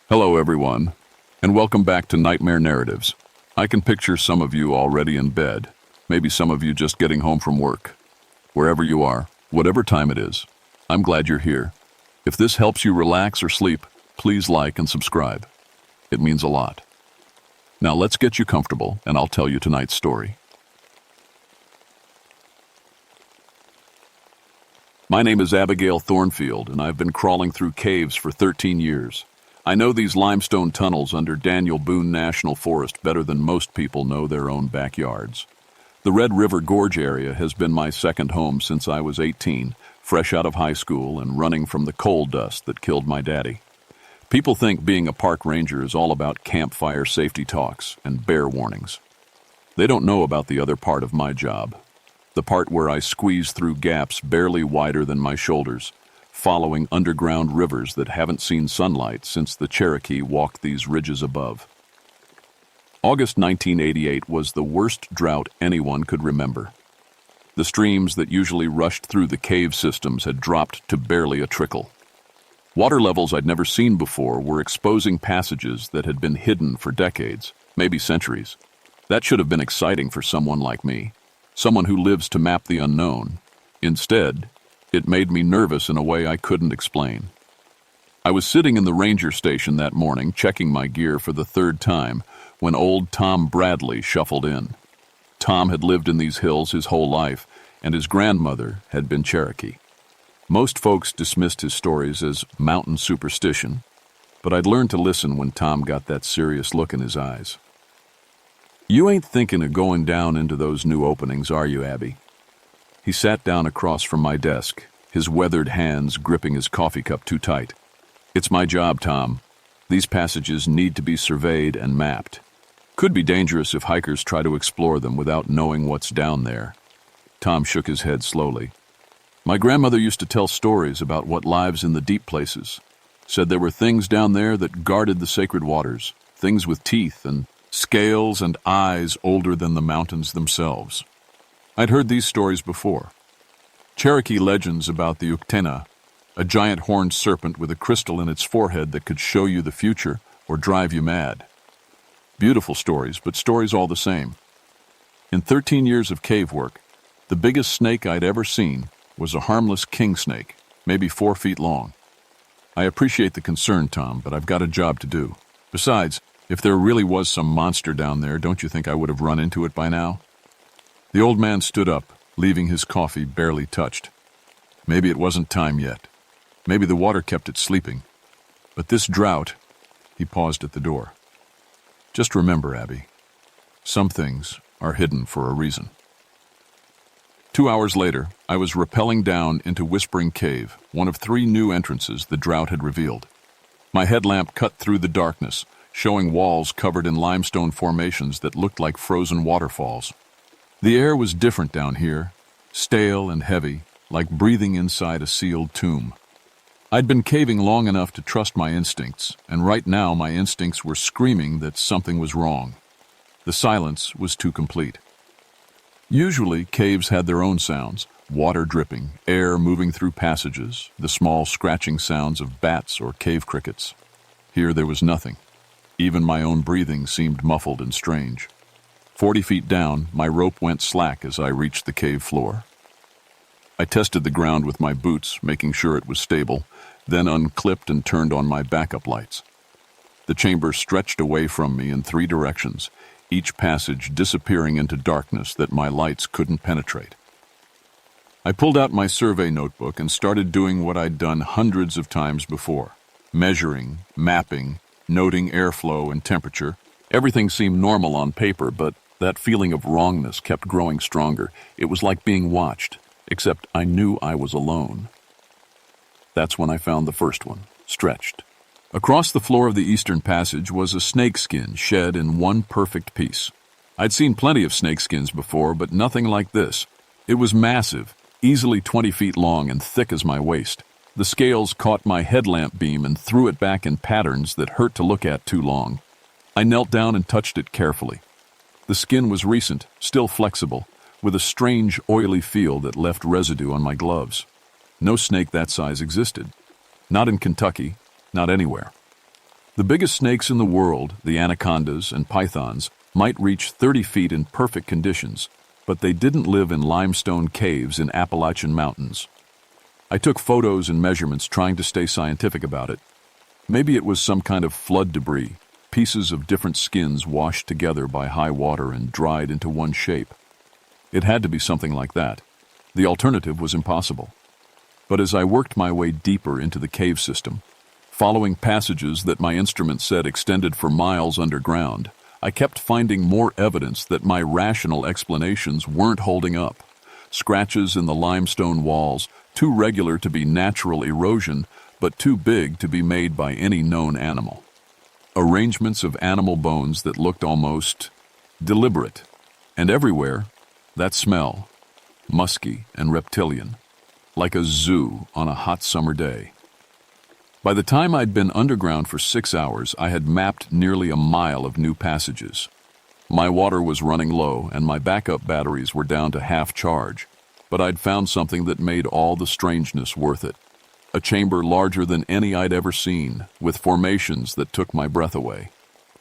Hello, everyone, and welcome back to Nightmare Narratives. I can picture some of you already in bed, maybe some of you just getting home from work. Wherever you are, whatever time it is, I'm glad you're here. If this helps you relax or sleep, please like and subscribe. It means a lot. Now let's get you comfortable, and I'll tell you tonight's story. My name is Abigail Thornfield, and I've been crawling through caves for 13 years. I know these limestone tunnels under Daniel Boone National Forest better than most people know their own backyards. The Red River Gorge area has been my second home since I was 18, fresh out of high school and running from the coal dust that killed my daddy. People think being a park ranger is all about campfire safety talks and bear warnings. They don't know about the other part of my job, the part where I squeeze through gaps barely wider than my shoulders, following underground rivers that haven't seen sunlight since the Cherokee walked these ridges above. August 1988 was the worst drought anyone could remember. The streams that usually rushed through the cave systems had dropped to barely a trickle. Water levels I'd never seen before were exposing passages that had been hidden for decades, maybe centuries. That should have been exciting for someone like me, someone who lives to map the unknown. Instead, it made me nervous in a way I couldn't explain. I was sitting in the ranger station that morning, checking my gear for the third time, when old Tom Bradley shuffled in. Tom had lived in these hills his whole life, and his grandmother had been Cherokee. Most folks dismissed his stories as mountain superstition, but I'd learned to listen when Tom got that serious look in his eyes. "You ain't thinking of going down into those new openings, are you, Abby?" He sat down across from my desk, his weathered hands gripping his coffee cup too tight. "It's my job, Tom. These passages need to be surveyed and mapped. Could be dangerous if hikers try to explore them without knowing what's down there." Tom shook his head slowly. "My grandmother used to tell stories about what lives in the deep places. Said there were things down there that guarded the sacred waters, things with teeth and scales and eyes older than the mountains themselves." I'd heard these stories before. Cherokee legends about the Uktena, a giant horned serpent with a crystal in its forehead that could show you the future or drive you mad. Beautiful stories, but stories all the same. In 13 years of cave work, the biggest snake I'd ever seen was a harmless king snake, maybe 4 feet long. "I appreciate the concern, Tom, but I've got a job to do. Besides, if there really was some monster down there, don't you think I would have run into it by now?" The old man stood up, leaving his coffee barely touched. Maybe it wasn't time yet. Maybe the water kept it sleeping. But this drought... He paused at the door. "Just remember, Abby, some things are hidden for a reason." 2 hours later, I was rappelling down into Whispering Cave, one of 3 new entrances the drought had revealed. My headlamp cut through the darkness, showing walls covered in limestone formations that looked like frozen waterfalls. The air was different down here, stale and heavy, like breathing inside a sealed tomb. I'd been caving long enough to trust my instincts, and right now my instincts were screaming that something was wrong. The silence was too complete. Usually, caves had their own sounds: water dripping, air moving through passages, the small scratching sounds of bats or cave crickets. Here there was nothing. Even my own breathing seemed muffled and strange. 40 feet down, my rope went slack as I reached the cave floor. I tested the ground with my boots, making sure it was stable, then unclipped and turned on my backup lights. The chamber stretched away from me in 3 directions, each passage disappearing into darkness that my lights couldn't penetrate. I pulled out my survey notebook and started doing what I'd done hundreds of times before: measuring, mapping, noting airflow and temperature. Everything seemed normal on paper, but that feeling of wrongness kept growing stronger. It was like being watched, except I knew I was alone. That's when I found the first one, stretched. Across the floor of the eastern passage was a snakeskin shed in one perfect piece. I'd seen plenty of snakeskins before, but nothing like this. It was massive, easily 20 feet long and thick as my waist. The scales caught my headlamp beam and threw it back in patterns that hurt to look at too long. I knelt down and touched it carefully. The skin was recent, still flexible, with a strange, oily feel that left residue on my gloves. No snake that size existed. Not in Kentucky, not anywhere. The biggest snakes in the world, the anacondas and pythons, might reach 30 feet in perfect conditions, but they didn't live in limestone caves in Appalachian mountains. I took photos and measurements trying to stay scientific about it. Maybe it was some kind of flood debris, pieces of different skins washed together by high water and dried into one shape. It had to be something like that. The alternative was impossible. But as I worked my way deeper into the cave system, following passages that my instrument said extended for miles underground, I kept finding more evidence that my rational explanations weren't holding up. Scratches in the limestone walls, too regular to be natural erosion, but too big to be made by any known animal. Arrangements of animal bones that looked almost deliberate. And everywhere, that smell, musky and reptilian, like a zoo on a hot summer day. By the time I'd been underground for 6 hours, I had mapped nearly a mile of new passages. My water was running low and my backup batteries were down to half charge, but I'd found something that made all the strangeness worth it. A chamber larger than any I'd ever seen, with formations that took my breath away.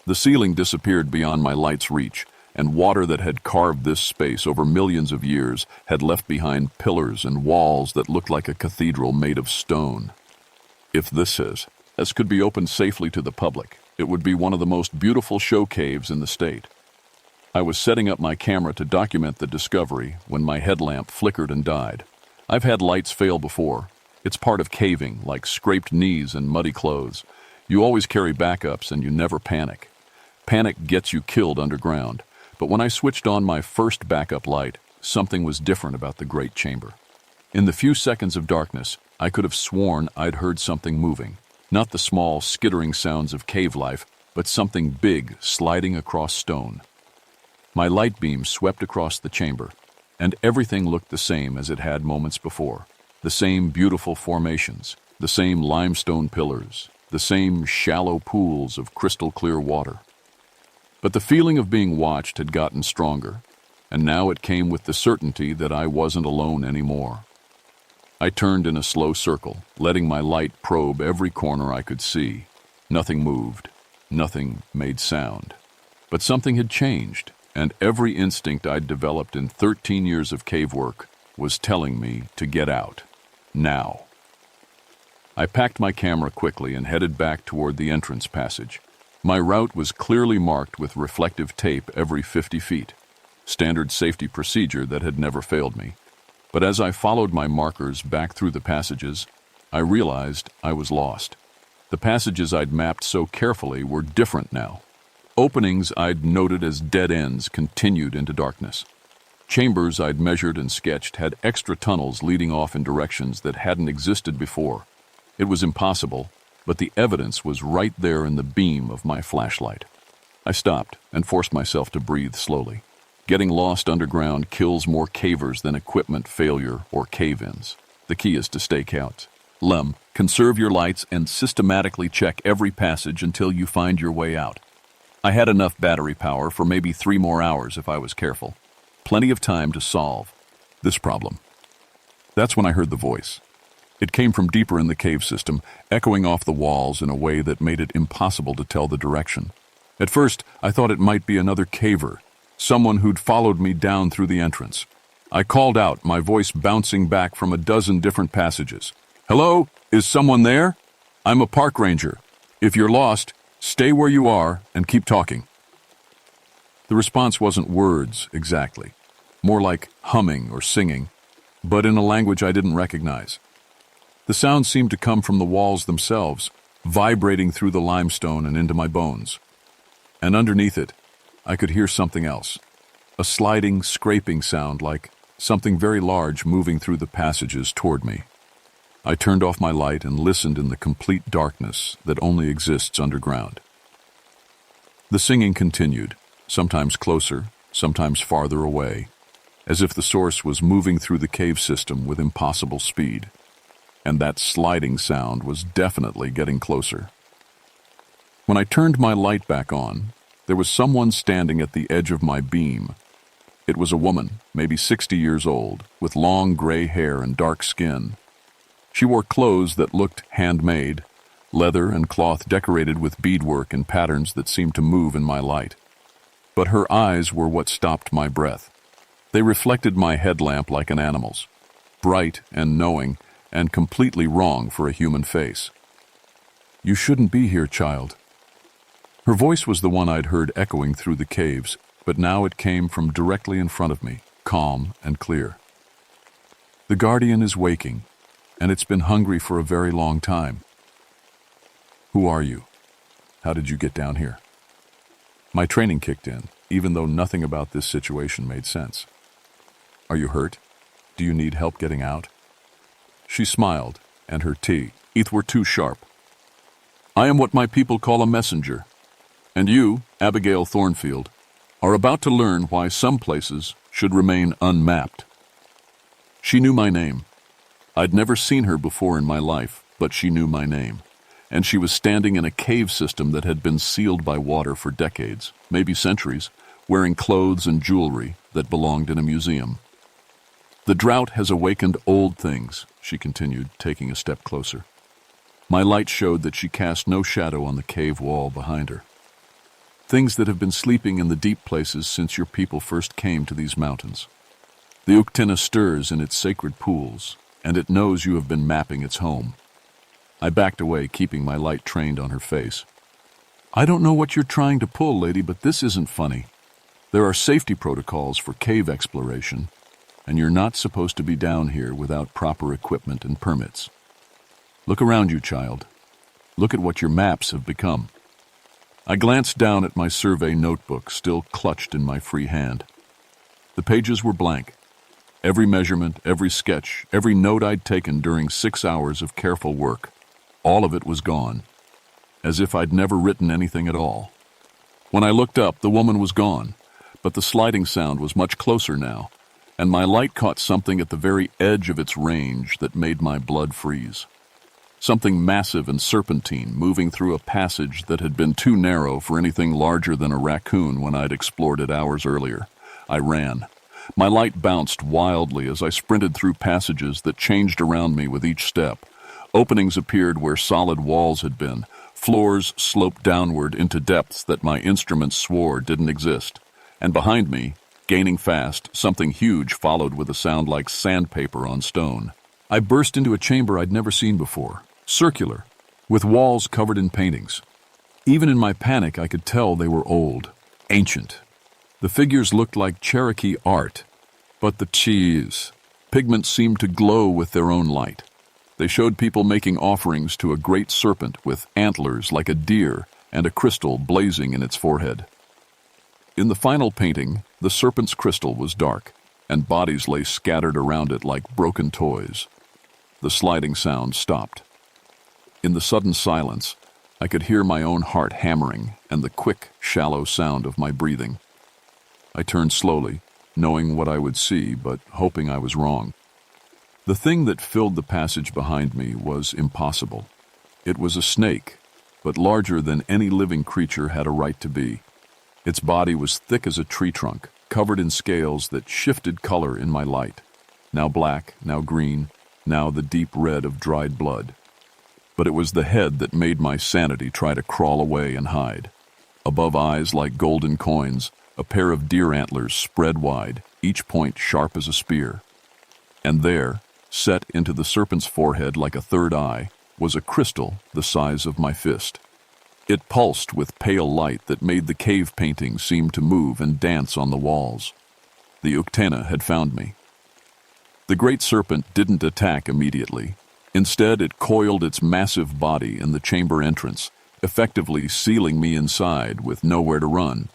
The ceiling disappeared beyond my light's reach, and water that had carved this space over millions of years had left behind pillars and walls that looked like a cathedral made of stone. If this could be opened safely to the public, it would be one of the most beautiful show caves in the state. I was setting up my camera to document the discovery when my headlamp flickered and died. I've had lights fail before. It's part of caving, like scraped knees and muddy clothes. You always carry backups and you never panic. Panic gets you killed underground. But when I switched on my first backup light, something was different about the great chamber. In the few seconds of darkness, I could have sworn I'd heard something moving. Not the small, skittering sounds of cave life, but something big sliding across stone. My light beam swept across the chamber, and everything looked the same as it had moments before. The same beautiful formations, the same limestone pillars, the same shallow pools of crystal clear water. But the feeling of being watched had gotten stronger, and now it came with the certainty that I wasn't alone anymore. I turned in a slow circle, letting my light probe every corner I could see. Nothing moved. Nothing made sound. But something had changed, and every instinct I'd developed in 13 years of cave work was telling me to get out. Now. I packed my camera quickly and headed back toward the entrance passage. My route was clearly marked with reflective tape every 50 feet, standard safety procedure that had never failed me. But as I followed my markers back through the passages, I realized I was lost. The passages I'd mapped so carefully were different now. Openings I'd noted as dead ends continued into darkness. Chambers I'd measured and sketched had extra tunnels leading off in directions that hadn't existed before. It was impossible, but the evidence was right there in the beam of my flashlight. I stopped and forced myself to breathe slowly. Getting lost underground kills more cavers than equipment failure or cave-ins. The key is to stake out. Conserve your lights and systematically check every passage until you find your way out. I had enough battery power for maybe 3 more hours if I was careful. Plenty of time to solve this problem. That's when I heard the voice. It came from deeper in the cave system, echoing off the walls in a way that made it impossible to tell the direction. At first, I thought it might be another caver, someone who'd followed me down through the entrance. I called out, my voice bouncing back from a dozen different passages. "Hello? Is someone there? I'm a park ranger. If you're lost, stay where you are and keep talking." The response wasn't words exactly, more like humming or singing, but in a language I didn't recognize. The sound seemed to come from the walls themselves, vibrating through the limestone and into my bones. And underneath it, I could hear something else, a sliding, scraping sound like something very large moving through the passages toward me. I turned off my light and listened in the complete darkness that only exists underground. The singing continued, sometimes closer, sometimes farther away, as if the source was moving through the cave system with impossible speed. And that sliding sound was definitely getting closer. When I turned my light back on, there was someone standing at the edge of my beam. It was a woman, maybe 60 years old, with long gray hair and dark skin. She wore clothes that looked handmade, leather and cloth decorated with beadwork and patterns that seemed to move in my light. But her eyes were what stopped my breath. They reflected my headlamp like an animal's, bright and knowing, and completely wrong for a human face. "You shouldn't be here, child." Her voice was the one I'd heard echoing through the caves, but now it came from directly in front of me, calm and clear. "The guardian is waking, and it's been hungry for a very long time." "Who are you? How did you get down here?" My training kicked in, even though nothing about this situation made sense. "Are you hurt? Do you need help getting out?" She smiled, and her teeth were too sharp. "I am what my people call a messenger, and you, Abigail Thornfield, are about to learn why some places should remain unmapped." She knew my name. I'd never seen her before in my life, but she knew my name, and she was standing in a cave system that had been sealed by water for decades, maybe centuries, wearing clothes and jewelry that belonged in a museum. "The drought has awakened old things," she continued, taking a step closer. My light showed that she cast no shadow on the cave wall behind her. "Things that have been sleeping in the deep places since your people first came to these mountains. The Uktena stirs in its sacred pools, and it knows you have been mapping its home." I backed away, keeping my light trained on her face. "I don't know what you're trying to pull, lady, but this isn't funny. There are safety protocols for cave exploration, and you're not supposed to be down here without proper equipment and permits. Look around you, child. Look at what your maps have become." I glanced down at my survey notebook, still clutched in my free hand. The pages were blank. Every measurement, every sketch, every note I'd taken during 6 hours of careful work, all of it was gone, as if I'd never written anything at all. When I looked up, the woman was gone, but the sliding sound was much closer now, and my light caught something at the very edge of its range that made my blood freeze. Something massive and serpentine moving through a passage that had been too narrow for anything larger than a raccoon when I'd explored it hours earlier. I ran. My light bounced wildly as I sprinted through passages that changed around me with each step. Openings appeared where solid walls had been. Floors sloped downward into depths that my instruments swore didn't exist. And behind me, gaining fast, something huge followed with a sound like sandpaper on stone. I burst into a chamber I'd never seen before. Circular, with walls covered in paintings. Even in my panic, I could tell they were old, ancient. The figures looked like Cherokee art, but the pigments seemed to glow with their own light. They showed people making offerings to a great serpent with antlers like a deer and a crystal blazing in its forehead. In the final painting, the serpent's crystal was dark, and bodies lay scattered around it like broken toys. The sliding sound stopped. In the sudden silence, I could hear my own heart hammering and the quick, shallow sound of my breathing. I turned slowly, knowing what I would see, but hoping I was wrong. The thing that filled the passage behind me was impossible. It was a snake, but larger than any living creature had a right to be. Its body was thick as a tree trunk, covered in scales that shifted color in my light. Now black, now green, now the deep red of dried blood. But it was the head that made my sanity try to crawl away and hide. Above eyes like golden coins, a pair of deer antlers spread wide, each point sharp as a spear. And there, set into the serpent's forehead like a third eye, was a crystal the size of my fist. It pulsed with pale light that made the cave paintings seem to move and dance on the walls. The Uktena had found me. The great serpent didn't attack immediately. Instead, it coiled its massive body in the chamber entrance, effectively sealing me inside with nowhere to run.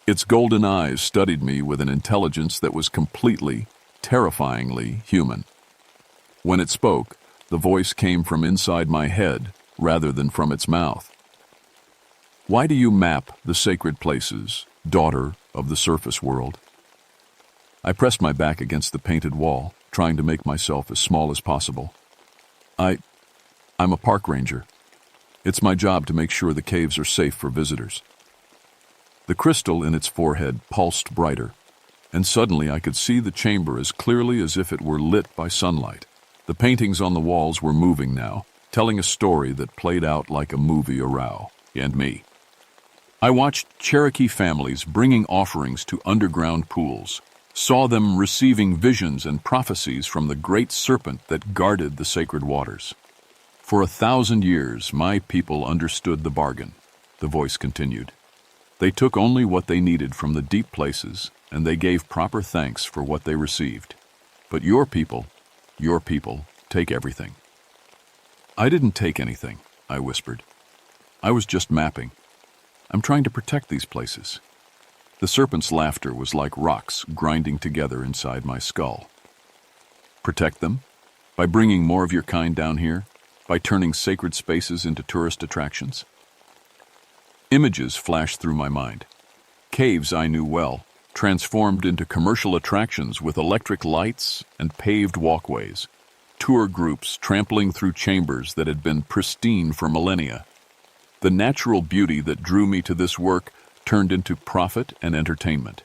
Its golden eyes studied me with an intelligence that was completely, terrifyingly human. When it spoke, the voice came from inside my head rather than from its mouth. "Why do you map the sacred places, daughter of the surface world?" I pressed my back against the painted wall, trying to make myself as small as possible. I'm a park ranger. It's my job to make sure the caves are safe for visitors." The crystal in its forehead pulsed brighter, and suddenly I could see the chamber as clearly as if it were lit by sunlight. The paintings on the walls were moving now, telling a story that played out like a movie around and me. I watched Cherokee families bringing offerings to underground pools, saw them receiving visions and prophecies from the great serpent that guarded the sacred waters. For 1,000 years, my people understood the bargain, the voice continued. They took only what they needed from the deep places, and they gave proper thanks for what they received. But your people, take everything. I didn't take anything, I whispered. I was just mapping. I'm trying to protect these places. The serpent's laughter was like rocks grinding together inside my skull. Protect them? By bringing more of your kind down here? By turning sacred spaces into tourist attractions? Images flashed through my mind. Caves I knew well, transformed into commercial attractions with electric lights and paved walkways. Tour groups trampling through chambers that had been pristine for millennia. The natural beauty that drew me to this work turned into profit and entertainment.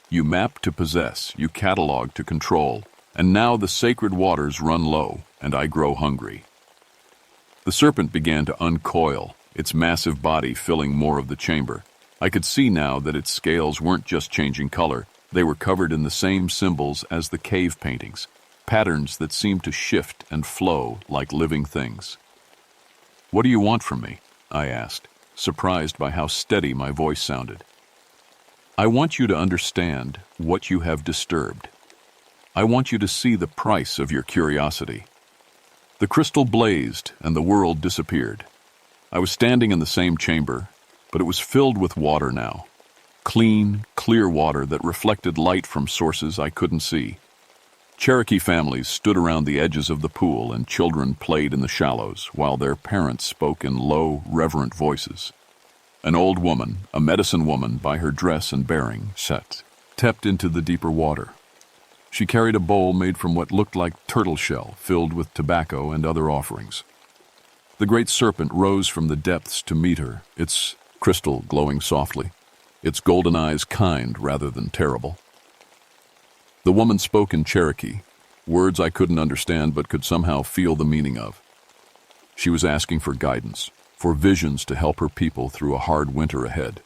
You map to possess, you catalog to control, and now the sacred waters run low, and I grow hungry. The serpent began to uncoil, its massive body filling more of the chamber. I could see now that its scales weren't just changing color, they were covered in the same symbols as the cave paintings, patterns that seemed to shift and flow like living things. "What do you want from me?" I asked, surprised by how steady my voice sounded. "I want you to understand what you have disturbed. I want you to see the price of your curiosity." The crystal blazed and the world disappeared. I was standing in the same chamber, but it was filled with water now. Clean, clear water that reflected light from sources I couldn't see. Cherokee families stood around the edges of the pool and children played in the shallows while their parents spoke in low, reverent voices. An old woman, a medicine woman by her dress and bearing, stepped into the deeper water. She carried a bowl made from what looked like turtle shell filled with tobacco and other offerings. The great serpent rose from the depths to meet her, its crystal glowing softly, its golden eyes kind rather than terrible. The woman spoke in Cherokee, words I couldn't understand but could somehow feel the meaning of. She was asking for guidance, for visions to help her people through a hard winter ahead.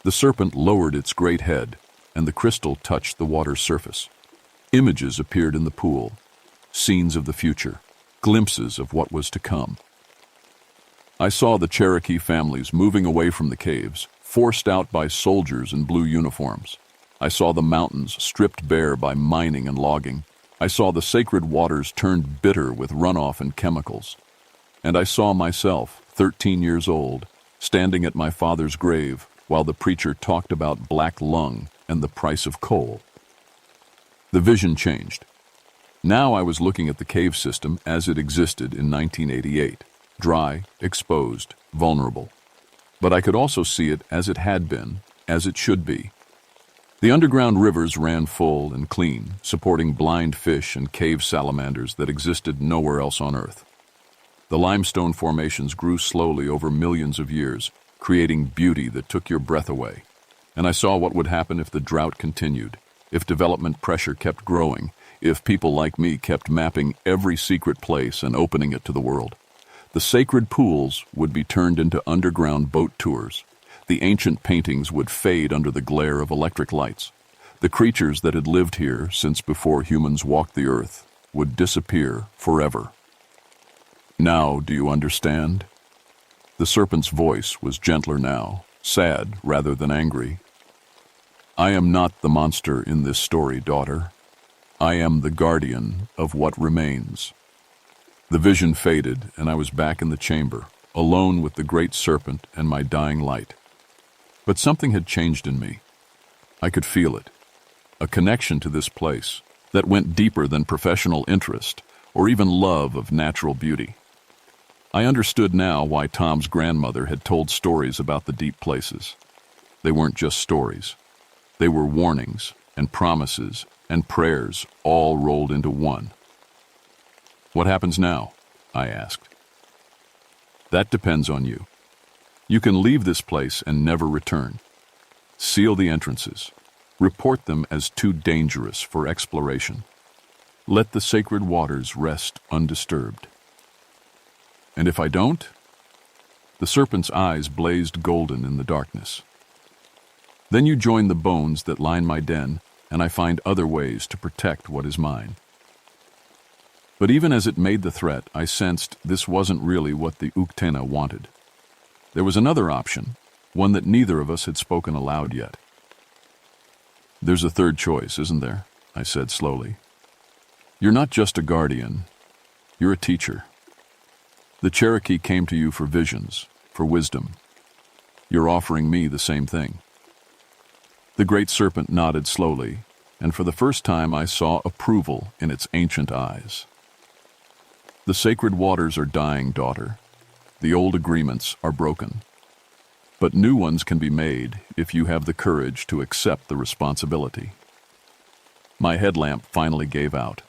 The serpent lowered its great head, and the crystal touched the water's surface. Images appeared in the pool, scenes of the future, glimpses of what was to come. I saw the Cherokee families moving away from the caves, forced out by soldiers in blue uniforms. I saw the mountains stripped bare by mining and logging. I saw the sacred waters turned bitter with runoff and chemicals. And I saw myself, 13 years old, standing at my father's grave while the preacher talked about black lung and the price of coal. The vision changed. Now I was looking at the cave system as it existed in 1988, dry, exposed, vulnerable. But I could also see it as it had been, as it should be. The underground rivers ran full and clean, supporting blind fish and cave salamanders that existed nowhere else on Earth. The limestone formations grew slowly over millions of years, creating beauty that took your breath away. And I saw what would happen if the drought continued, if development pressure kept growing, if people like me kept mapping every secret place and opening it to the world. The sacred pools would be turned into underground boat tours. The ancient paintings would fade under the glare of electric lights. The creatures that had lived here since before humans walked the earth would disappear forever. Now, do you understand? The serpent's voice was gentler now, sad rather than angry. I am not the monster in this story, daughter. I am the guardian of what remains. The vision faded, and I was back in the chamber, alone with the great serpent and my dying light. But something had changed in me. I could feel it. A connection to this place that went deeper than professional interest or even love of natural beauty. I understood now why Tom's grandmother had told stories about the deep places. They weren't just stories. They were warnings and promises and prayers all rolled into one. What happens now? I asked. That depends on you. You can leave this place and never return. Seal the entrances. Report them as too dangerous for exploration. Let the sacred waters rest undisturbed. And if I don't? The serpent's eyes blazed golden in the darkness. Then you join the bones that line my den, and I find other ways to protect what is mine. But even as it made the threat, I sensed this wasn't really what the Uktena wanted. There was another option, one that neither of us had spoken aloud yet. There's a third choice, isn't there? I said slowly. You're not just a guardian, you're a teacher. The Cherokee came to you for visions, for wisdom. You're offering me the same thing. The great serpent nodded slowly, and for the first time I saw approval in its ancient eyes. The sacred waters are dying, daughter. The old agreements are broken. But new ones can be made if you have the courage to accept the responsibility. My headlamp finally gave out,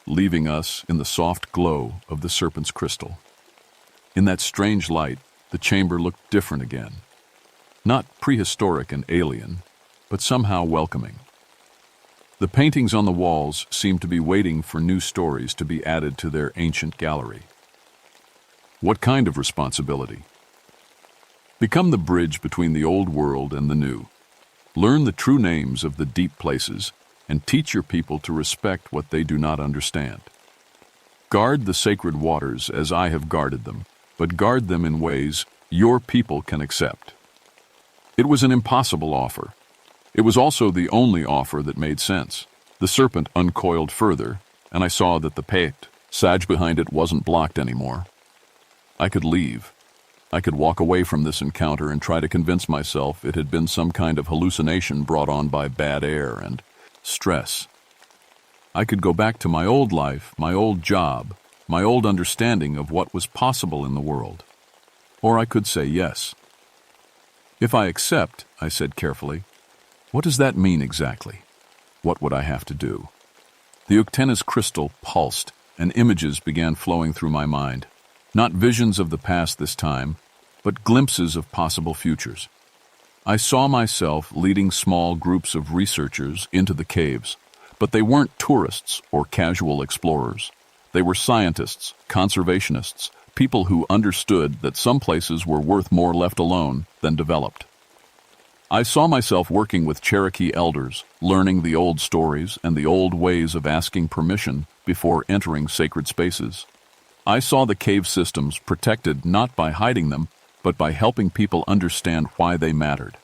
leaving us in the soft glow of the serpent's crystal. In that strange light, the chamber looked different again. Not prehistoric and alien, but somehow welcoming. The paintings on the walls seemed to be waiting for new stories to be added to their ancient gallery. What kind of responsibility? Become the bridge between the old world and the new. Learn the true names of the deep places and teach your people to respect what they do not understand. Guard the sacred waters as I have guarded them, but guard them in ways your people can accept. It was an impossible offer. It was also the only offer that made sense. The serpent uncoiled further, and I saw that the pact, sage behind it, wasn't blocked anymore. I could leave. I could walk away from this encounter and try to convince myself it had been some kind of hallucination brought on by bad air and stress. I could go back to my old life, my old job, my old understanding of what was possible in the world. Or I could say yes. If I accept, I said carefully, what does that mean exactly? What would I have to do? The Uktena's crystal pulsed, and images began flowing through my mind. Not visions of the past this time, but glimpses of possible futures. I saw myself leading small groups of researchers into the caves, but they weren't tourists or casual explorers. They were scientists, conservationists, people who understood that some places were worth more left alone than developed. I saw myself working with Cherokee elders, learning the old stories and the old ways of asking permission before entering sacred spaces. I saw the cave systems protected not by hiding them, but by helping people understand why they mattered.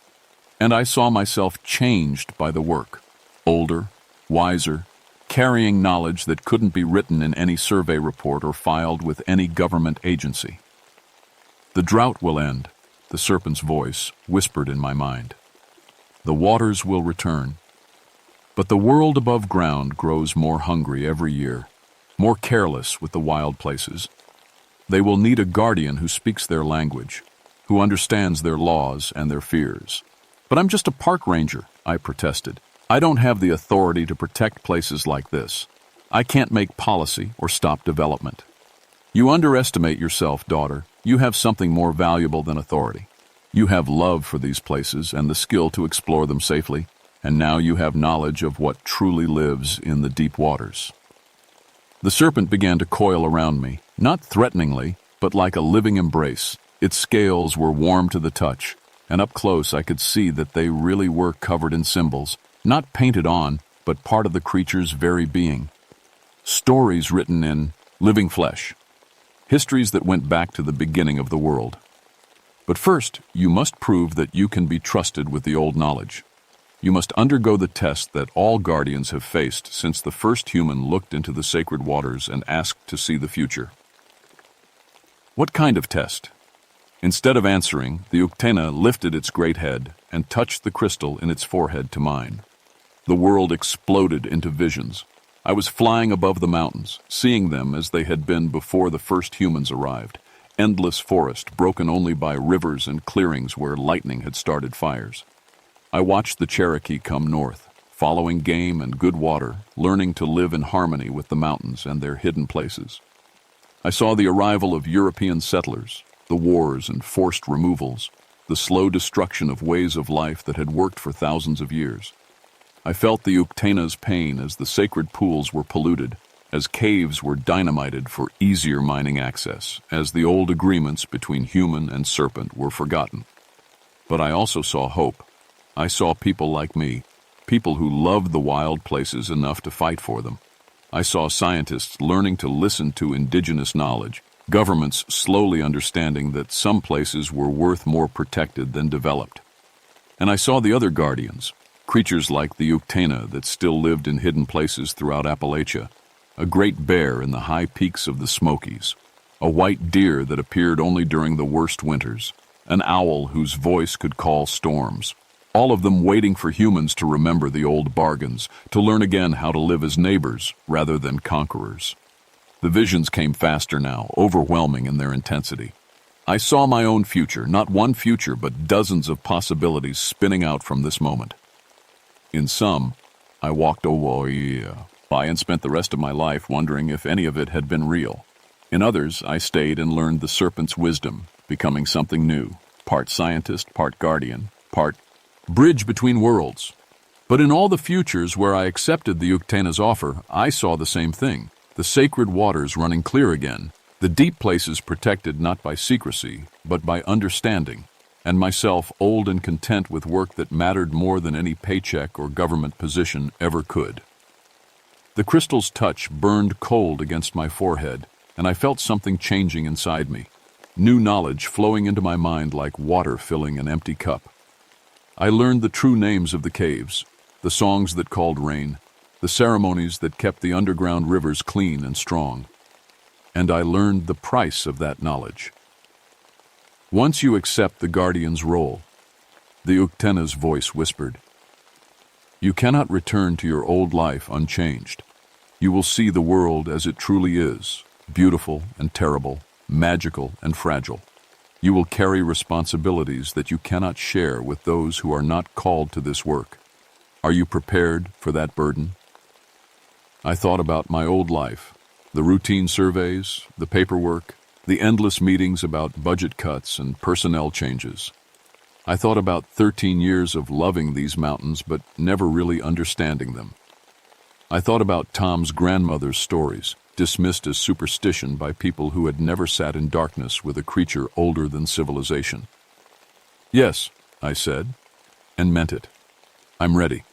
And I saw myself changed by the work, older, wiser, carrying knowledge that couldn't be written in any survey report or filed with any government agency. The drought will end, the serpent's voice whispered in my mind. The waters will return. But the world above ground grows more hungry every year, more careless with the wild places. They will need a guardian who speaks their language, who understands their laws and their fears. But I'm just a park ranger, I protested. I don't have the authority to protect places like this. I can't make policy or stop development. You underestimate yourself, daughter. You have something more valuable than authority. You have love for these places and the skill to explore them safely, and now you have knowledge of what truly lives in the deep waters. The serpent began to coil around me, not threateningly, but like a living embrace. Its scales were warm to the touch, and up close I could see that they really were covered in symbols, not painted on, but part of the creature's very being. Stories written in living flesh. Histories that went back to the beginning of the world. But first, you must prove that you can be trusted with the old knowledge. You must undergo the test that all guardians have faced since the first human looked into the sacred waters and asked to see the future. What kind of test? Instead of answering, the Uktena lifted its great head and touched the crystal in its forehead to mine. The world exploded into visions. I was flying above the mountains, seeing them as they had been before the first humans arrived. Endless forest, broken only by rivers and clearings where lightning had started fires. I watched the Cherokee come north, following game and good water, learning to live in harmony with the mountains and their hidden places. I saw the arrival of European settlers, the wars and forced removals, the slow destruction of ways of life that had worked for thousands of years. I felt the Uktena's pain as the sacred pools were polluted, as caves were dynamited for easier mining access, as the old agreements between human and serpent were forgotten. But I also saw hope. I saw people like me, people who loved the wild places enough to fight for them. I saw scientists learning to listen to indigenous knowledge, governments slowly understanding that some places were worth more protected than developed. And I saw the other guardians, creatures like the Uktena that still lived in hidden places throughout Appalachia, a great bear in the high peaks of the Smokies, a white deer that appeared only during the worst winters, an owl whose voice could call storms, all of them waiting for humans to remember the old bargains, to learn again how to live as neighbors rather than conquerors. The visions came faster now, overwhelming in their intensity. I saw my own future, not one future, but dozens of possibilities spinning out from this moment. In some, I walked away by and spent the rest of my life wondering if any of it had been real. In others, I stayed and learned the serpent's wisdom, becoming something new, part scientist, part guardian, part bridge between worlds. But in all the futures where I accepted the Uktena's offer, I saw the same thing, the sacred waters running clear again, the deep places protected not by secrecy, but by understanding, and myself old and content with work that mattered more than any paycheck or government position ever could. The crystal's touch burned cold against my forehead, and I felt something changing inside me, new knowledge flowing into my mind like water filling an empty cup. I learned the true names of the caves, the songs that called rain, the ceremonies that kept the underground rivers clean and strong. And I learned the price of that knowledge. Once you accept the guardian's role, the Uktena's voice whispered, you cannot return to your old life unchanged. You will see the world as it truly is, beautiful and terrible, magical and fragile. You will carry responsibilities that you cannot share with those who are not called to this work. Are you prepared for that burden? I thought about my old life, the routine surveys, the paperwork, the endless meetings about budget cuts and personnel changes. I thought about 13 years of loving these mountains but never really understanding them. I thought about Tom's grandmother's stories, dismissed as superstition by people who had never sat in darkness with a creature older than civilization. Yes, I said, and meant it. I'm ready.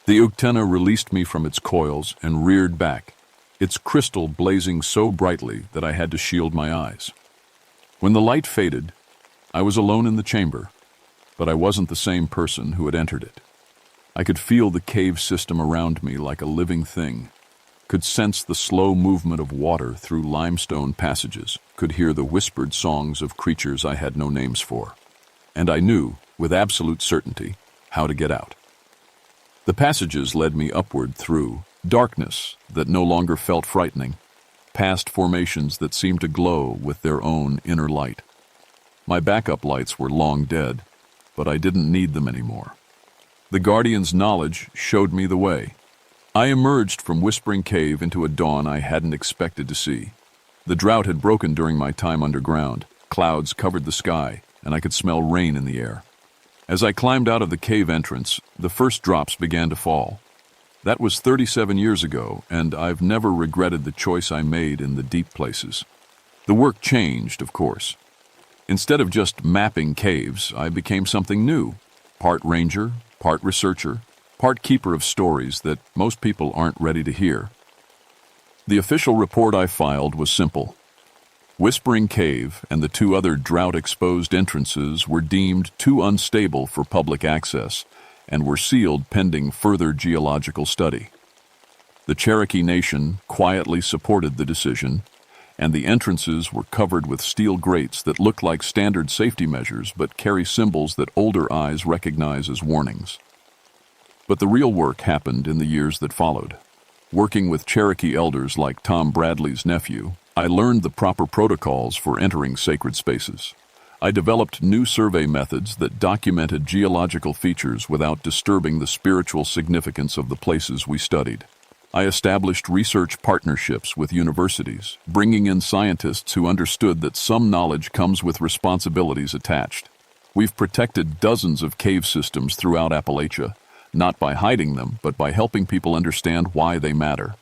The Uktena released me from its coils and reared back, its crystal blazing so brightly that I had to shield my eyes. When the light faded, I was alone in the chamber, but I wasn't the same person who had entered it. I could feel the cave system around me like a living thing, could sense the slow movement of water through limestone passages, could hear the whispered songs of creatures I had no names for. And I knew, with absolute certainty, how to get out. The passages led me upward through darkness that no longer felt frightening, past formations that seemed to glow with their own inner light. My backup lights were long dead, but I didn't need them anymore. The Guardian's knowledge showed me the way. I emerged from Whispering Cave into a dawn I hadn't expected to see. The drought had broken during my time underground. Clouds covered the sky, and I could smell rain in the air. As I climbed out of the cave entrance, the first drops began to fall. That was 37 years ago, and I've never regretted the choice I made in the deep places. The work changed, of course. Instead of just mapping caves, I became something new. Part ranger, part researcher, part keeper of stories that most people aren't ready to hear. The official report I filed was simple. Whispering Cave and the two other drought-exposed entrances were deemed too unstable for public access and were sealed pending further geological study. The Cherokee Nation quietly supported the decision, and the entrances were covered with steel grates that look like standard safety measures but carry symbols that older eyes recognize as warnings. But the real work happened in the years that followed. Working with Cherokee elders like Tom Bradley's nephew, I learned the proper protocols for entering sacred spaces. I developed new survey methods that documented geological features without disturbing the spiritual significance of the places we studied. I established research partnerships with universities, bringing in scientists who understood that some knowledge comes with responsibilities attached. We've protected dozens of cave systems throughout Appalachia, not by hiding them, but by helping people understand why they matter.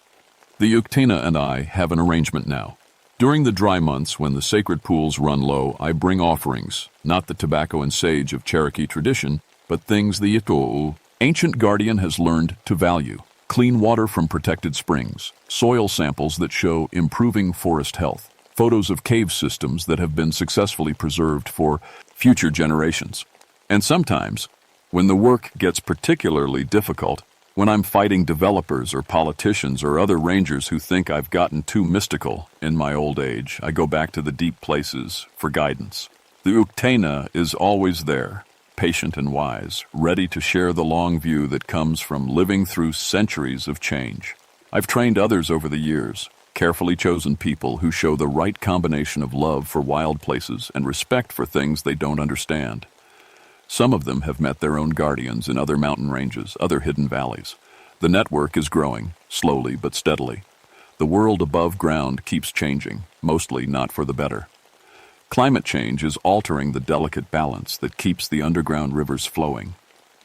The Uktena and I have an arrangement now. During the dry months when the sacred pools run low, I bring offerings, not the tobacco and sage of Cherokee tradition, but things the Ito'u, ancient guardian, has learned to value. Clean water from protected springs, soil samples that show improving forest health, photos of cave systems that have been successfully preserved for future generations. And sometimes, when the work gets particularly difficult, when I'm fighting developers or politicians or other rangers who think I've gotten too mystical in my old age, I go back to the deep places for guidance. The Uktena is always there, patient and wise, ready to share the long view that comes from living through centuries of change. I've trained others over the years, carefully chosen people who show the right combination of love for wild places and respect for things they don't understand. Some of them have met their own guardians in other mountain ranges, other hidden valleys. The network is growing, slowly but steadily. The world above ground keeps changing, mostly not for the better. Climate change is altering the delicate balance that keeps the underground rivers flowing.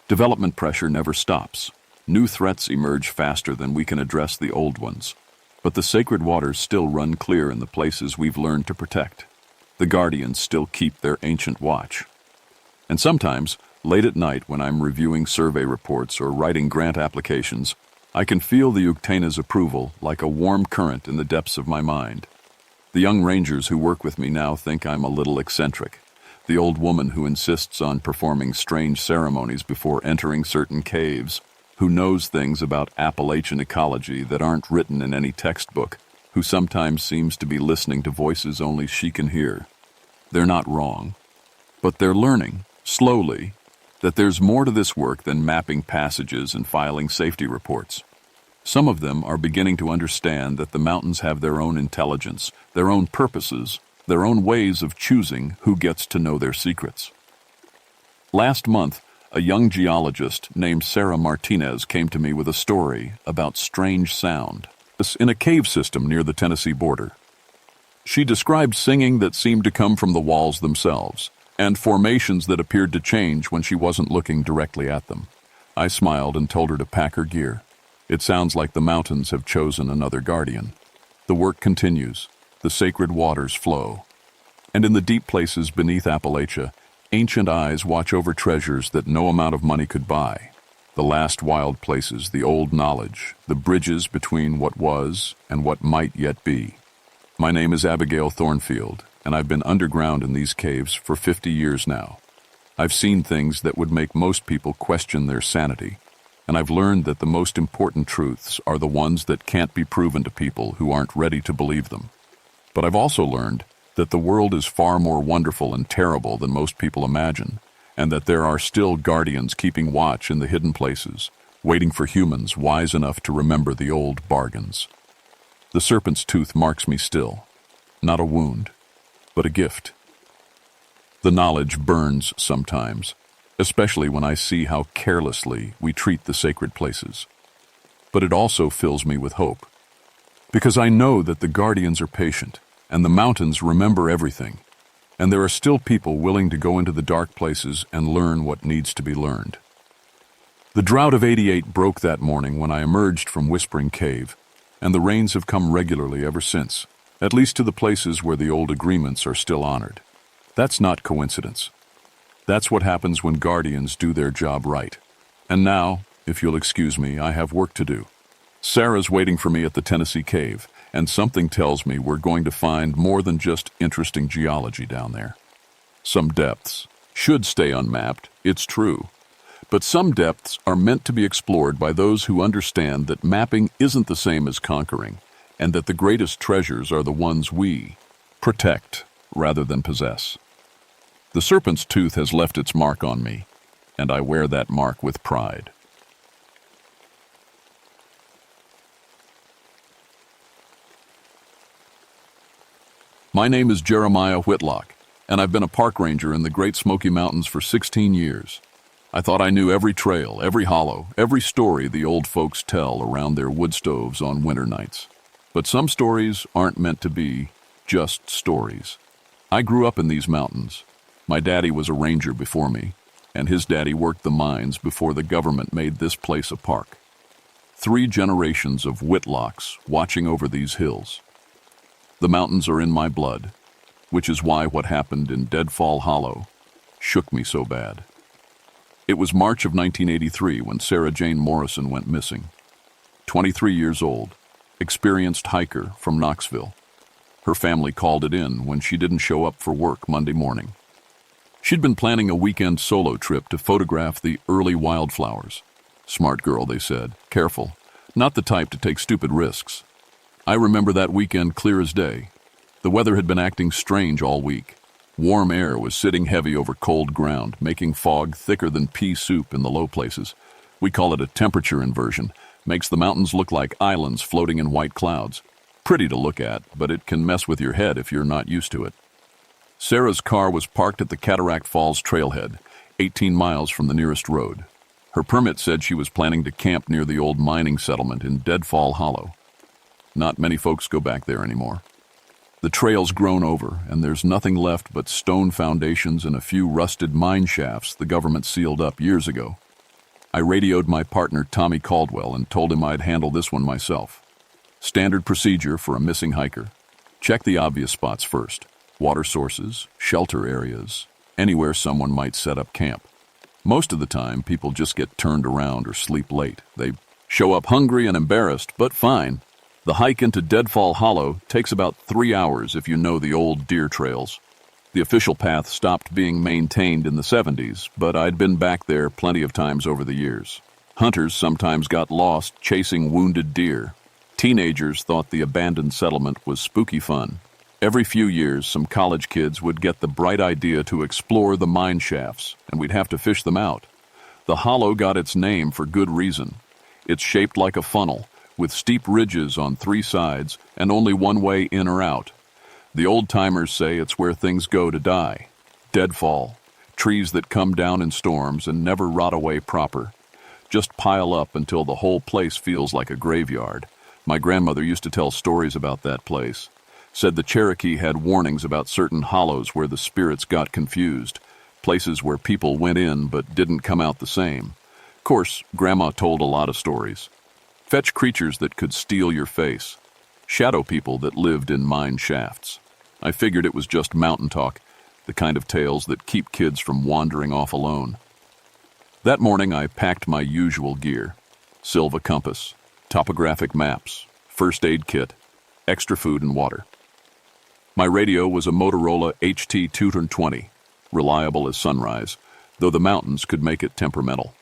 Development pressure never stops. New threats emerge faster than we can address the old ones. But the sacred waters still run clear in the places we've learned to protect. The guardians still keep their ancient watch. And sometimes, late at night when I'm reviewing survey reports or writing grant applications, I can feel the Uktena's approval like a warm current in the depths of my mind. The young rangers who work with me now think I'm a little eccentric. The old woman who insists on performing strange ceremonies before entering certain caves, who knows things about Appalachian ecology that aren't written in any textbook, who sometimes seems to be listening to voices only she can hear. They're not wrong, but they're learning, slowly, that there's more to this work than mapping passages and filing safety reports. Some of them are beginning to understand that the mountains have their own intelligence, their own purposes, their own ways of choosing who gets to know their secrets. Last month, a young geologist named Sarah Martinez came to me with a story about strange sound in a cave system near the Tennessee border. She described singing that seemed to come from the walls themselves, and formations that appeared to change when she wasn't looking directly at them. I smiled and told her to pack her gear. It sounds like the mountains have chosen another guardian. The work continues. The sacred waters flow. And in the deep places beneath Appalachia, ancient eyes watch over treasures that no amount of money could buy. The last wild places, the old knowledge, the bridges between what was and what might yet be. My name is Abigail Thornfield, and I've been underground in these caves for 50 years now. I've seen things that would make most people question their sanity, and I've learned that the most important truths are the ones that can't be proven to people who aren't ready to believe them. But I've also learned that the world is far more wonderful and terrible than most people imagine, and that there are still guardians keeping watch in the hidden places, waiting for humans wise enough to remember the old bargains. The serpent's tooth marks me still, not a wound, but a gift. The knowledge burns sometimes, especially when I see how carelessly we treat the sacred places. But it also fills me with hope, because I know that the guardians are patient, and the mountains remember everything, and there are still people willing to go into the dark places and learn what needs to be learned. The drought of '88 broke that morning when I emerged from Whispering Cave, and the rains have come regularly ever since, at least to the places where the old agreements are still honored. That's not coincidence. That's what happens when guardians do their job right. And now, if you'll excuse me, I have work to do. Sarah's waiting for me at the Tennessee Cave, and something tells me we're going to find more than just interesting geology down there. Some depths should stay unmapped, it's true. But some depths are meant to be explored by those who understand that mapping isn't the same as conquering, and that the greatest treasures are the ones we protect rather than possess. The serpent's tooth has left its mark on me, and I wear that mark with pride. My name is Jeremiah Whitlock, and I've been a park ranger in the Great Smoky Mountains for 16 years. I thought I knew every trail, every hollow, every story the old folks tell around their wood stoves on winter nights. But some stories aren't meant to be just stories. I grew up in these mountains. My daddy was a ranger before me, and his daddy worked the mines before the government made this place a park. 3 generations of Whitlocks watching over these hills. The mountains are in my blood, which is why what happened in Deadfall Hollow shook me so bad. It was March of 1983 when Sarah Jane Morrison went missing. 23 years old, experienced hiker from Knoxville. Her family called it in when she didn't show up for work Monday morning. She'd been planning a weekend solo trip to photograph the early wildflowers. Smart girl, they said. Careful. Not the type to take stupid risks. I remember that weekend clear as day. The weather had been acting strange all week. Warm air was sitting heavy over cold ground, making fog thicker than pea soup in the low places. We call it a temperature inversion. Makes the mountains look like islands floating in white clouds. Pretty to look at, but it can mess with your head if you're not used to it. Sarah's car was parked at the Cataract Falls trailhead, 18 miles from the nearest road. Her permit said she was planning to camp near the old mining settlement in Deadfall Hollow. Not many folks go back there anymore. The trail's grown over, and there's nothing left but stone foundations and a few rusted mine shafts the government sealed up years ago. I radioed my partner Tommy Caldwell and told him I'd handle this one myself. Standard procedure for a missing hiker. Check the obvious spots first. Water sources, shelter areas, anywhere someone might set up camp. Most of the time, people just get turned around or sleep late. They show up hungry and embarrassed, but fine. The hike into Deadfall Hollow takes about 3 hours if you know the old deer trails. The official path stopped being maintained in the 70s, but I'd been back there plenty of times over the years. Hunters sometimes got lost chasing wounded deer. Teenagers thought the abandoned settlement was spooky fun. Every few years, some college kids would get the bright idea to explore the mine shafts, and we'd have to fish them out. The hollow got its name for good reason. It's shaped like a funnel, with steep ridges on 3 sides and only one way in or out. The old-timers say it's where things go to die. Deadfall, trees that come down in storms and never rot away proper. Just pile up until the whole place feels like a graveyard. My grandmother used to tell stories about that place. Said the Cherokee had warnings about certain hollows where the spirits got confused, places where people went in but didn't come out the same. Of course, Grandma told a lot of stories. Fetch creatures that could steal your face. Shadow people that lived in mine shafts. I figured it was just mountain talk, the kind of tales that keep kids from wandering off alone. That morning I packed my usual gear. Silva compass, topographic maps, first aid kit, extra food and water. My radio was a Motorola HT-220, reliable as sunrise, though the mountains could make it temperamental.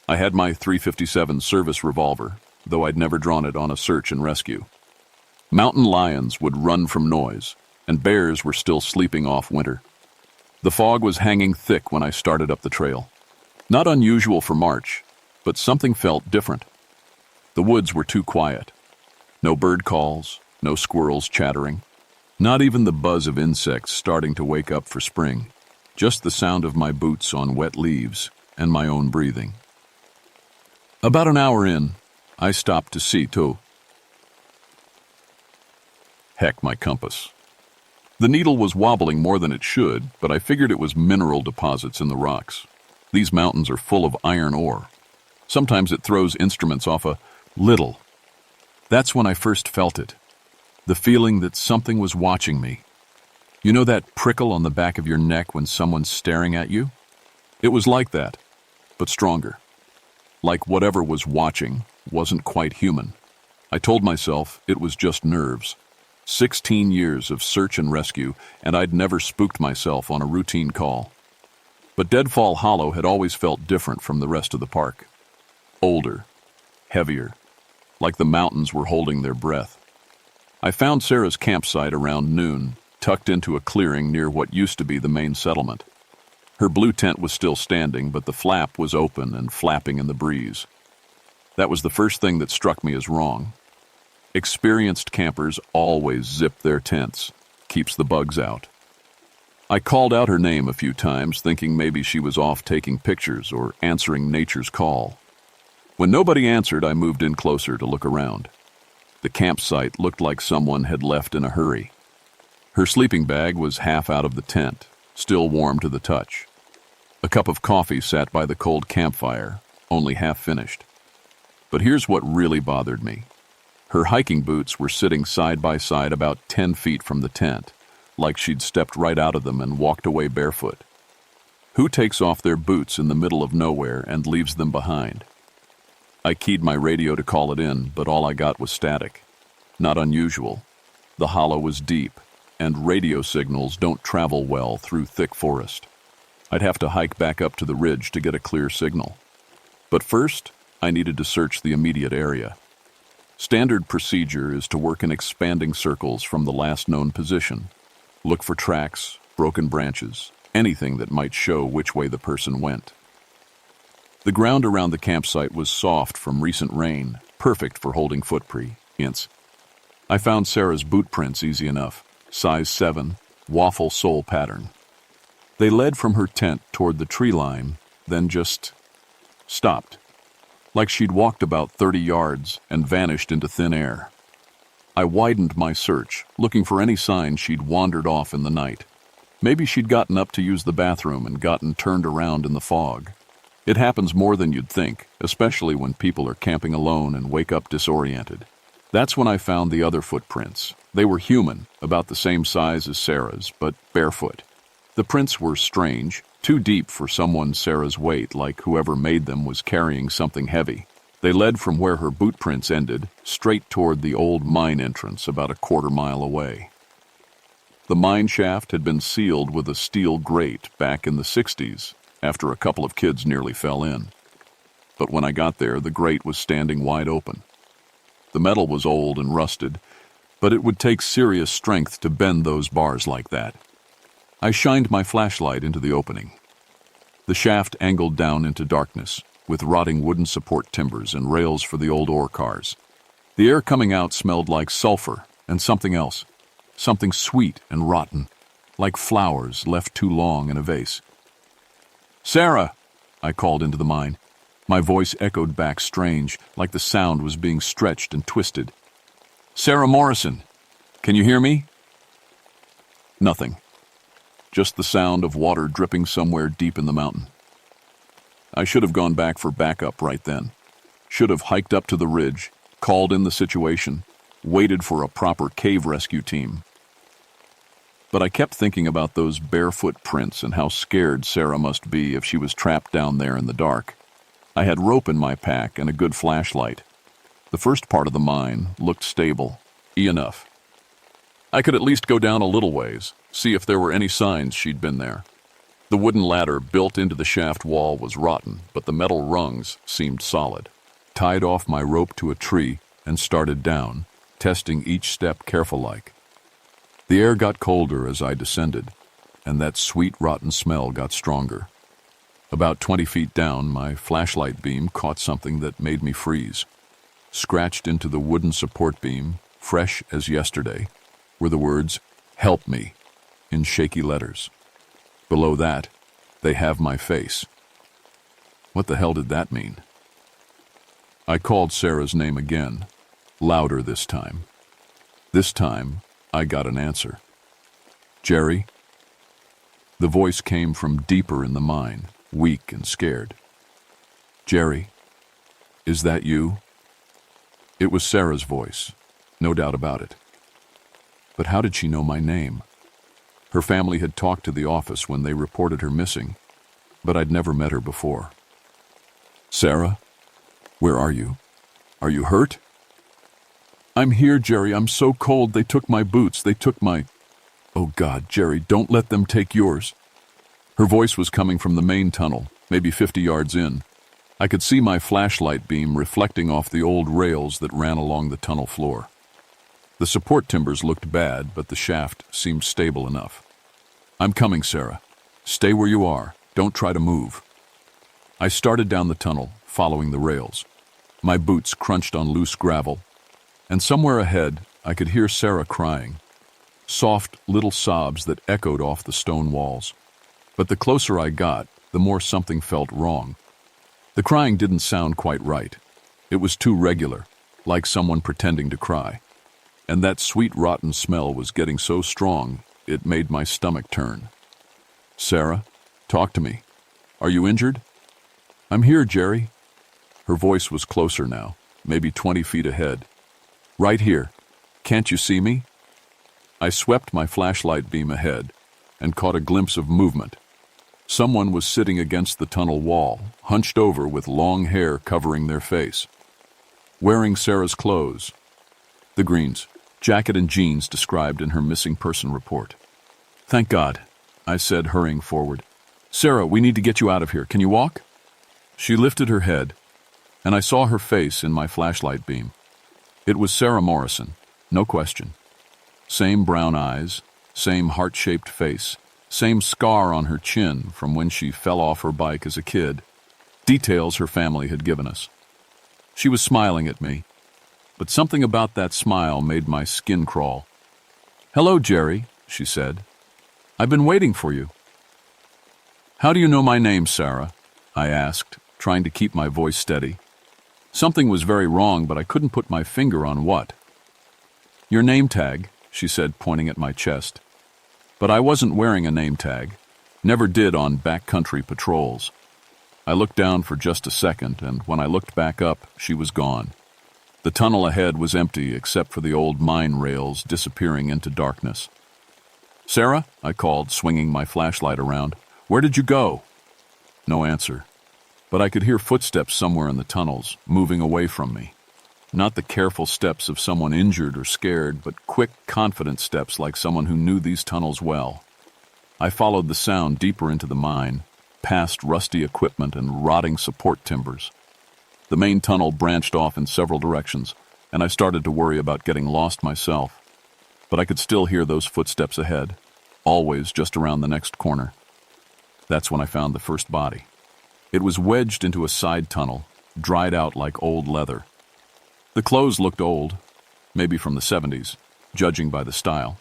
I had my .357 service revolver, though I'd never drawn it on a search and rescue. Mountain lions would run from noise, and bears were still sleeping off winter. The fog was hanging thick when I started up the trail. Not unusual for March, but something felt different. The woods were too quiet. No bird calls, no squirrels chattering. Not even the buzz of insects starting to wake up for spring. Just the sound of my boots on wet leaves and my own breathing. About an hour in, I stopped to see too. Heck, my compass. The needle was wobbling more than it should, but I figured it was mineral deposits in the rocks. These mountains are full of iron ore. Sometimes it throws instruments off a little. That's when I first felt it. The feeling that something was watching me. You know that prickle on the back of your neck when someone's staring at you? It was like that, but stronger. Like whatever was watching wasn't quite human. I told myself it was just nerves. 16 years of search and rescue, and I'd never spooked myself on a routine call. But Deadfall Hollow had always felt different from the rest of the park. Older, heavier, like the mountains were holding their breath. I found Sarah's campsite around noon, tucked into a clearing near what used to be the main settlement. Her blue tent was still standing, but the flap was open and flapping in the breeze. That was the first thing that struck me as wrong. Experienced campers always zip their tents, keeps the bugs out. I called out her name a few times, thinking maybe she was off taking pictures or answering nature's call. When nobody answered, I moved in closer to look around. The campsite looked like someone had left in a hurry. Her sleeping bag was half out of the tent, still warm to the touch. A cup of coffee sat by the cold campfire, only half finished. But here's what really bothered me. Her hiking boots were sitting side by side about 10 feet from the tent, like she'd stepped right out of them and walked away barefoot. Who takes off their boots in the middle of nowhere and leaves them behind? I keyed my radio to call it in, but all I got was static. Not unusual. The hollow was deep, and radio signals don't travel well through thick forest. I'd have to hike back up to the ridge to get a clear signal. But first, I needed to search the immediate area. Standard procedure is to work in expanding circles from the last known position. Look for tracks, broken branches, anything that might show which way the person went. The ground around the campsite was soft from recent rain, perfect for holding footprints. I found Sarah's boot prints easy enough, size 7, waffle sole pattern. They led from her tent toward the tree line, then just stopped, like she'd walked about 30 yards and vanished into thin air. I widened my search, looking for any sign she'd wandered off in the night. Maybe she'd gotten up to use the bathroom and gotten turned around in the fog. It happens more than you'd think, especially when people are camping alone and wake up disoriented. That's when I found the other footprints. They were human, about the same size as Sarah's, but barefoot. The prints were strange, too deep for someone Sarah's weight, like whoever made them was carrying something heavy. They led from where her boot prints ended, straight toward the old mine entrance about a quarter-mile away. The mine shaft had been sealed with a steel grate back in the 60s, after a couple of kids nearly fell in. But when I got there, the grate was standing wide open. The metal was old and rusted, but it would take serious strength to bend those bars like that. I shined my flashlight into the opening. The shaft angled down into darkness, with rotting wooden support timbers and rails for the old ore cars. The air coming out smelled like sulfur and something else, something sweet and rotten, like flowers left too long in a vase. "Sarah!" I called into the mine. My voice echoed back strange, like the sound was being stretched and twisted. "Sarah Morrison! Can you hear me?" Nothing. Just the sound of water dripping somewhere deep in the mountain. I should have gone back for backup right then. Should have hiked up to the ridge, called in the situation, waited for a proper cave rescue team. But I kept thinking about those barefoot prints and how scared Sarah must be if she was trapped down there in the dark. I had rope in my pack and a good flashlight. The first part of the mine looked stable, enough. I could at least go down a little ways, see if there were any signs she'd been there. The wooden ladder built into the shaft wall was rotten, but the metal rungs seemed solid. Tied off my rope to a tree and started down, testing each step careful-like. The air got colder as I descended, and that sweet rotten smell got stronger. About 20 feet down, my flashlight beam caught something that made me freeze. Scratched into the wooden support beam, fresh as yesterday, were the words, "Help me," in shaky letters. Below that, "They have my face." What the hell did that mean? I called Sarah's name again, louder this time. This time, I got an answer. "Jerry?" The voice came from deeper in the mine, weak and scared. "Jerry, is that you?" It was Sarah's voice, no doubt about it. But how did she know my name? Her family had talked to the office when they reported her missing, but I'd never met her before. "Sarah, where are you? Are you hurt?" "I'm here, Jerry. I'm so cold. They took my boots. They took my—" "Oh God, Jerry, don't let them take yours." Her voice was coming from the main tunnel, maybe 50 yards in. I could see my flashlight beam reflecting off the old rails that ran along the tunnel floor. The support timbers looked bad, but the shaft seemed stable enough. "I'm coming, Sarah. Stay where you are. Don't try to move." I started down the tunnel, following the rails. My boots crunched on loose gravel, and somewhere ahead I could hear Sarah crying. Soft little sobs that echoed off the stone walls. But the closer I got, the more something felt wrong. The crying didn't sound quite right. It was too regular, like someone pretending to cry. And that sweet rotten smell was getting so strong, it made my stomach turn. "Sarah, talk to me. Are you injured?" "I'm here, Jerry." Her voice was closer now, maybe 20 feet ahead. "Right here. Can't you see me?" I swept my flashlight beam ahead and caught a glimpse of movement. Someone was sitting against the tunnel wall, hunched over with long hair covering their face. Wearing Sarah's clothes. The greens, jacket and jeans described in her missing person report. "Thank God," I said, hurrying forward. "Sarah, we need to get you out of here. Can you walk?" She lifted her head, and I saw her face in my flashlight beam. It was Sarah Morrison, no question. Same brown eyes, same heart-shaped face, same scar on her chin from when she fell off her bike as a kid. Details her family had given us. She was smiling at me, but something about that smile made my skin crawl. "Hello, Jerry," she said. "I've been waiting for you." "How do you know my name, Sarah?" I asked, trying to keep my voice steady. Something was very wrong, but I couldn't put my finger on what. "Your name tag," she said, pointing at my chest. But I wasn't wearing a name tag. Never did on backcountry patrols. I looked down for just a second, and when I looked back up, she was gone. The tunnel ahead was empty except for the old mine rails disappearing into darkness. "Sarah?" I called, swinging my flashlight around. "Where did you go?" No answer. But I could hear footsteps somewhere in the tunnels, moving away from me. Not the careful steps of someone injured or scared, but quick, confident steps like someone who knew these tunnels well. I followed the sound deeper into the mine, past rusty equipment and rotting support timbers. The main tunnel branched off in several directions, and I started to worry about getting lost myself. But I could still hear those footsteps ahead, always just around the next corner. That's when I found the first body. It was wedged into a side tunnel, dried out like old leather. The clothes looked old, maybe from the 70s, judging by the style.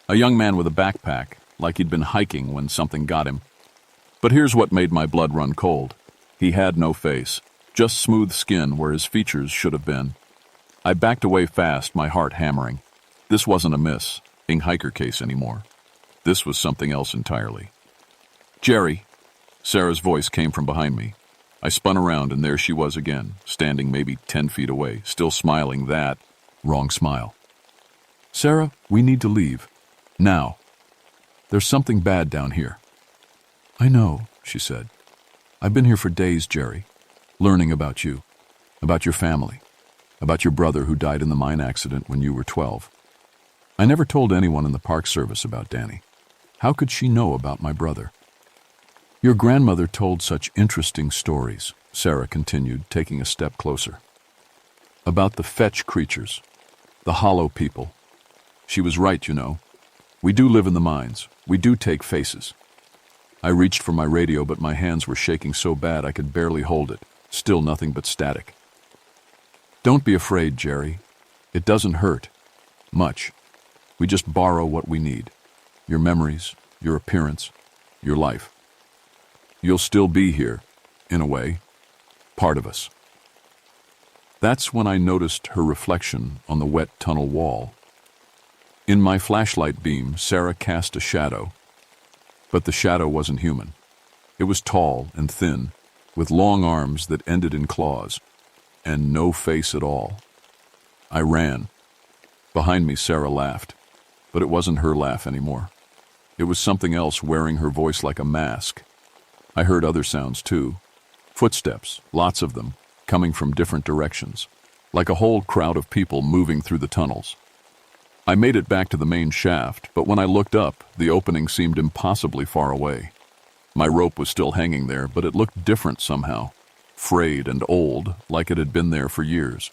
A young man with a backpack, like he'd been hiking when something got him. But here's what made my blood run cold. He had no face, just smooth skin where his features should have been. I backed away fast, my heart hammering. This wasn't a missing hiker case anymore. This was something else entirely. "Jerry," Sarah's voice came from behind me. I spun around, and there she was again, standing maybe 10 feet away, still smiling that wrong smile. "Sarah, we need to leave. Now. There's something bad down here." "I know," she said. "I've been here for days, Jerry, learning about you, about your family, about your brother who died in the mine accident when you were 12. I never told anyone in the Park Service about Danny. How could she know about my brother?" "Your grandmother told such interesting stories," Sarah continued, taking a step closer. "About the fetch creatures, the hollow people. She was right, you know. We do live in the mines. We do take faces." I reached for my radio, but my hands were shaking so bad I could barely hold it. Still nothing but static. "Don't be afraid, Jerry. It doesn't hurt. Much. We just borrow what we need. Your memories, your appearance, your life. You'll still be here, in a way, part of us." That's when I noticed her reflection on the wet tunnel wall. In my flashlight beam, Sarah cast a shadow. But the shadow wasn't human. It was tall and thin, with long arms that ended in claws, and no face at all. I ran. Behind me, Sarah laughed, but it wasn't her laugh anymore. It was something else wearing her voice like a mask. I heard other sounds too. Footsteps, lots of them, coming from different directions, like a whole crowd of people moving through the tunnels. I made it back to the main shaft, but when I looked up, the opening seemed impossibly far away. My rope was still hanging there, but it looked different somehow, frayed and old, like it had been there for years.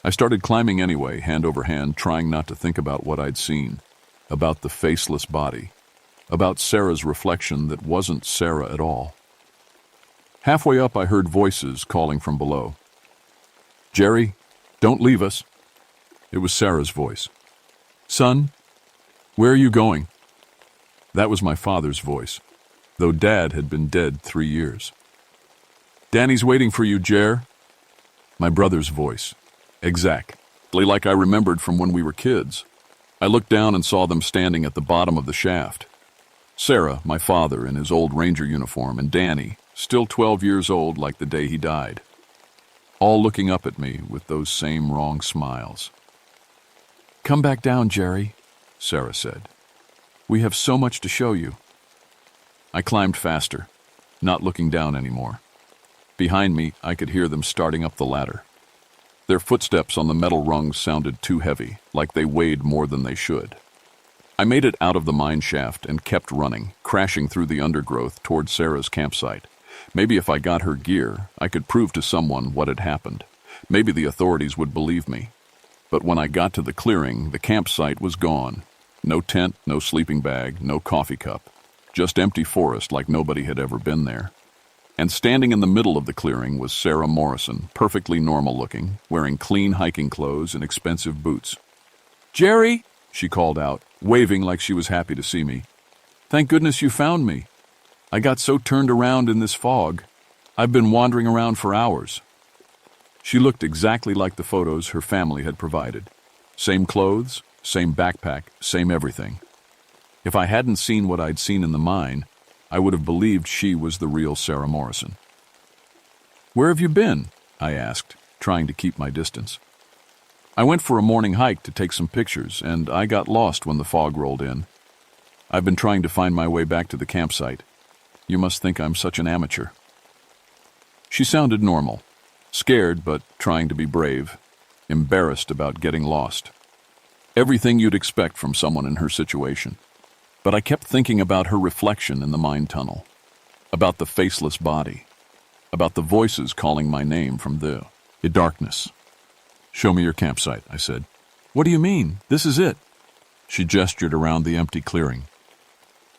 I started climbing anyway, hand over hand, trying not to think about what I'd seen, about the faceless body, about Sarah's reflection that wasn't Sarah at all. Halfway up, I heard voices calling from below. "Jerry, don't leave us." It was Sarah's voice. "Son, where are you going?" That was my father's voice, though Dad had been dead 3 years. "Danny's waiting for you, Jer." My brother's voice, exactly like I remembered from when we were kids. I looked down and saw them standing at the bottom of the shaft. Sarah, my father, in his old ranger uniform, and Danny, still 12 years old like the day he died. all looking up at me with those same wrong smiles. "Come back down, Jerry," Sarah said. "We have so much to show you." I climbed faster, not looking down anymore. Behind me, I could hear them starting up the ladder. Their footsteps on the metal rungs sounded too heavy, like they weighed more than they should. I made it out of the mine shaft and kept running, crashing through the undergrowth toward Sarah's campsite. Maybe if I got her gear, I could prove to someone what had happened. Maybe the authorities would believe me. But when I got to the clearing, the campsite was gone. No tent, no sleeping bag, no coffee cup. Just empty forest like nobody had ever been there. And standing in the middle of the clearing was Sarah Morrison, perfectly normal looking, wearing clean hiking clothes and expensive boots. "Jerry!" she called out, waving like she was happy to see me. "Thank goodness you found me. I got so turned around in this fog. I've been wandering around for hours." She looked exactly like the photos her family had provided. Same clothes, same backpack, same everything. If I hadn't seen what I'd seen in the mine, I would have believed she was the real Sarah Morrison. "Where have you been?" I asked, trying to keep my distance. "I went for a morning hike to take some pictures, and I got lost when the fog rolled in. I've been trying to find my way back to the campsite. You must think I'm such an amateur." She sounded normal, scared but trying to be brave, embarrassed about getting lost. Everything you'd expect from someone in her situation. But I kept thinking about her reflection in the mine tunnel, about the faceless body, about the voices calling my name from the darkness. "Show me your campsite," I said. "What do you mean? This is it." She gestured around the empty clearing.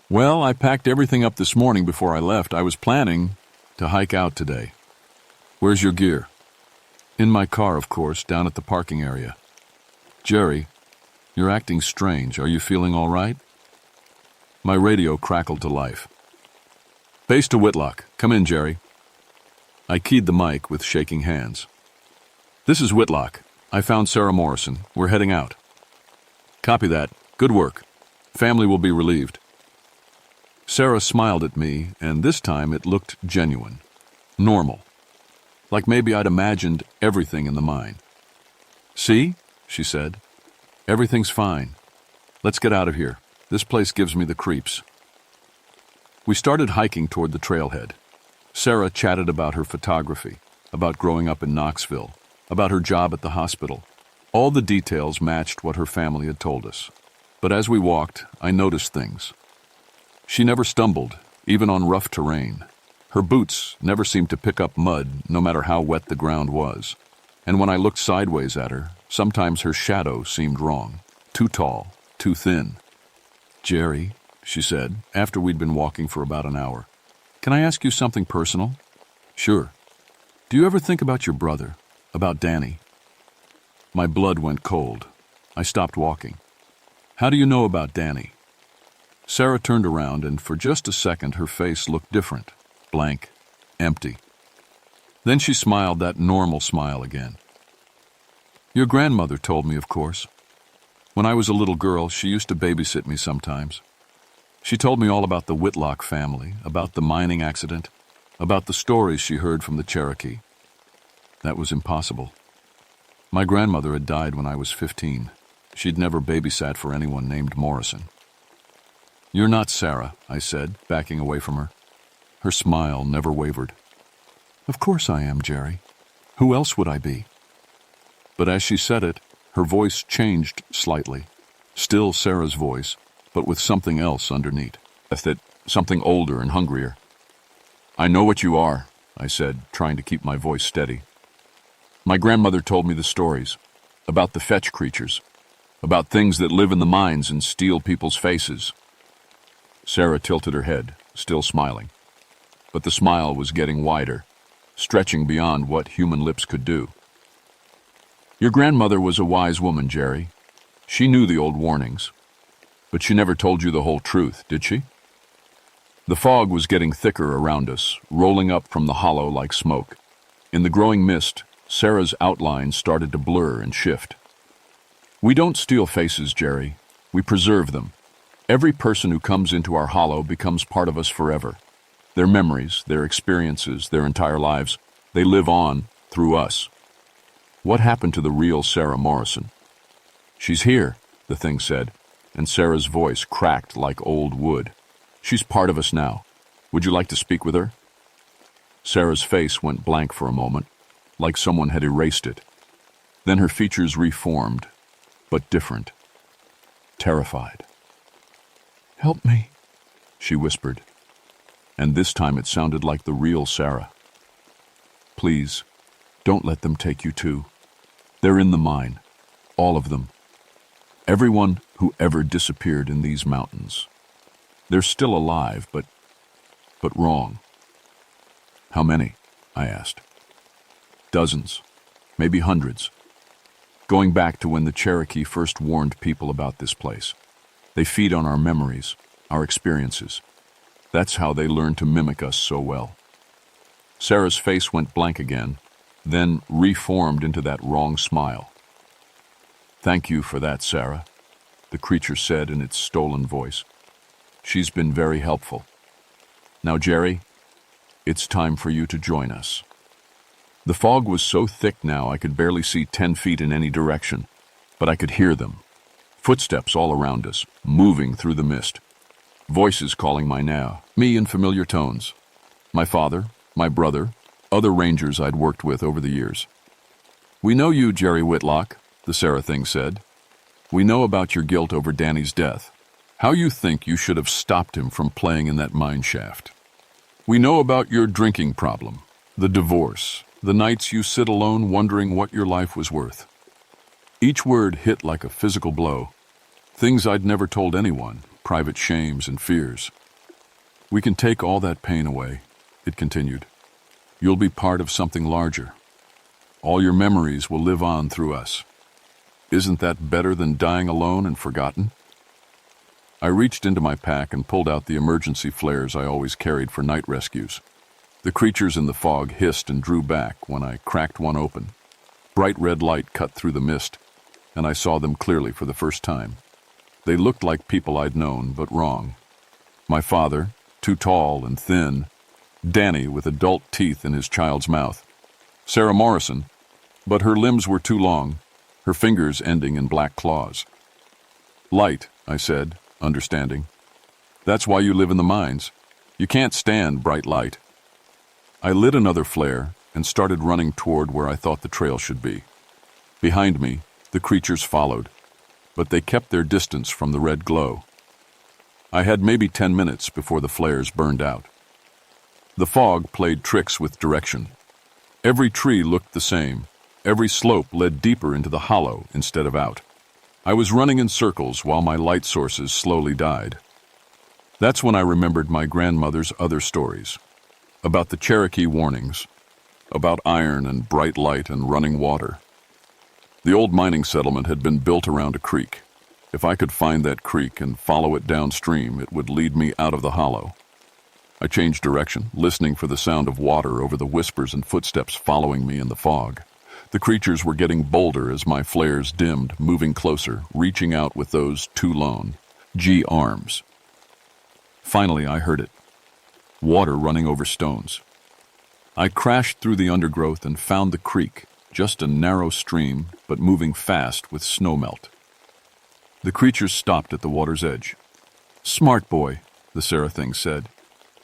"Well, I packed everything up this morning before I left. I was planning to hike out today." "Where's your gear?" "In my car, of course, down at the parking area." "Jerry, you're acting strange. Are you feeling all right?" My radio crackled to life. "Base to Whitlock. Come in, Jerry." I keyed the mic with shaking hands. "This is Whitlock. I found Sarah Morrison. We're heading out." "Copy that. Good work. Family will be relieved." Sarah smiled at me, and this time it looked genuine, normal, like maybe I'd imagined everything in the mine. "See?" she said. "Everything's fine. Let's get out of here. This place gives me the creeps." We started hiking toward the trailhead. Sarah chatted about her photography, about growing up in Knoxville, about her job at the hospital. All the details matched what her family had told us. But as we walked, I noticed things. She never stumbled, even on rough terrain. Her boots never seemed to pick up mud, no matter how wet the ground was. And when I looked sideways at her, sometimes her shadow seemed wrong. Too tall, too thin. "Jerry," she said, after we'd been walking for about an hour, "can I ask you something personal?" "Sure." "Do you ever think about your brother, about Danny?" My blood went cold. I stopped walking. "How do you know about Danny?" Sarah turned around, and for just a second her face looked different, blank, empty. Then she smiled that normal smile again. "Your grandmother told me, of course. When I was a little girl, she used to babysit me sometimes. She told me all about the Whitlock family, about the mining accident, about the stories she heard from the Cherokee. That was impossible. My grandmother had died when I was 15. She'd never babysat for anyone named Morrison." "You're not Sarah," I said, backing away from her. Her smile never wavered. "Of course I am, Jerry. Who else would I be?" But as she said it, her voice changed slightly. Still Sarah's voice, but with something else underneath. Something older and hungrier. "I know what you are," I said, trying to keep my voice steady. "My grandmother told me the stories, about the fetch creatures, about things that live in the mines and steal people's faces." Sarah tilted her head, still smiling. But the smile was getting wider, stretching beyond what human lips could do. "Your grandmother was a wise woman, Jerry. She knew the old warnings. But she never told you the whole truth, did she?" The fog was getting thicker around us, rolling up from the hollow like smoke. In the growing mist, Sarah's outline started to blur and shift. "We don't steal faces, Jerry. We preserve them. Every person who comes into our hollow becomes part of us forever. Their memories, their experiences, their entire lives, they live on, through us. What happened to the real Sarah Morrison? She's here, the thing said, and Sarah's voice cracked like old wood. She's part of us now. Would you like to speak with her? Sarah's face went blank for a moment, like someone had erased it. Then her features reformed, but different. Terrified. "Help me," she whispered, and this time it sounded like the real Sarah. "Please, don't let them take you too. They're in the mine, all of them. Everyone who ever disappeared in these mountains. They're still alive, but wrong." "How many?" I asked. "Dozens, maybe hundreds. Going back to when the Cherokee first warned people about this place. They feed on our memories, our experiences. That's how they learn to mimic us so well." Sarah's face went blank again, then reformed into that wrong smile. "Thank you for that, Sarah," the creature said in its stolen voice. "She's been very helpful. Now, Jerry, it's time for you to join us." The fog was so thick now I could barely see 10 feet in any direction, but I could hear them. Footsteps all around us, moving through the mist. Voices calling me in familiar tones. My father, my brother, other rangers I'd worked with over the years. "We know you, Jerry Whitlock," the Sarah thing said. "We know about your guilt over Danny's death. How you think you should have stopped him from playing in that mine shaft. We know about your drinking problem, the divorce, the nights you sit alone wondering what your life was worth." Each word hit like a physical blow. Things I'd never told anyone, private shames and fears. "We can take all that pain away," it continued. "You'll be part of something larger. All your memories will live on through us. Isn't that better than dying alone and forgotten?" I reached into my pack and pulled out the emergency flares I always carried for night rescues. The creatures in the fog hissed and drew back when I cracked one open. Bright red light cut through the mist, and I saw them clearly for the first time. They looked like people I'd known, but wrong. My father, too tall and thin. Danny, with adult teeth in his child's mouth. Sarah Morrison, but her limbs were too long, her fingers ending in black claws. "Light," I said, understanding. "That's why you live in the mines. You can't stand bright light." I lit another flare and started running toward where I thought the trail should be. Behind me, the creatures followed, but they kept their distance from the red glow. I had maybe 10 minutes before the flares burned out. The fog played tricks with direction. Every tree looked the same. Every slope led deeper into the hollow instead of out. I was running in circles while my light sources slowly died. That's when I remembered my grandmother's other stories. About the Cherokee warnings. About iron and bright light and running water. The old mining settlement had been built around a creek. If I could find that creek and follow it downstream, it would lead me out of the hollow. I changed direction, listening for the sound of water over the whispers and footsteps following me in the fog. The creatures were getting bolder as my flares dimmed, moving closer, reaching out with those too lone G arms. Finally, I heard it. Water running over stones. I crashed through the undergrowth and found the creek, just a narrow stream, but moving fast with snowmelt. The creatures stopped at the water's edge. "Smart boy," the Sarah thing said.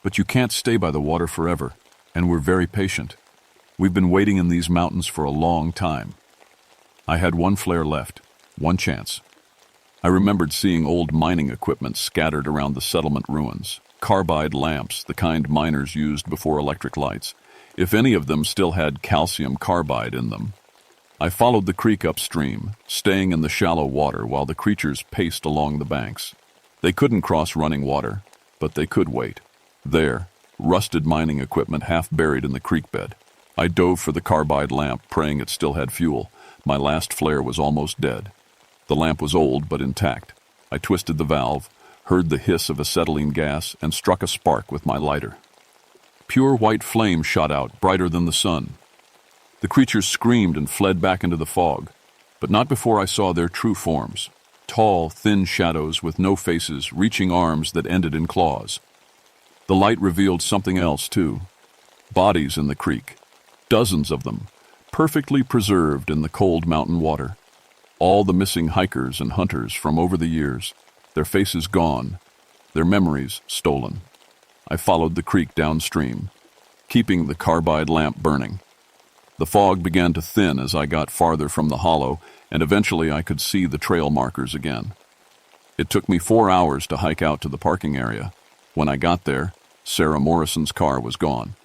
"But you can't stay by the water forever, and we're very patient. We've been waiting in these mountains for a long time." I had one flare left, one chance. I remembered seeing old mining equipment scattered around the settlement ruins, carbide lamps, the kind miners used before electric lights, if any of them still had calcium carbide in them. I followed the creek upstream, staying in the shallow water while the creatures paced along the banks. They couldn't cross running water, but they could wait. There, rusted mining equipment half buried in the creek bed. I dove for the carbide lamp, praying it still had fuel. My last flare was almost dead. The lamp was old but intact. I twisted the valve, heard the hiss of acetylene gas, and struck a spark with my lighter. Pure white flame shot out, brighter than the sun. The creatures screamed and fled back into the fog, but not before I saw their true forms. Tall, thin shadows with no faces, reaching arms that ended in claws. The light revealed something else, too. Bodies in the creek. Dozens of them. perfectly preserved in the cold mountain water. All the missing hikers and hunters from over the years, their faces gone, their memories stolen. I followed the creek downstream, keeping the carbide lamp burning. The fog began to thin as I got farther from the hollow, and eventually I could see the trail markers again. It took me 4 hours to hike out to the parking area. When I got there, Sarah Morrison's car was gone.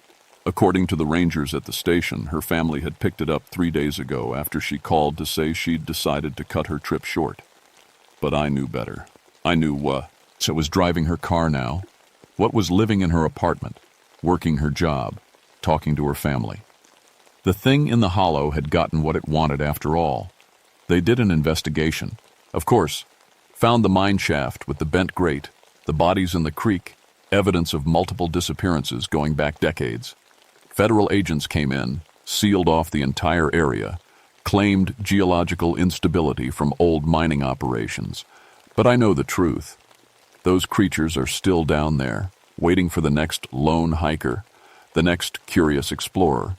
According to the rangers at the station, her family had picked it up 3 days ago after she called to say she'd decided to cut her trip short. But I knew better. I knew what was driving her car now, what was living in her apartment, working her job, talking to her family. The thing in the hollow had gotten what it wanted after all. They did an investigation. Of course, found the mine shaft with the bent grate, the bodies in the creek, evidence of multiple disappearances going back decades. Federal agents came in, sealed off the entire area, claimed geological instability from old mining operations. But I know the truth. Those creatures are still down there, waiting for the next lone hiker, the next curious explorer.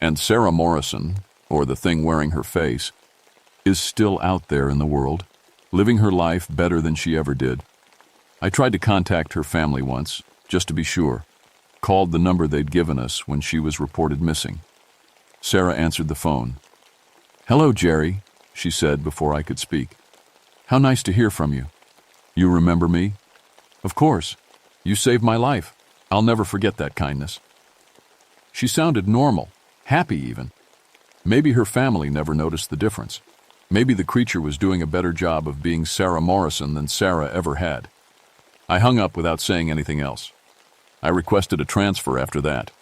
And Sarah Morrison, or the thing wearing her face, is still out there in the world, living her life better than she ever did. I tried to contact her family once, just to be sure. Called the number they'd given us when she was reported missing. Sarah answered the phone. "Hello, Jerry," she said before I could speak. "How nice to hear from you. You remember me?" "Of course. You saved my life. I'll never forget that kindness." She sounded normal, happy even. Maybe her family never noticed the difference. Maybe the creature was doing a better job of being Sarah Morrison than Sarah ever had. I hung up without saying anything else. I requested a transfer after that.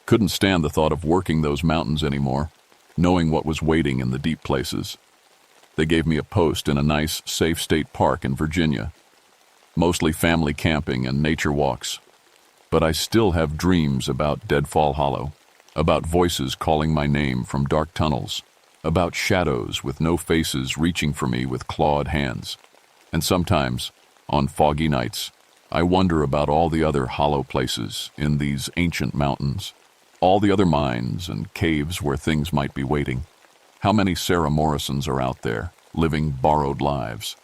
Couldn't stand the thought of working those mountains anymore, knowing what was waiting in the deep places. They gave me a post in a nice, safe state park in Virginia. Mostly family camping and nature walks. But I still have dreams about Deadfall Hollow, about voices calling my name from dark tunnels, about shadows with no faces reaching for me with clawed hands. And sometimes, on foggy nights, I wonder about all the other hollow places in these ancient mountains, all the other mines and caves where things might be waiting. How many Sarah Morrisons are out there, living borrowed lives?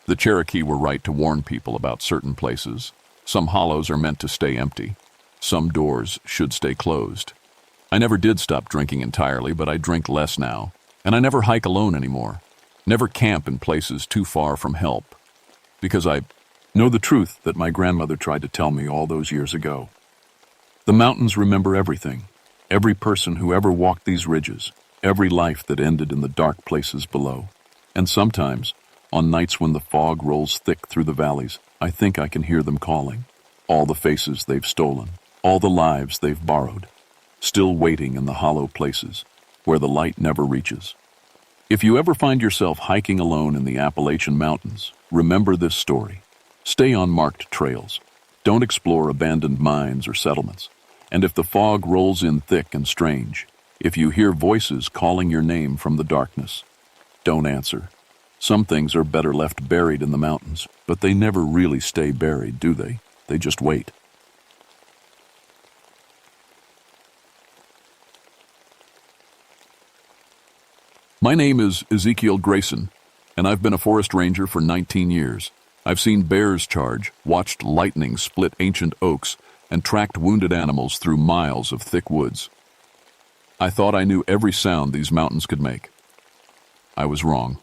The Cherokee were right to warn people about certain places. Some hollows are meant to stay empty. Some doors should stay closed. I never did stop drinking entirely, but I drink less now. And I never hike alone anymore. Never camp in places too far from help. Because I know the truth that my grandmother tried to tell me all those years ago. The mountains remember everything. Every person who ever walked these ridges. Every life that ended in the dark places below. And sometimes, on nights when the fog rolls thick through the valleys, I think I can hear them calling. All the faces they've stolen. All the lives they've borrowed. Still waiting in the hollow places, where the light never reaches. If you ever find yourself hiking alone in the Appalachian Mountains, remember this story. Stay on marked trails. Don't explore abandoned mines or settlements. And if the fog rolls in thick and strange, if you hear voices calling your name from the darkness, don't answer. Some things are better left buried in the mountains, but they never really stay buried, do they? They just wait. My name is Ezekiel Grayson, and I've been a forest ranger for 19 years. I've seen bears charge, watched lightning split ancient oaks, and tracked wounded animals through miles of thick woods. I thought I knew every sound these mountains could make. I was wrong.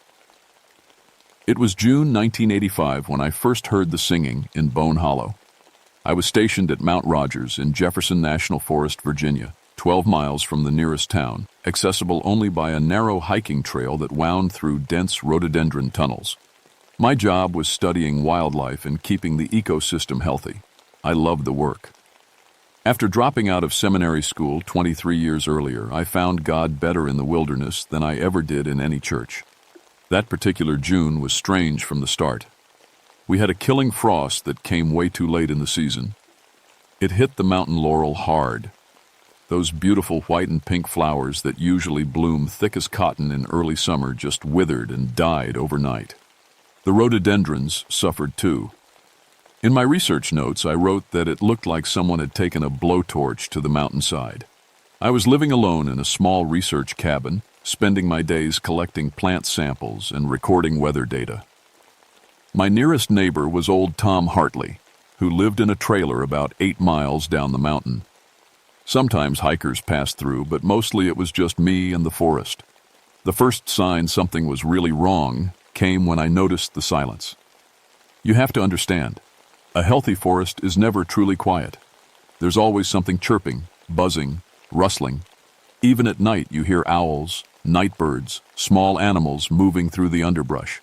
It was June 1985 when I first heard the singing in Bone Hollow. I was stationed at Mount Rogers in Jefferson National Forest, Virginia, 12 miles from the nearest town, accessible only by a narrow hiking trail that wound through dense rhododendron tunnels. My job was studying wildlife and keeping the ecosystem healthy. I loved the work. After dropping out of seminary school 23 years earlier, I found God better in the wilderness than I ever did in any church. That particular June was strange from the start. We had a killing frost that came way too late in the season. It hit the mountain laurel hard. Those beautiful white and pink flowers that usually bloom thick as cotton in early summer just withered and died overnight. The rhododendrons suffered too. In my research notes, I wrote that it looked like someone had taken a blowtorch to the mountainside. I was living alone in a small research cabin, spending my days collecting plant samples and recording weather data. My nearest neighbor was old Tom Hartley, who lived in a trailer about 8 miles down the mountain. Sometimes hikers passed through, but mostly it was just me and the forest. The first sign something was really wrong came when I noticed the silence. You have to understand, a healthy forest is never truly quiet. There's always something chirping, buzzing, rustling. Even at night you hear owls, night birds, small animals moving through the underbrush.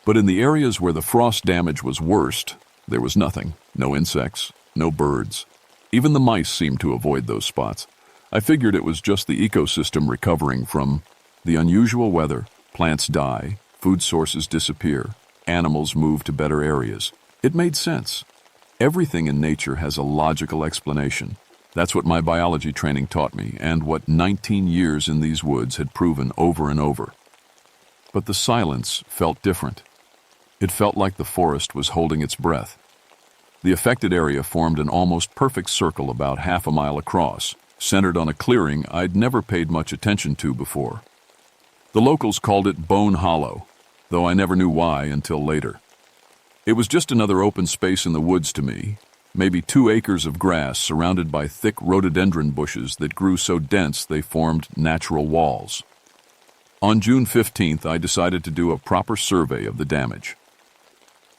But in the areas where the frost damage was worst, there was nothing. No insects, no birds. Even the mice seemed to avoid those spots. I figured it was just the ecosystem recovering from the unusual weather. Plants die, food sources disappear, animals move to better areas. It made sense. Everything in nature has a logical explanation. That's what my biology training taught me, and what 19 years in these woods had proven over and over. But the silence felt different. It felt like the forest was holding its breath. The affected area formed an almost perfect circle about half a mile across, centered on a clearing I'd never paid much attention to before. The locals called it Bone Hollow, though I never knew why until later. It was just another open space in the woods to me, maybe 2 acres of grass surrounded by thick rhododendron bushes that grew so dense they formed natural walls. On June 15th, I decided to do a proper survey of the damage.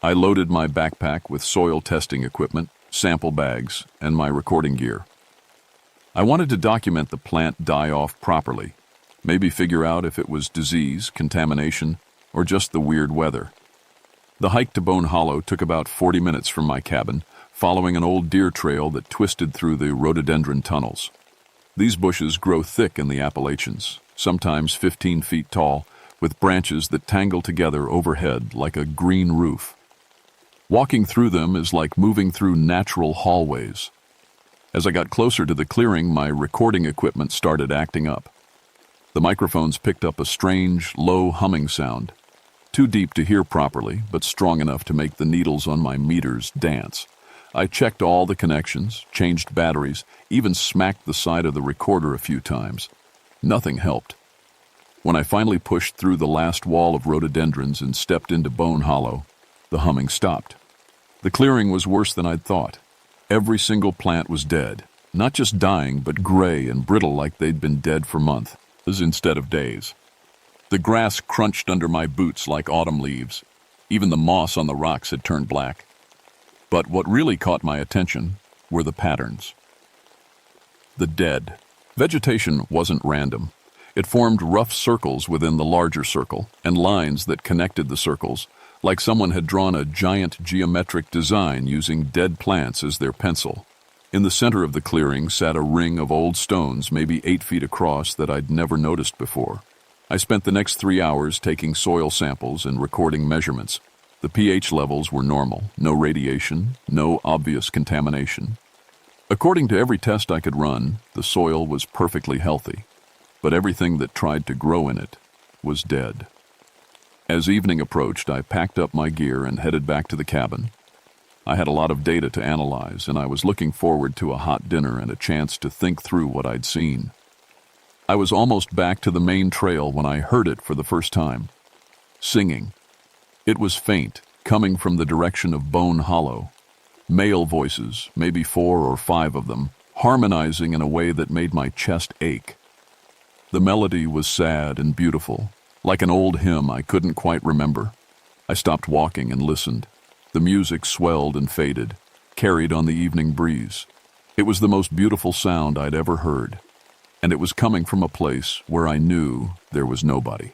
I loaded my backpack with soil testing equipment, sample bags, and my recording gear. I wanted to document the plant die-off properly, maybe figure out if it was disease, contamination, or just the weird weather. The hike to Bone Hollow took about 40 minutes from my cabin, following an old deer trail that twisted through the rhododendron tunnels. These bushes grow thick in the Appalachians, sometimes 15 feet tall, with branches that tangle together overhead like a green roof. Walking through them is like moving through natural hallways. As I got closer to the clearing, my recording equipment started acting up. The microphones picked up a strange, low humming sound, too deep to hear properly, but strong enough to make the needles on my meters dance. I checked all the connections, changed batteries, even smacked the side of the recorder a few times. Nothing helped. When I finally pushed through the last wall of rhododendrons and stepped into Bone Hollow, the humming stopped. The clearing was worse than I'd thought. Every single plant was dead, not just dying, but gray and brittle like they'd been dead for months instead of days. The grass crunched under my boots like autumn leaves. Even the moss on the rocks had turned black. But what really caught my attention were the patterns. The dead. Vegetation wasn't random. It formed rough circles within the larger circle, and lines that connected the circles, like someone had drawn a giant geometric design using dead plants as their pencil. In the center of the clearing sat a ring of old stones, maybe 8 feet across, that I'd never noticed before. I spent the next 3 hours taking soil samples and recording measurements. The pH levels were normal, no radiation, no obvious contamination. According to every test I could run, the soil was perfectly healthy, but everything that tried to grow in it was dead. As evening approached, I packed up my gear and headed back to the cabin. I had a lot of data to analyze, and I was looking forward to a hot dinner and a chance to think through what I'd seen. I was almost back to the main trail when I heard it for the first time. Singing. It was faint, coming from the direction of Bone Hollow. Male voices, maybe 4 or 5 of them, harmonizing in a way that made my chest ache. The melody was sad and beautiful, like an old hymn I couldn't quite remember. I stopped walking and listened. The music swelled and faded, carried on the evening breeze. It was the most beautiful sound I'd ever heard, and it was coming from a place where I knew there was nobody.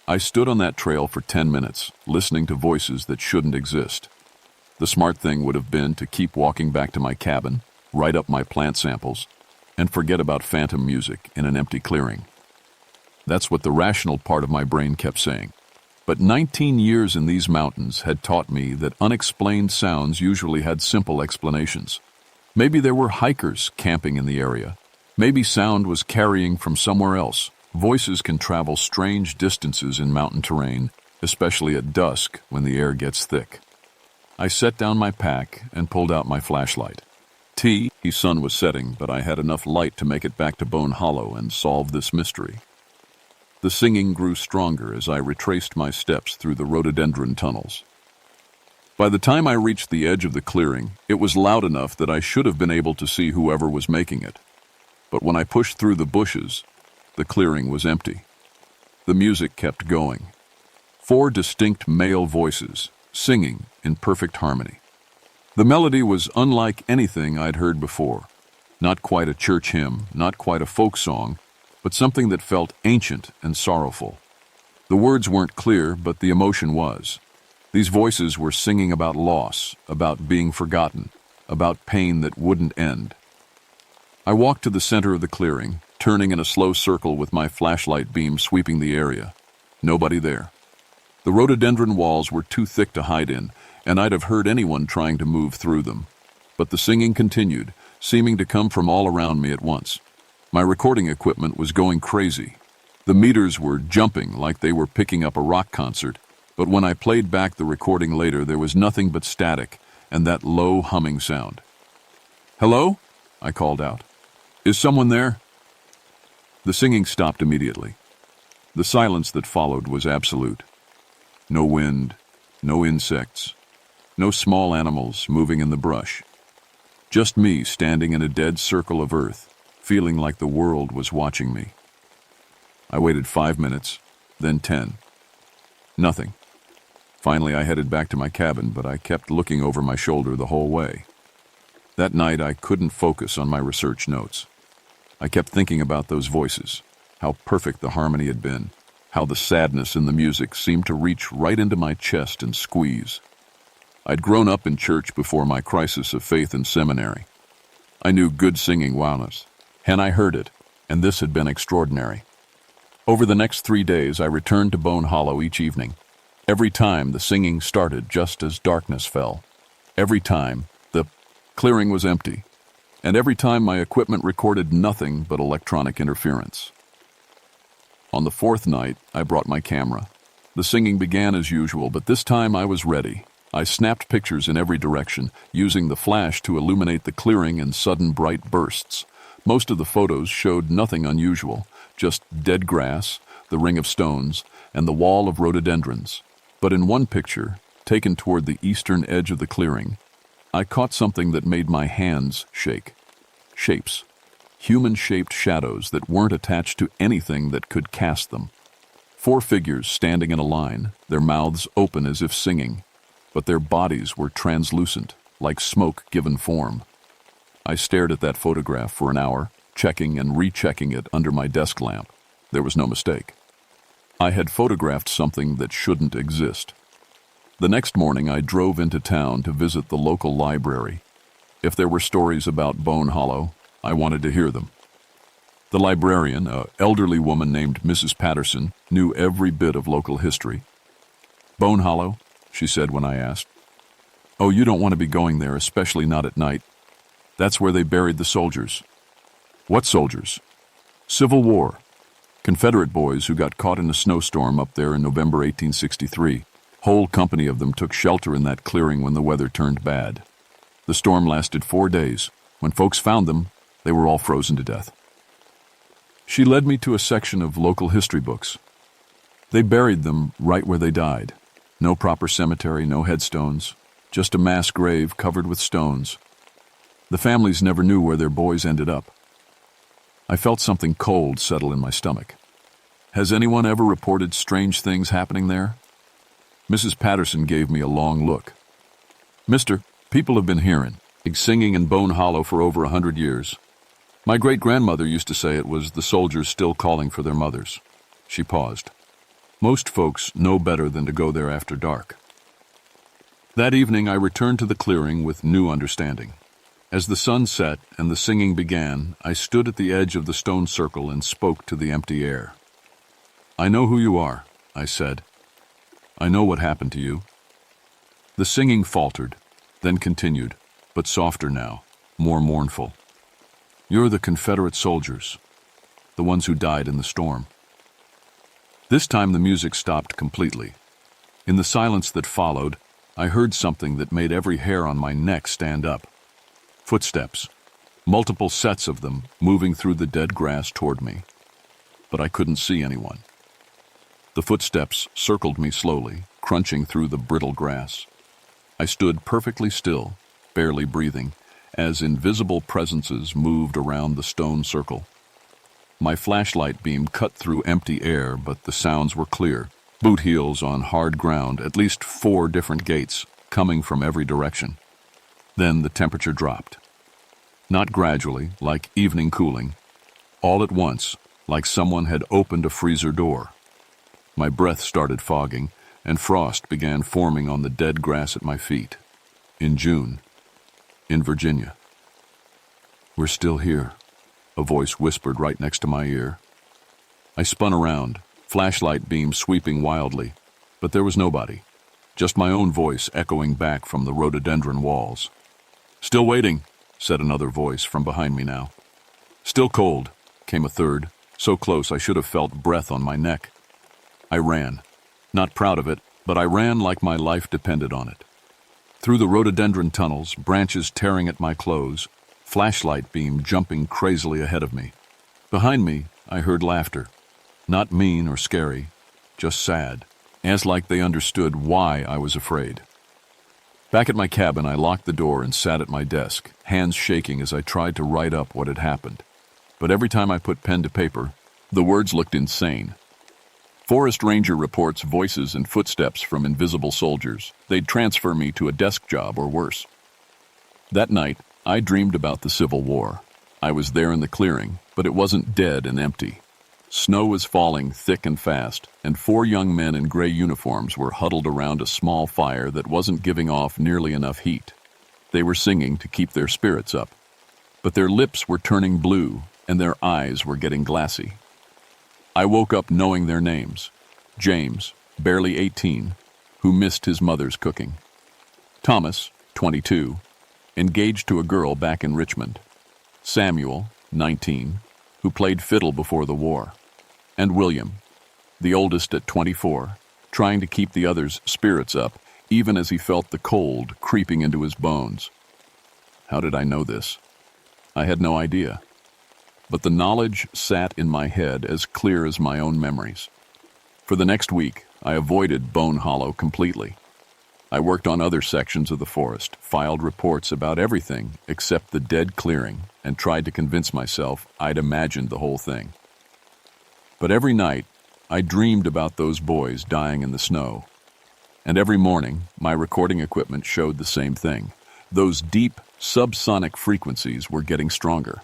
I stood on that trail for 10 minutes, listening to voices that shouldn't exist. The smart thing would have been to keep walking back to my cabin, write up my plant samples, and forget about phantom music in an empty clearing. That's what the rational part of my brain kept saying. But 19 years in these mountains had taught me that unexplained sounds usually had simple explanations. Maybe there were hikers camping in the area. Maybe sound was carrying from somewhere else. Voices can travel strange distances in mountain terrain, especially at dusk when the air gets thick. I set down my pack and pulled out my flashlight. The sun was setting, but I had enough light to make it back to Bone Hollow and solve this mystery. The singing grew stronger as I retraced my steps through the rhododendron tunnels. By the time I reached the edge of the clearing, it was loud enough that I should have been able to see whoever was making it. But when I pushed through the bushes, the clearing was empty. The music kept going. 4 distinct male voices, singing in perfect harmony. The melody was unlike anything I'd heard before. Not quite a church hymn, not quite a folk song, but something that felt ancient and sorrowful. The words weren't clear, but the emotion was. These voices were singing about loss, about being forgotten, about pain that wouldn't end. I walked to the center of the clearing, turning in a slow circle with my flashlight beam sweeping the area. Nobody there. The rhododendron walls were too thick to hide in, and I'd have heard anyone trying to move through them. But the singing continued, seeming to come from all around me at once. My recording equipment was going crazy. The meters were jumping like they were picking up a rock concert, but when I played back the recording later, there was nothing but static and that low humming sound. "Hello?" I called out. "Is someone there?" The singing stopped immediately. The silence that followed was absolute. No wind, no insects, no small animals moving in the brush. Just me standing in a dead circle of earth, feeling like the world was watching me. I waited 5 minutes, then 10. Nothing. Finally, I headed back to my cabin, but I kept looking over my shoulder the whole way. That night, I couldn't focus on my research notes. I kept thinking about those voices, how perfect the harmony had been, how the sadness in the music seemed to reach right into my chest and squeeze. I'd grown up in church before my crisis of faith in seminary. I knew good singing wownness, and I heard it, and this had been extraordinary. Over the next 3 days, I returned to Bone Hollow each evening. Every time the singing started just as darkness fell. Every time the clearing was empty. And every time my equipment recorded nothing but electronic interference. On the 4th night, I brought my camera. The singing began as usual, but this time I was ready. I snapped pictures in every direction, using the flash to illuminate the clearing in sudden bright bursts. Most of the photos showed nothing unusual, just dead grass, the ring of stones, and the wall of rhododendrons. But in one picture, taken toward the eastern edge of the clearing, I caught something that made my hands shake. Shapes. Human-shaped shadows that weren't attached to anything that could cast them. 4 figures standing in a line, their mouths open as if singing, but their bodies were translucent, like smoke given form. I stared at that photograph for an hour, checking and rechecking it under my desk lamp. There was no mistake. I had photographed something that shouldn't exist. The next morning, I drove into town to visit the local library. If there were stories about Bone Hollow, I wanted to hear them. The librarian, an elderly woman named Mrs. Patterson, knew every bit of local history. "Bone Hollow?" she said when I asked. "Oh, you don't want to be going there, especially not at night. That's where they buried the soldiers." "What soldiers?" "Civil War. Confederate boys who got caught in a snowstorm up there in November 1863. Whole company of them took shelter in that clearing when the weather turned bad. The storm lasted 4 days. When folks found them, they were all frozen to death." She led me to a section of local history books. They buried them right where they died. No proper cemetery, no headstones, just a mass grave covered with stones. The families never knew where their boys ended up. I felt something cold settle in my stomach. "Has anyone ever reported strange things happening there?" Mrs. Patterson gave me a long look. "Mister, people have been hearing, singing in Bone Hollow for over 100 years. My great-grandmother used to say it was the soldiers still calling for their mothers." She paused. "Most folks know better than to go there after dark." That evening, I returned to the clearing with new understanding. As the sun set and the singing began, I stood at the edge of the stone circle and spoke to the empty air. "I know who you are," I said. "I know what happened to you." The singing faltered, then continued, but softer now, more mournful. "You're the Confederate soldiers, the ones who died in the storm." This time the music stopped completely. In the silence that followed, I heard something that made every hair on my neck stand up. Footsteps, multiple sets of them moving through the dead grass toward me. But I couldn't see anyone. The footsteps circled me slowly, crunching through the brittle grass. I stood perfectly still, barely breathing, as invisible presences moved around the stone circle. My flashlight beam cut through empty air, but the sounds were clear. Boot heels on hard ground, at least 4 different gates, coming from every direction. Then the temperature dropped. Not gradually, like evening cooling. All at once, like someone had opened a freezer door. My breath started fogging, and frost began forming on the dead grass at my feet. In June, in Virginia. "We're still here," a voice whispered right next to my ear. I spun around, flashlight beam sweeping wildly, but there was nobody, just my own voice echoing back from the rhododendron walls. "Still waiting," said another voice from behind me now. "Still cold," came a third, so close I should have felt breath on my neck. I ran. Not proud of it, but I ran like my life depended on it. Through the rhododendron tunnels, branches tearing at my clothes, flashlight beam jumping crazily ahead of me. Behind me, I heard laughter. Not mean or scary, just sad, as like they understood why I was afraid. Back at my cabin, I locked the door and sat at my desk, hands shaking as I tried to write up what had happened. But every time I put pen to paper, the words looked insane. Forest ranger reports voices and footsteps from invisible soldiers. They'd transfer me to a desk job or worse. That night, I dreamed about the Civil War. I was there in the clearing, but it wasn't dead and empty. Snow was falling thick and fast, and 4 young men in gray uniforms were huddled around a small fire that wasn't giving off nearly enough heat. They were singing to keep their spirits up. But their lips were turning blue, and their eyes were getting glassy. I woke up knowing their names. James, barely 18, who missed his mother's cooking. Thomas, 22, engaged to a girl back in Richmond. Samuel, 19, who played fiddle before the war. And William, the oldest at 24, trying to keep the others' spirits up, even as he felt the cold creeping into his bones. How did I know this? I had no idea. But the knowledge sat in my head as clear as my own memories. For the next week, I avoided Bone Hollow completely. I worked on other sections of the forest, filed reports about everything except the dead clearing, and tried to convince myself I'd imagined the whole thing. But every night, I dreamed about those boys dying in the snow. And every morning, my recording equipment showed the same thing. Those deep, subsonic frequencies were getting stronger.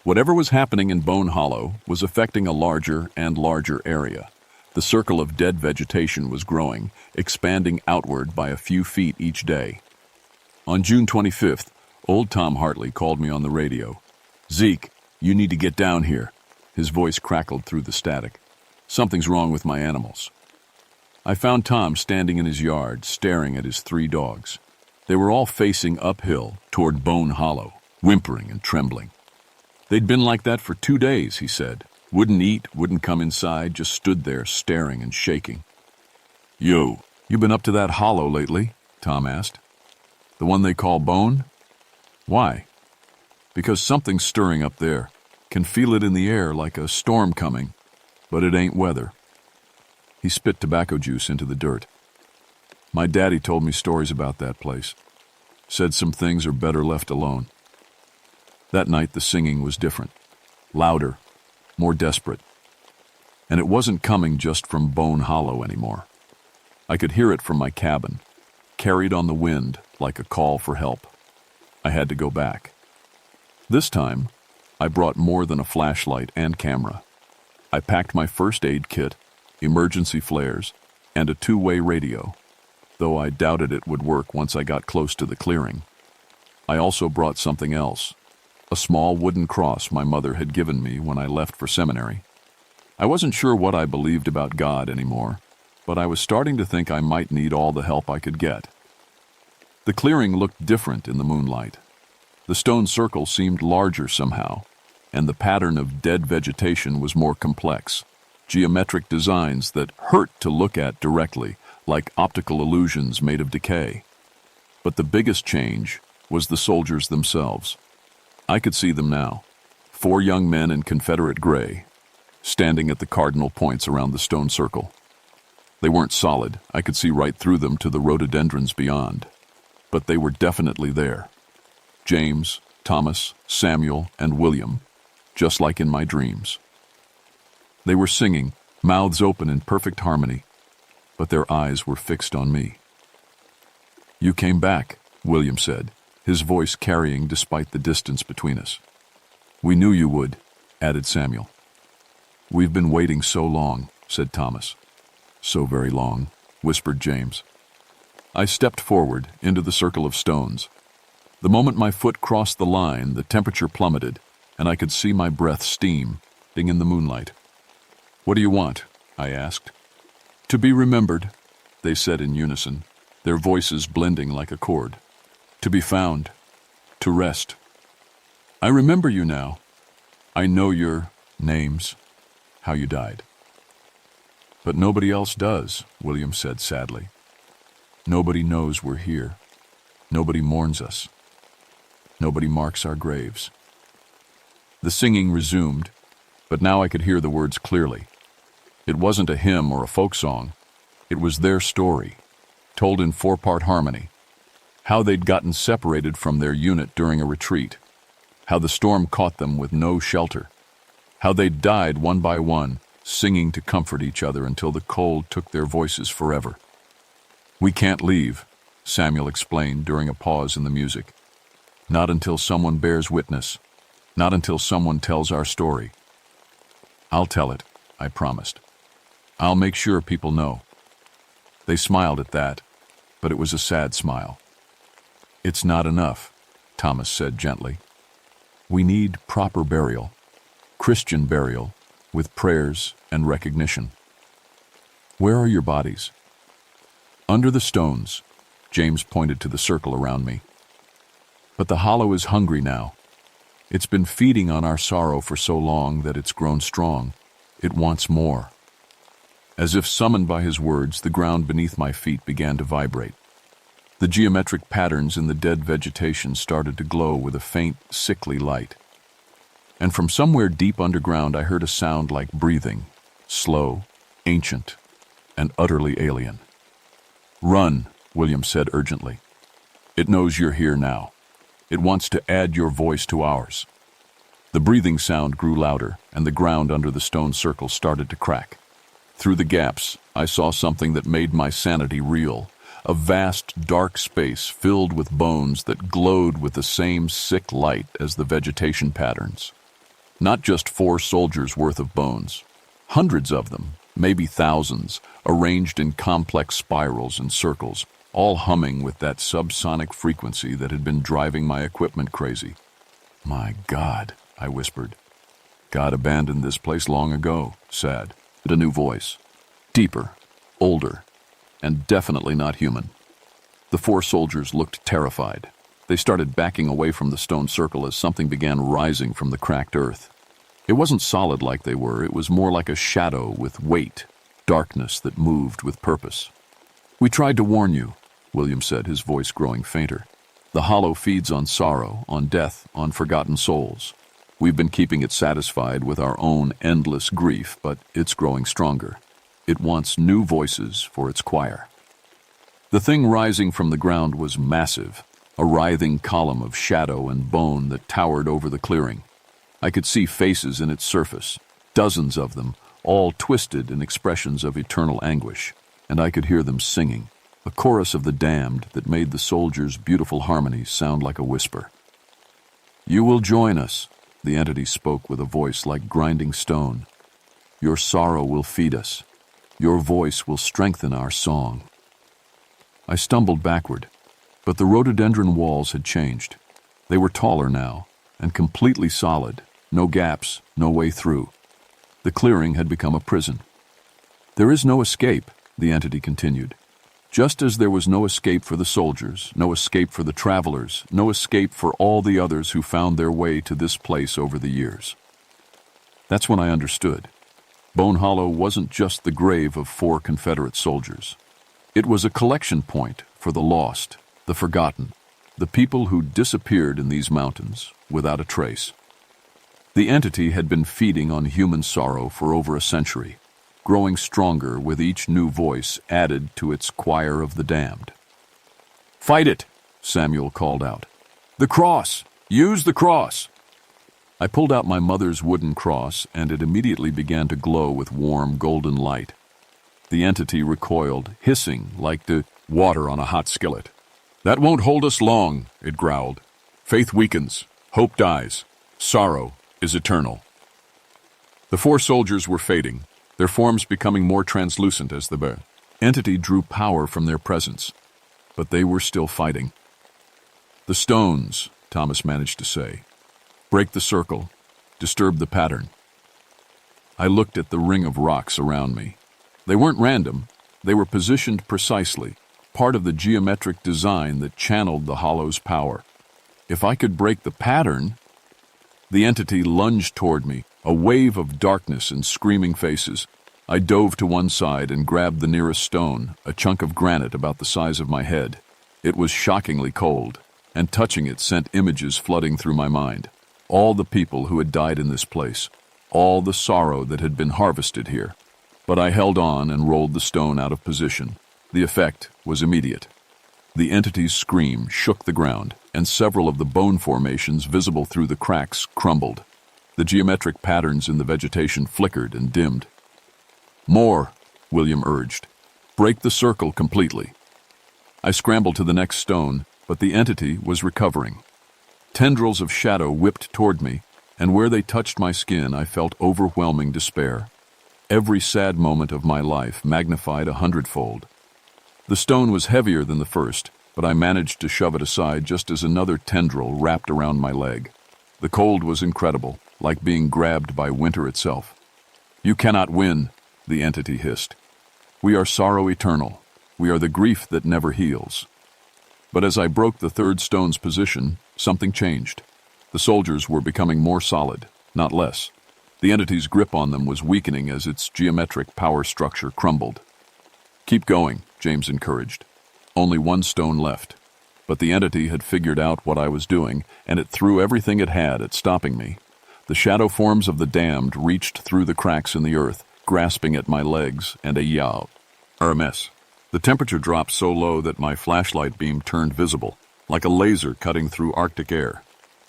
Whatever was happening in Bone Hollow was affecting a larger and larger area. The circle of dead vegetation was growing, expanding outward by a few feet each day. On June 25th, old Tom Hartley called me on the radio. "Zeke, you need to get down here." His voice crackled through the static. "Something's wrong with my animals." I found Tom standing in his yard, staring at his 3 dogs. They were all facing uphill toward Bone Hollow, whimpering and trembling. They'd been like that for 2 days, he said. Wouldn't eat, wouldn't come inside, just stood there staring and shaking. "Yo, you been up to that hollow lately?" Tom asked. "The one they call Bone?" "Why?" "Because something's stirring up there. Can feel it in the air like a storm coming, but it ain't weather." He spit tobacco juice into the dirt. "My daddy told me stories about that place. Said some things are better left alone." That night the singing was different, louder, more desperate. And it wasn't coming just from Bone Hollow anymore. I could hear it from my cabin, carried on the wind like a call for help. I had to go back. This time, I brought more than a flashlight and camera. I packed my first aid kit, emergency flares, and a 2-way radio, though I doubted it would work once I got close to the clearing. I also brought something else. A small wooden cross my mother had given me when I left for seminary. I wasn't sure what I believed about God anymore, but I was starting to think I might need all the help I could get. The clearing looked different in the moonlight. The stone circle seemed larger somehow, and the pattern of dead vegetation was more complex. Geometric designs that hurt to look at directly, like optical illusions made of decay. But the biggest change was the soldiers themselves. I could see them now. 4 young men in Confederate gray, standing at the cardinal points around the stone circle. They weren't solid. I could see right through them to the rhododendrons beyond. But they were definitely there. James, Thomas, Samuel, and William, just like in my dreams. They were singing, mouths open in perfect harmony, but their eyes were fixed on me. "You came back," William said, his voice carrying despite the distance between us. "We knew you would," added Samuel. "We've been waiting so long," said Thomas. "So very long," whispered James. I stepped forward into the circle of stones. The moment my foot crossed the line, the temperature plummeted, and I could see my breath steam, in the moonlight. "What do you want?" I asked. "To be remembered," they said in unison, their voices blending like a chord. "To be found. To rest. I remember you now. I know your names, how you died." "But nobody else does," William said sadly. "Nobody knows we're here. Nobody mourns us. Nobody marks our graves." The singing resumed, but now I could hear the words clearly. It wasn't a hymn or a folk song. It was their story, told in 4-part harmony. How they'd gotten separated from their unit during a retreat. How the storm caught them with no shelter. How they'd died one by one, singing to comfort each other until the cold took their voices forever. "We can't leave," Samuel explained during a pause in the music. "Not until someone bears witness. Not until someone tells our story." "I'll tell it," I promised. "I'll make sure people know." They smiled at that, but it was a sad smile. "It's not enough," Thomas said gently. "We need proper burial, Christian burial, with prayers and recognition." "Where are your bodies?" "Under the stones," James pointed to the circle around me. "But the hollow is hungry now. It's been feeding on our sorrow for so long that it's grown strong. It wants more." As if summoned by his words, the ground beneath my feet began to vibrate. The geometric patterns in the dead vegetation started to glow with a faint, sickly light. And from somewhere deep underground I heard a sound like breathing, slow, ancient, and utterly alien. "Run," William said urgently. "It knows you're here now. It wants to add your voice to ours." The breathing sound grew louder, and the ground under the stone circle started to crack. Through the gaps, I saw something that made my sanity reel. A vast, dark space filled with bones that glowed with the same sick light as the vegetation patterns. Not just 4 soldiers' worth of bones. Hundreds of them, maybe thousands, arranged in complex spirals and circles, all humming with that subsonic frequency that had been driving my equipment crazy. "My God," I whispered. "God abandoned this place long ago," sad. A new voice. Deeper, older, and definitely not human. The 4 soldiers looked terrified. They started backing away from the stone circle as something began rising from the cracked earth. It wasn't solid like they were. It was more like a shadow with weight, darkness that moved with purpose. "We tried to warn you," William said, his voice growing fainter. "The hollow feeds on sorrow, on death, on forgotten souls. We've been keeping it satisfied with our own endless grief, but it's growing stronger. It wants new voices for its choir." The thing rising from the ground was massive, a writhing column of shadow and bone that towered over the clearing. I could see faces in its surface, dozens of them, all twisted in expressions of eternal anguish, and I could hear them singing, a chorus of the damned that made the soldiers' beautiful harmonies sound like a whisper. "You will join us," the entity spoke with a voice like grinding stone. "Your sorrow will feed us. Your voice will strengthen our song." I stumbled backward, but the rhododendron walls had changed. They were taller now, and completely solid, no gaps, no way through. The clearing had become a prison. "There is no escape," the entity continued. "Just as there was no escape for the soldiers, no escape for the travelers, no escape for all the others who found their way to this place over the years." That's when I understood. Bone Hollow wasn't just the grave of 4 Confederate soldiers. It was a collection point for the lost, the forgotten, The people who disappeared in these mountains without a trace. The entity had been feeding on human sorrow for over a century, growing stronger with each new voice added to its choir of the damned. "Fight it," Samuel called out. "The cross! Use the cross!" I pulled out my mother's wooden cross, and it immediately began to glow with warm, golden light. The entity recoiled, hissing like the water on a hot skillet. "That won't hold us long," it growled. "Faith weakens, hope dies, sorrow is eternal." The 4 soldiers were fading, their forms becoming more translucent as the entity drew power from their presence. But they were still fighting. "The stones," Thomas managed to say. "Break the circle, disturb the pattern." I looked at the ring of rocks around me. They weren't random, they were positioned precisely, part of the geometric design that channeled the hollow's power. If I could break the pattern... The entity lunged toward me, a wave of darkness and screaming faces. I dove to one side and grabbed the nearest stone, a chunk of granite about the size of my head. It was shockingly cold, and touching it sent images flooding through my mind. All the people who had died in this place, all the sorrow that had been harvested here. But I held on and rolled the stone out of position. The effect was immediate. The entity's scream shook the ground, and several of the bone formations visible through the cracks crumbled. The geometric patterns in the vegetation flickered and dimmed. "More," William urged. "Break the circle completely." I scrambled to the next stone, but the entity was recovering. Tendrils of shadow whipped toward me, and where they touched my skin, I felt overwhelming despair. Every sad moment of my life magnified 100-fold. The stone was heavier than the first, but I managed to shove it aside just as another tendril wrapped around my leg. The cold was incredible, like being grabbed by winter itself. "You cannot win," the entity hissed. "We are sorrow eternal. We are the grief that never heals." But as I broke the third stone's position, something changed. The soldiers were becoming more solid, not less. The entity's grip on them was weakening as its geometric power structure crumbled. "Keep going," James encouraged. Only one stone left. But the entity had figured out what I was doing, and it threw everything it had at stopping me. The shadow forms of the damned reached through the cracks in the earth, grasping at my legs and a yow. Or a mess. The temperature dropped so low that my flashlight beam turned visible, like a laser cutting through Arctic air.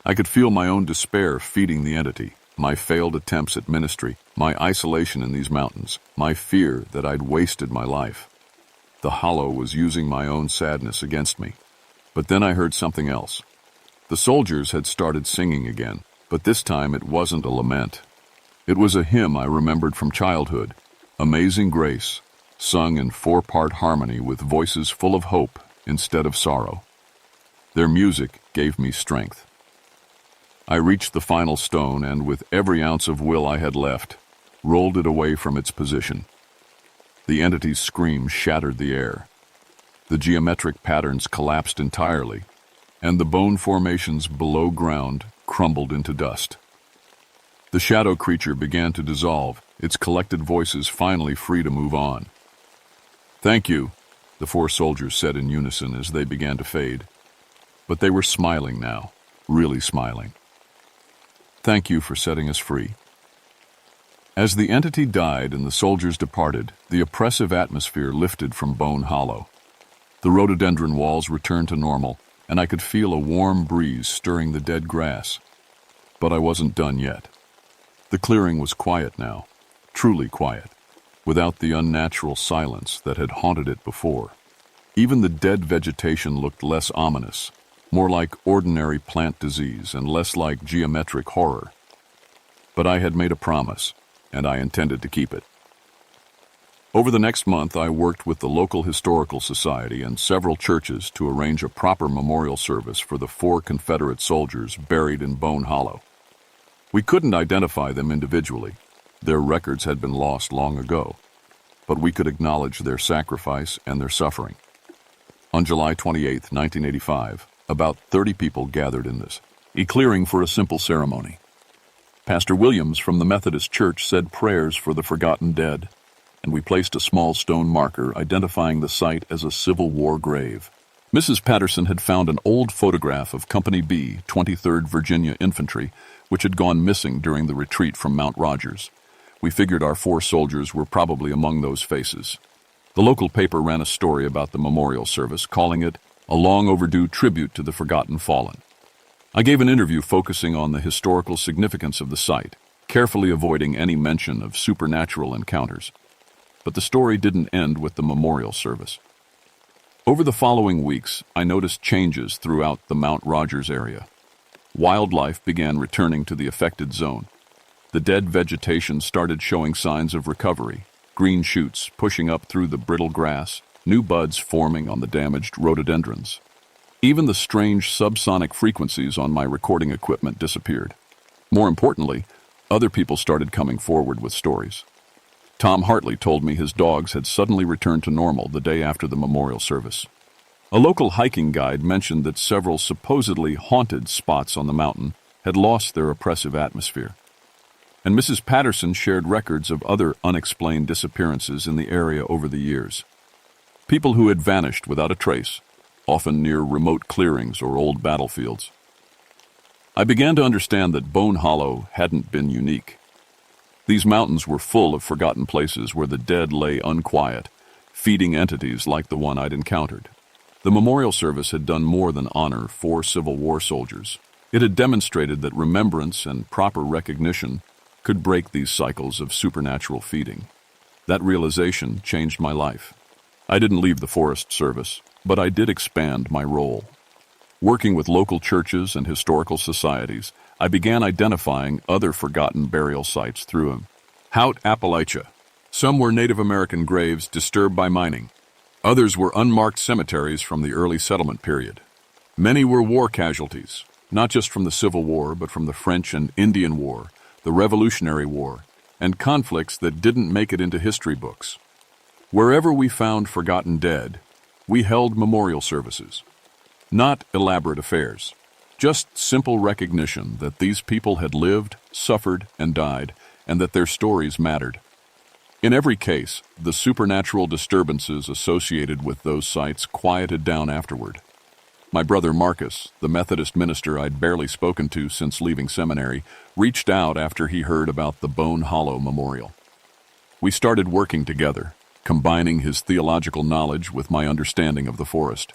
I could feel my own despair feeding the entity, my failed attempts at ministry, my isolation in these mountains, my fear that I'd wasted my life. The hollow was using my own sadness against me. But then I heard something else. The soldiers had started singing again, but this time it wasn't a lament. It was a hymn I remembered from childhood, Amazing Grace, sung in 4-part harmony with voices full of hope instead of sorrow. Their music gave me strength. I reached the final stone and, with every ounce of will I had left, rolled it away from its position. The entity's scream shattered the air. The geometric patterns collapsed entirely, and the bone formations below ground crumbled into dust. The shadow creature began to dissolve, its collected voices finally free to move on. "Thank you," the 4 soldiers said in unison as they began to fade. But they were smiling now, really smiling. "Thank you for setting us free." As the entity died and the soldiers departed, the oppressive atmosphere lifted from Bone Hollow. The rhododendron walls returned to normal, and I could feel a warm breeze stirring the dead grass. But I wasn't done yet. The clearing was quiet now, truly quiet, without the unnatural silence that had haunted it before. Even the dead vegetation looked less ominous, more like ordinary plant disease and less like geometric horror. But I had made a promise, and I intended to keep it. Over the next month, I worked with the local historical society and several churches to arrange a proper memorial service for the 4 Confederate soldiers buried in Bone Hollow. We couldn't identify them individually. Their records had been lost long ago, but we could acknowledge their sacrifice and their suffering. On July 28, 1985, about 30 people gathered in this clearing for a simple ceremony. Pastor Williams from the Methodist Church said prayers for the forgotten dead, and we placed a small stone marker identifying the site as a Civil War grave. Mrs. Patterson had found an old photograph of Company B, 23rd Virginia Infantry, which had gone missing during the retreat from Mount Rogers. We figured our 4 soldiers were probably among those faces. The local paper ran a story about the memorial service, calling it a long overdue tribute to the forgotten fallen. I gave an interview focusing on the historical significance of the site, carefully avoiding any mention of supernatural encounters. But the story didn't end with the memorial service. Over the following weeks, I noticed changes throughout the Mount Rogers area. Wildlife began returning to the affected zone. The dead vegetation started showing signs of recovery, green shoots pushing up through the brittle grass, new buds forming on the damaged rhododendrons. Even the strange subsonic frequencies on my recording equipment disappeared. More importantly, other people started coming forward with stories. Tom Hartley told me his dogs had suddenly returned to normal the day after the memorial service. A local hiking guide mentioned that several supposedly haunted spots on the mountain had lost their oppressive atmosphere. And Mrs. Patterson shared records of other unexplained disappearances in the area over the years. People who had vanished without a trace, often near remote clearings or old battlefields. I began to understand that Bone Hollow hadn't been unique. These mountains were full of forgotten places where the dead lay unquiet, feeding entities like the one I'd encountered. The memorial service had done more than honor 4 Civil War soldiers. It had demonstrated that remembrance and proper recognition could break these cycles of supernatural feeding. That realization changed my life. I didn't leave the Forest Service, but I did expand my role. Working with local churches and historical societies, I began identifying other forgotten burial sites through Appalachia. Some were Native American graves disturbed by mining. Others were unmarked cemeteries from the early settlement period. Many were war casualties, not just from the Civil War, but from the French and Indian War, the Revolutionary War, and conflicts that didn't make it into history books. Wherever we found forgotten dead, we held memorial services. Not elaborate affairs, just simple recognition that these people had lived, suffered, and died, and that their stories mattered. In every case, the supernatural disturbances associated with those sites quieted down afterward. My brother Marcus, the Methodist minister I'd barely spoken to since leaving seminary, reached out after he heard about the Bone Hollow Memorial. We started working together, combining his theological knowledge with my understanding of the forest.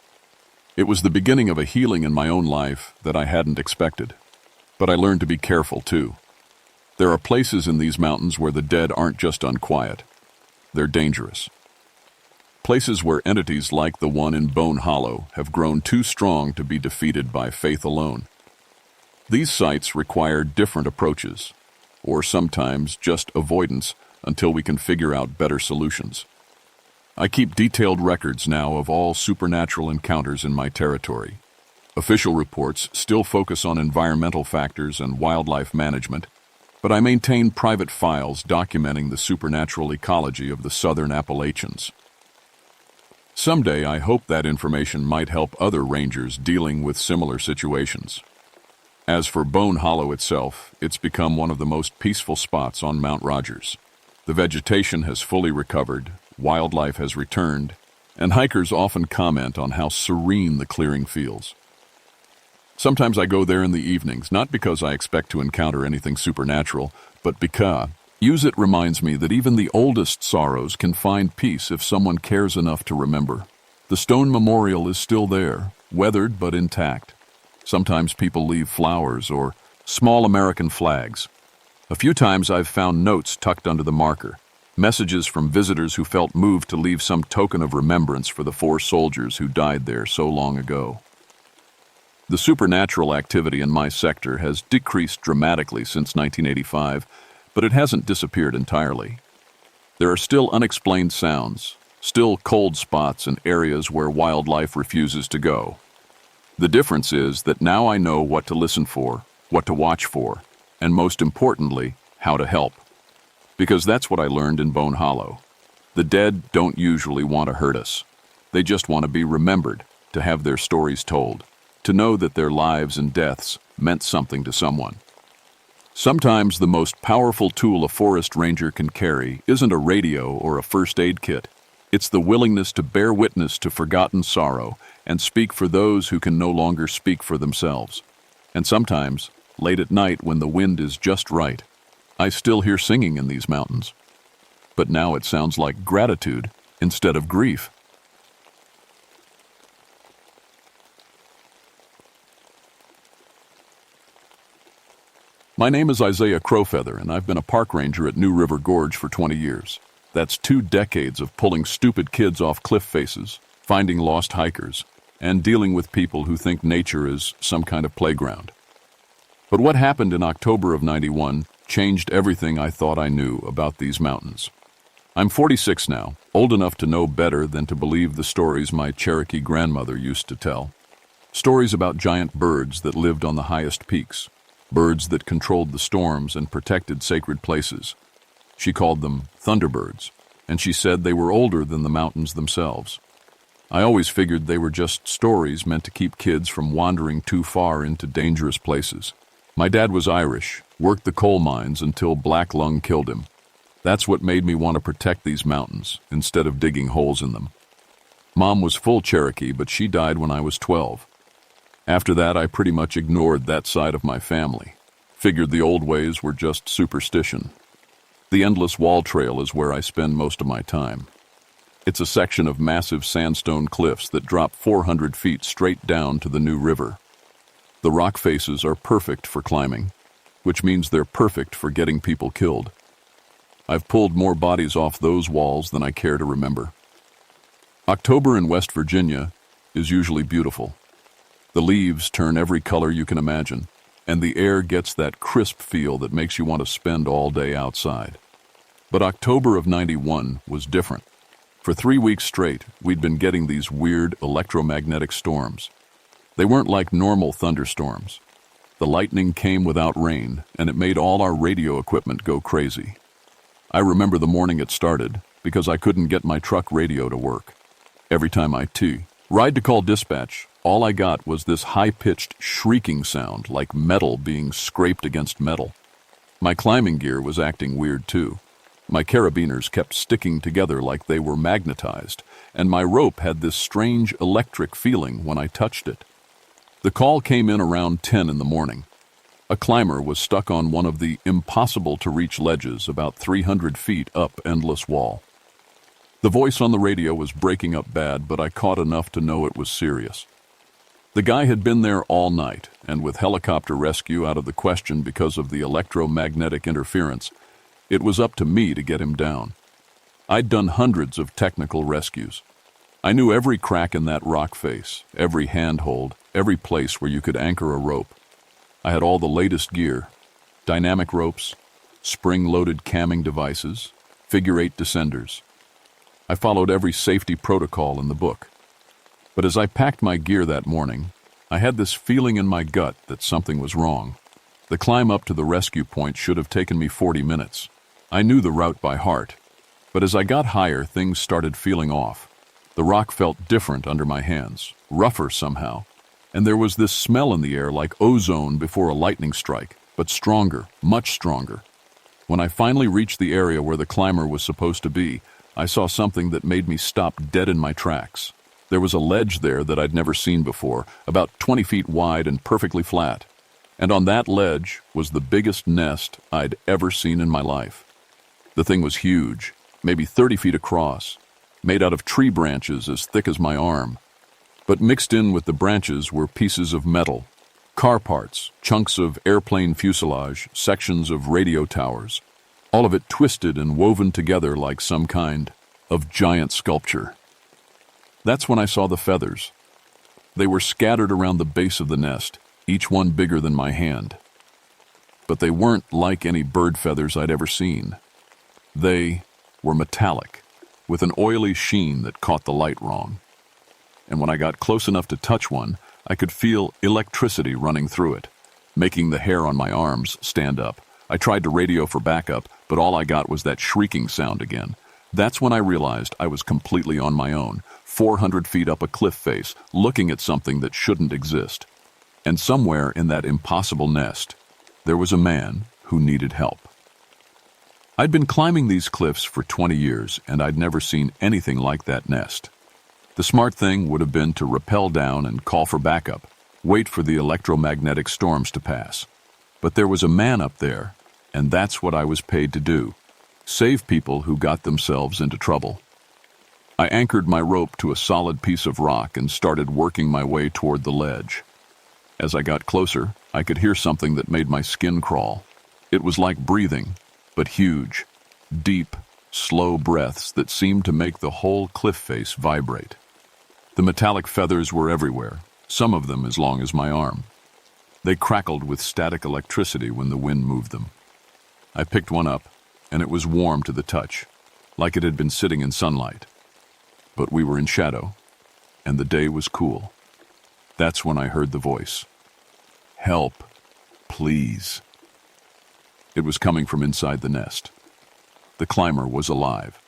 It was the beginning of a healing in my own life that I hadn't expected. But I learned to be careful, too. There are places in these mountains where the dead aren't just unquiet. They're dangerous. Places where entities like the one in Bone Hollow have grown too strong to be defeated by faith alone. These sites require different approaches, or sometimes just avoidance until we can figure out better solutions. I keep detailed records now of all supernatural encounters in my territory. Official reports still focus on environmental factors and wildlife management, but I maintain private files documenting the supernatural ecology of the southern Appalachians. Someday, I hope that information might help other rangers dealing with similar situations. As for Bone Hollow itself, it's become one of the most peaceful spots on Mount Rogers. The vegetation has fully recovered, wildlife has returned, and hikers often comment on how serene the clearing feels. Sometimes I go there in the evenings, not because I expect to encounter anything supernatural, but because it reminds me that even the oldest sorrows can find peace if someone cares enough to remember. The stone memorial is still there, weathered but intact. Sometimes people leave flowers or small American flags. A few times I've found notes tucked under the marker, messages from visitors who felt moved to leave some token of remembrance for the 4 soldiers who died there so long ago. The supernatural activity in my sector has decreased dramatically since 1985, but it hasn't disappeared entirely. There are still unexplained sounds, still cold spots in areas where wildlife refuses to go. The difference is that now I know what to listen for, what to watch for, and most importantly, how to help. Because that's what I learned in Bone Hollow. The dead don't usually want to hurt us. They just want to be remembered, to have their stories told, to know that their lives and deaths meant something to someone. Sometimes the most powerful tool a forest ranger can carry isn't a radio or a first aid kit. It's the willingness to bear witness to forgotten sorrow and speak for those who can no longer speak for themselves. And sometimes, late at night when the wind is just right, I still hear singing in these mountains. But now it sounds like gratitude instead of grief. My name is Isaiah Crowfeather, and I've been a park ranger at New River Gorge for 20 years. That's 2 decades of pulling stupid kids off cliff faces, finding lost hikers, and dealing with people who think nature is some kind of playground. But what happened in October of '91 changed everything I thought I knew about these mountains. I'm 46 now, old enough to know better than to believe the stories my Cherokee grandmother used to tell. Stories about giant birds that lived on the highest peaks, birds that controlled the storms and protected sacred places. She called them thunderbirds, and she said they were older than the mountains themselves. I always figured they were just stories meant to keep kids from wandering too far into dangerous places. My dad was Irish, worked the coal mines until black lung killed him. That's what made me want to protect these mountains instead of digging holes in them. Mom was full Cherokee, but she died when I was 12. After that, I pretty much ignored that side of my family. Figured the old ways were just superstition. The Endless Wall Trail is where I spend most of my time. It's a section of massive sandstone cliffs that drop 400 feet straight down to the New River. The rock faces are perfect for climbing, which means they're perfect for getting people killed. I've pulled more bodies off those walls than I care to remember. October in West Virginia is usually beautiful. The leaves turn every color you can imagine, and the air gets that crisp feel that makes you want to spend all day outside. But October of '91 was different. For 3 weeks straight, we'd been getting these weird electromagnetic storms. They weren't like normal thunderstorms. The lightning came without rain, and it made all our radio equipment go crazy. I remember the morning it started because I couldn't get my truck radio to work. Every time I ride to call dispatch, all I got was this high-pitched shrieking sound like metal being scraped against metal. My climbing gear was acting weird too. My carabiners kept sticking together like they were magnetized, and my rope had this strange electric feeling when I touched it. The call came in around 10 in the morning. A climber was stuck on one of the impossible-to-reach ledges about 300 feet up Endless Wall. The voice on the radio was breaking up bad, but I caught enough to know it was serious. The guy had been there all night, and with helicopter rescue out of the question because of the electromagnetic interference, it was up to me to get him down. I'd done hundreds of technical rescues. I knew every crack in that rock face, every handhold, every place where you could anchor a rope. I had all the latest gear, dynamic ropes, spring-loaded camming devices, figure-8 descenders. I followed every safety protocol in the book. But as I packed my gear that morning, I had this feeling in my gut that something was wrong. The climb up to the rescue point should have taken me 40 minutes. I knew the route by heart, but as I got higher, things started feeling off. The rock felt different under my hands, rougher somehow, and there was this smell in the air like ozone before a lightning strike, but stronger, much stronger. When I finally reached the area where the climber was supposed to be, I saw something that made me stop dead in my tracks. There was a ledge there that I'd never seen before, about 20 feet wide and perfectly flat. And on that ledge was the biggest nest I'd ever seen in my life. The thing was huge, maybe 30 feet across, made out of tree branches as thick as my arm. But mixed in with the branches were pieces of metal, car parts, chunks of airplane fuselage, sections of radio towers, all of it twisted and woven together like some kind of giant sculpture. That's when I saw the feathers. They were scattered around the base of the nest, each one bigger than my hand. But they weren't like any bird feathers I'd ever seen. They were metallic, with an oily sheen that caught the light wrong. And when I got close enough to touch one, I could feel electricity running through it, making the hair on my arms stand up. I tried to radio for backup, but all I got was that shrieking sound again. That's when I realized I was completely on my own, 400 feet up a cliff face, looking at something that shouldn't exist. And somewhere in that impossible nest, there was a man who needed help. I'd been climbing these cliffs for 20 years, and I'd never seen anything like that nest. The smart thing would have been to rappel down and call for backup, wait for the electromagnetic storms to pass. But there was a man up there, and that's what I was paid to do: save people who got themselves into trouble. I anchored my rope to a solid piece of rock and started working my way toward the ledge. As I got closer, I could hear something that made my skin crawl. It was like breathing, but huge, deep, slow breaths that seemed to make the whole cliff face vibrate. The metallic feathers were everywhere, some of them as long as my arm. They crackled with static electricity when the wind moved them. I picked one up, and it was warm to the touch, like it had been sitting in sunlight. But we were in shadow, and the day was cool. That's when I heard the voice. "Help, please." It was coming from inside the nest. The climber was alive.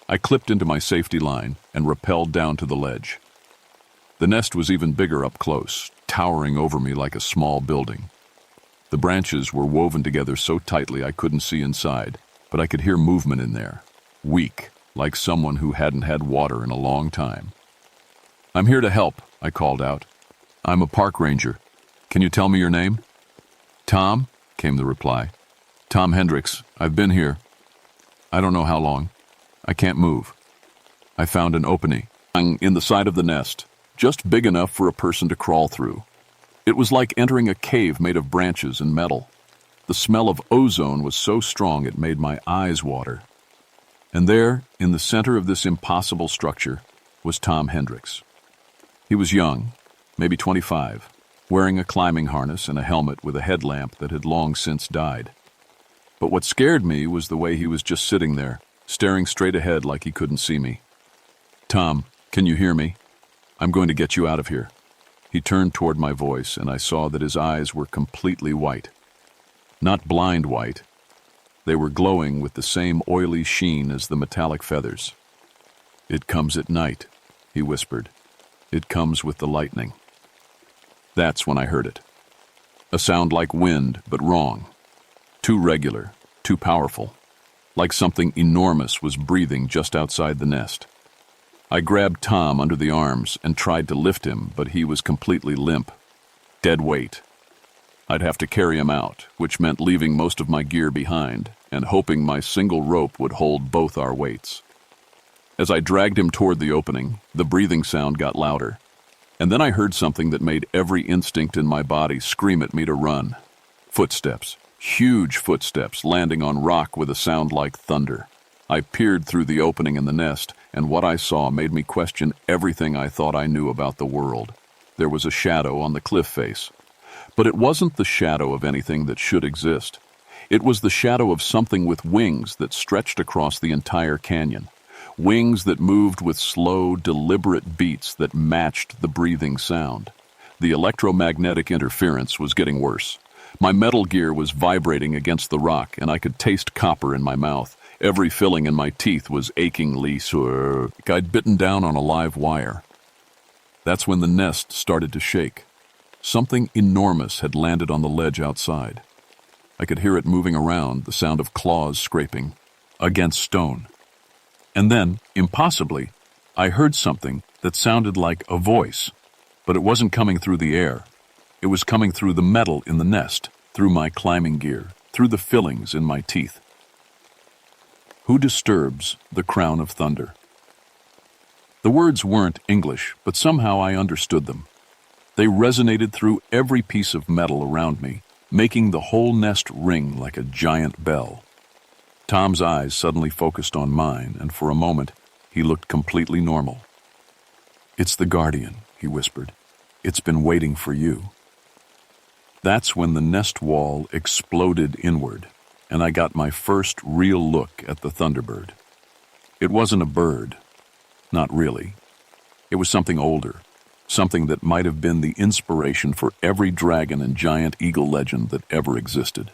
I clipped into my safety line and rappelled down to the ledge. The nest was even bigger up close, towering over me like a small building. The branches were woven together so tightly I couldn't see inside, but I could hear movement in there, weak, like someone who hadn't had water in a long time. "I'm here to help," I called out. "I'm a park ranger. Can you tell me your name?" "Tom," came the reply. "Tom Hendricks. I've been here. I don't know how long. I can't move." I found an opening in the side of the nest, just big enough for a person to crawl through. It was like entering a cave made of branches and metal. The smell of ozone was so strong it made my eyes water. And there, in the center of this impossible structure, was Tom Hendricks. He was young, maybe 25, wearing a climbing harness and a helmet with a headlamp that had long since died. But what scared me was the way he was just sitting there, staring straight ahead like he couldn't see me. "Tom, can you hear me? I'm going to get you out of here." He turned toward my voice, and I saw that his eyes were completely white. Not blind white. They were glowing with the same oily sheen as the metallic feathers. "It comes at night," he whispered. "It comes with the lightning." That's when I heard it. A sound like wind, but wrong. Too regular, too powerful. Like something enormous was breathing just outside the nest. I grabbed Tom under the arms and tried to lift him, but he was completely limp. Dead weight. I'd have to carry him out, which meant leaving most of my gear behind and hoping my single rope would hold both our weights. As I dragged him toward the opening, the breathing sound got louder. And then I heard something that made every instinct in my body scream at me to run. Footsteps. Huge footsteps landing on rock with a sound like thunder. I peered through the opening in the nest, and what I saw made me question everything I thought I knew about the world. There was a shadow on the cliff face. But it wasn't the shadow of anything that should exist. It was the shadow of something with wings that stretched across the entire canyon. Wings that moved with slow, deliberate beats that matched the breathing sound. The electromagnetic interference was getting worse. My metal gear was vibrating against the rock, and I could taste copper in my mouth. Every filling in my teeth was achingly sore. I'd bitten down on a live wire. That's when the nest started to shake. Something enormous had landed on the ledge outside. I could hear it moving around, the sound of claws scraping against stone. And then, impossibly, I heard something that sounded like a voice, but it wasn't coming through the air. It was coming through the metal in the nest, through my climbing gear, through the fillings in my teeth. "Who disturbs the crown of thunder?" The words weren't English, but somehow I understood them. They resonated through every piece of metal around me, making the whole nest ring like a giant bell. Tom's eyes suddenly focused on mine, and for a moment, he looked completely normal. "It's the Guardian," he whispered. "It's been waiting for you." That's when the nest wall exploded inward, and I got my first real look at the Thunderbird. It wasn't a bird. Not really. It was something older, something that might have been the inspiration for every dragon and giant eagle legend that ever existed.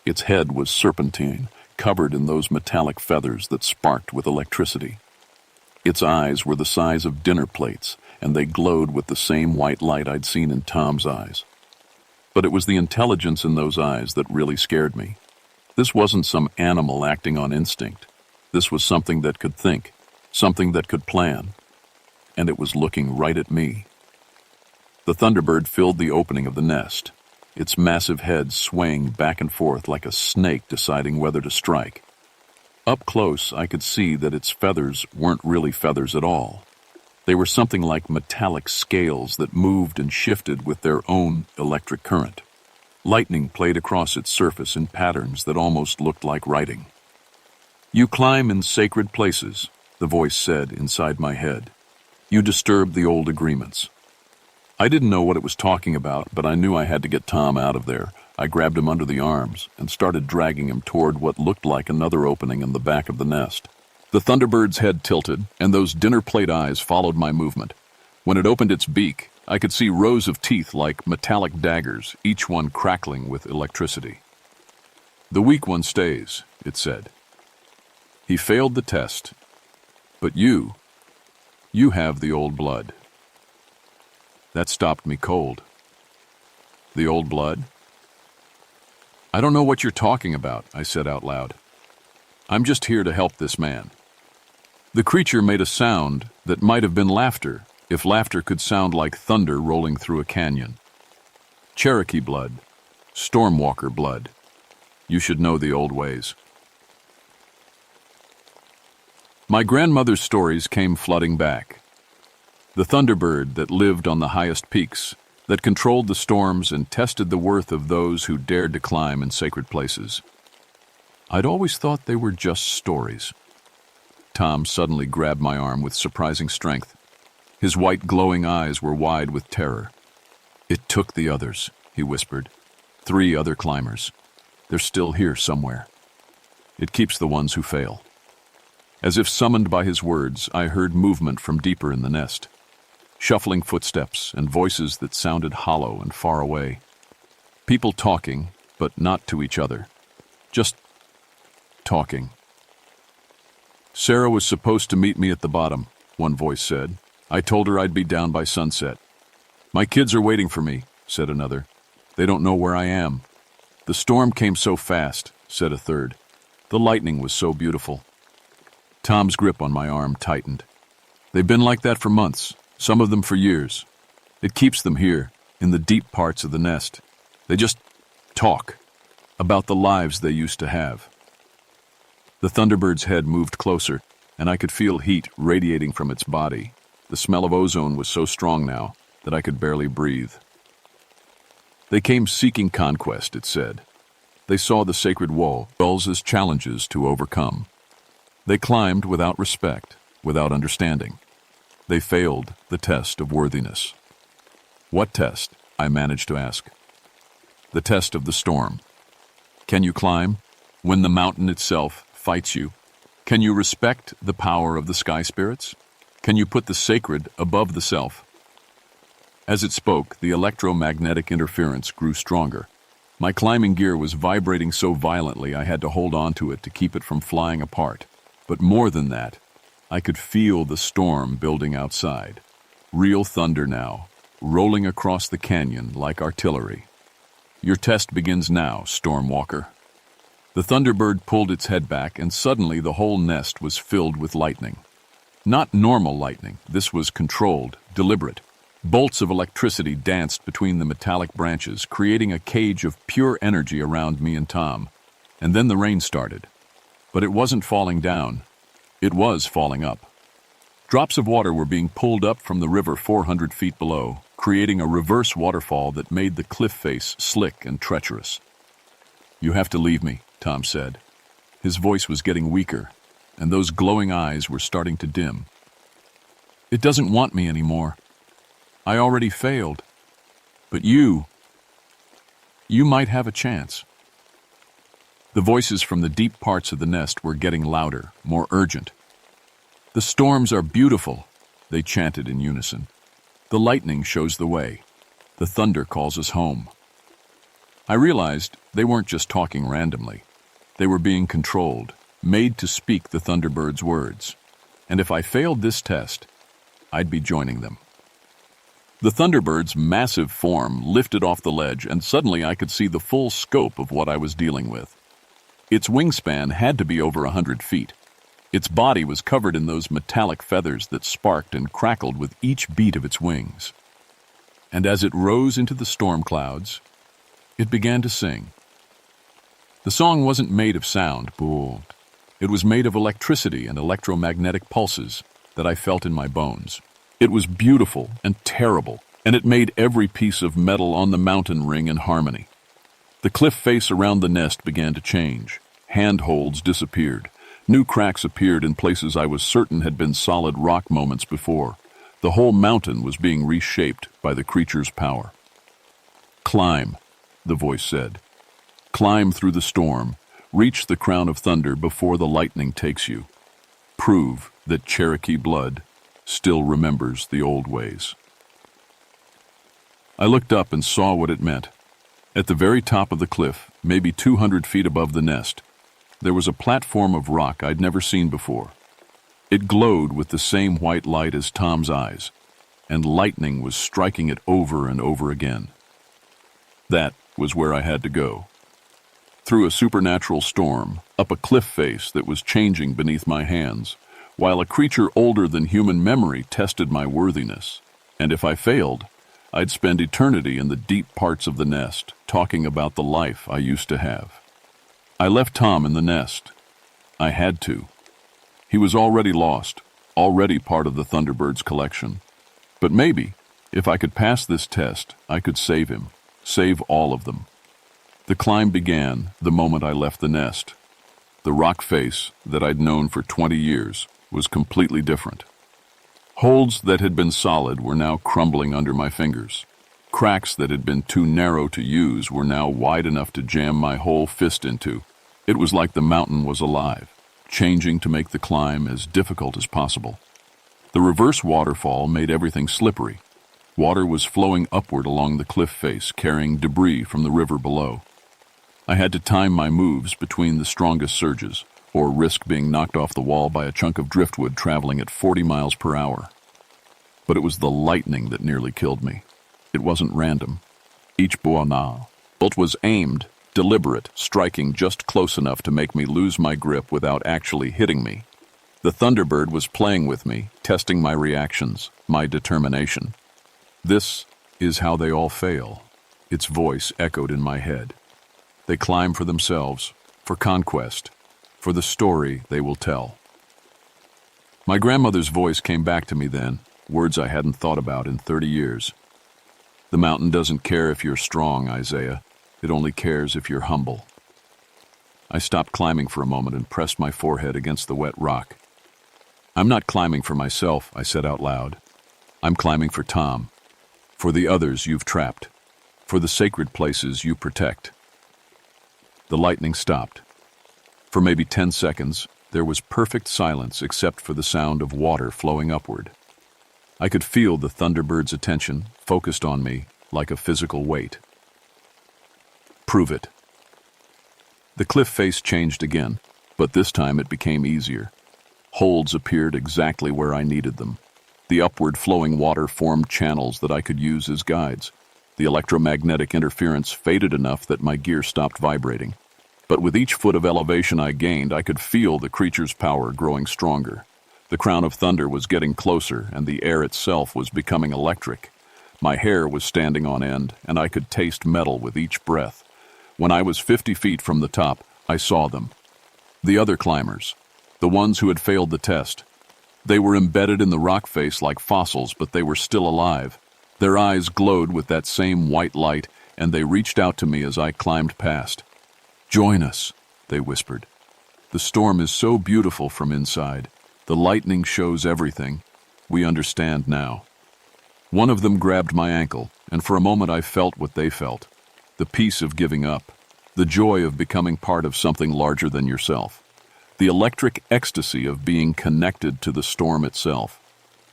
Its head was serpentine, covered in those metallic feathers that sparked with electricity. Its eyes were the size of dinner plates, and they glowed with the same white light I'd seen in Tom's eyes. But it was the intelligence in those eyes that really scared me. This wasn't some animal acting on instinct. This was something that could think, something that could plan, and it was looking right at me. The thunderbird filled the opening of the nest, its massive head swaying back and forth like a snake deciding whether to strike. Up close, I could see that its feathers weren't really feathers at all. They were something like metallic scales that moved and shifted with their own electric current. Lightning played across its surface in patterns that almost looked like writing. "You climb in sacred places," the voice said inside my head. "You disturb the old agreements." I didn't know what it was talking about, but I knew I had to get Tom out of there. I grabbed him under the arms and started dragging him toward what looked like another opening in the back of the nest. The thunderbird's head tilted, and those dinner plate eyes followed my movement. When it opened its beak, I could see rows of teeth like metallic daggers, each one crackling with electricity. "The weak one stays," it said. "He failed the test. But you have the old blood." That stopped me cold. "The old blood?" "I don't know what you're talking about," I said out loud. "I'm just here to help this man." The creature made a sound that might have been laughter, if laughter could sound like thunder rolling through a canyon. "Cherokee blood. Stormwalker blood. You should know the old ways." My grandmother's stories came flooding back. The thunderbird that lived on the highest peaks, that controlled the storms and tested the worth of those who dared to climb in sacred places. I'd always thought they were just stories. Tom suddenly grabbed my arm with surprising strength. His white glowing eyes were wide with terror. "It took the others," he whispered. "3 other climbers. They're still here somewhere. It keeps the ones who fail." As if summoned by his words, I heard movement from deeper in the nest. Shuffling footsteps and voices that sounded hollow and far away. People talking, but not to each other. Just talking. "Sarah was supposed to meet me at the bottom," one voice said. "I told her I'd be down by sunset." "My kids are waiting for me," said another. "They don't know where I am." "The storm came so fast," said a third. "The lightning was so beautiful." Tom's grip on my arm tightened. "They've been like that for months, some of them for years. It keeps them here, in the deep parts of the nest. They just talk about the lives they used to have." The thunderbird's head moved closer, and I could feel heat radiating from its body. The smell of ozone was so strong now that I could barely breathe. "They came seeking conquest," it said. "They saw the sacred walls as challenges to overcome. They climbed without respect, without understanding. They failed the test of worthiness." "What test?" I managed to ask. "The test of the storm. Can you climb when the mountain itself fights you? Can you respect the power of the sky spirits? Can you put the sacred above the self?" As it spoke, the electromagnetic interference grew stronger. My climbing gear was vibrating so violently I had to hold on to it to keep it from flying apart. But more than that, I could feel the storm building outside. Real thunder now, rolling across the canyon like artillery. "Your test begins now, Stormwalker." The thunderbird pulled its head back, and suddenly the whole nest was filled with lightning. Not normal lightning, this was controlled, deliberate. Bolts of electricity danced between the metallic branches, creating a cage of pure energy around me and Tom. And then the rain started. But it wasn't falling down. It was falling up. Drops of water were being pulled up from the river 400 feet below, creating a reverse waterfall that made the cliff face slick and treacherous. "You have to leave me," Tom said. His voice was getting weaker, and those glowing eyes were starting to dim. "It doesn't want me anymore. I already failed. But you might have a chance." The voices from the deep parts of the nest were getting louder, more urgent. "The storms are beautiful," they chanted in unison. "The lightning shows the way. The thunder calls us home." I realized they weren't just talking randomly. They were being controlled, made to speak the thunderbird's words. And if I failed this test, I'd be joining them. The thunderbird's massive form lifted off the ledge, and suddenly I could see the full scope of what I was dealing with. Its wingspan had to be over 100 feet. Its body was covered in those metallic feathers that sparked and crackled with each beat of its wings. And as it rose into the storm clouds, it began to sing. The song wasn't made of sound, but it was made of electricity and electromagnetic pulses that I felt in my bones. It was beautiful and terrible, and it made every piece of metal on the mountain ring in harmony. The cliff face around the nest began to change. Handholds disappeared. New cracks appeared in places I was certain had been solid rock moments before. The whole mountain was being reshaped by the creature's power. "Climb," the voice said. "Climb through the storm. Reach the crown of thunder before the lightning takes you. Prove that Cherokee blood still remembers the old ways." I looked up and saw what it meant. At the very top of the cliff, maybe 200 feet above the nest, there was a platform of rock I'd never seen before. It glowed with the same white light as Tom's eyes, and lightning was striking it over and over again. That was where I had to go. Through a supernatural storm, up a cliff face that was changing beneath my hands, while a creature older than human memory tested my worthiness. And if I failed, I'd spend eternity in the deep parts of the nest, talking about the life I used to have. I left Tom in the nest. I had to. He was already lost, already part of the Thunderbird's collection. But maybe, if I could pass this test, I could save him, save all of them. The climb began the moment I left the nest. The rock face that I'd known for 20 years was completely different. Holds that had been solid were now crumbling under my fingers. Cracks that had been too narrow to use were now wide enough to jam my whole fist into. It was like the mountain was alive, changing to make the climb as difficult as possible. The reverse waterfall made everything slippery. Water was flowing upward along the cliff face, carrying debris from the river below. I had to time my moves between the strongest surges, or risk being knocked off the wall by a chunk of driftwood traveling at 40 miles per hour. But it was the lightning that nearly killed me. It wasn't random. Each bolt was aimed, deliberate, striking just close enough to make me lose my grip without actually hitting me. The Thunderbird was playing with me, testing my reactions, my determination. "This is how they all fail," its voice echoed in my head. "They climb for themselves, for conquest, for the story they will tell." My grandmother's voice came back to me then, words I hadn't thought about in 30 years. "The mountain doesn't care if you're strong, Isaiah. It only cares if you're humble." I stopped climbing for a moment and pressed my forehead against the wet rock. "I'm not climbing for myself," I said out loud. "I'm climbing for Tom, for the others you've trapped, for the sacred places you protect." The lightning stopped. For maybe 10 seconds, there was perfect silence except for the sound of water flowing upward. I could feel the Thunderbird's attention focused on me like a physical weight. "Prove it." The cliff face changed again, but this time it became easier. Holds appeared exactly where I needed them. The upward flowing water formed channels that I could use as guides. The electromagnetic interference faded enough that my gear stopped vibrating. But with each foot of elevation I gained, I could feel the creature's power growing stronger. The crown of thunder was getting closer, and the air itself was becoming electric. My hair was standing on end, and I could taste metal with each breath. When I was 50 feet from the top, I saw them. The other climbers, the ones who had failed the test. They were embedded in the rock face like fossils, but they were still alive. Their eyes glowed with that same white light, and they reached out to me as I climbed past. "Join us," they whispered. "The storm is so beautiful from inside. The lightning shows everything. We understand now." One of them grabbed my ankle, and for a moment I felt what they felt. The peace of giving up. The joy of becoming part of something larger than yourself. The electric ecstasy of being connected to the storm itself.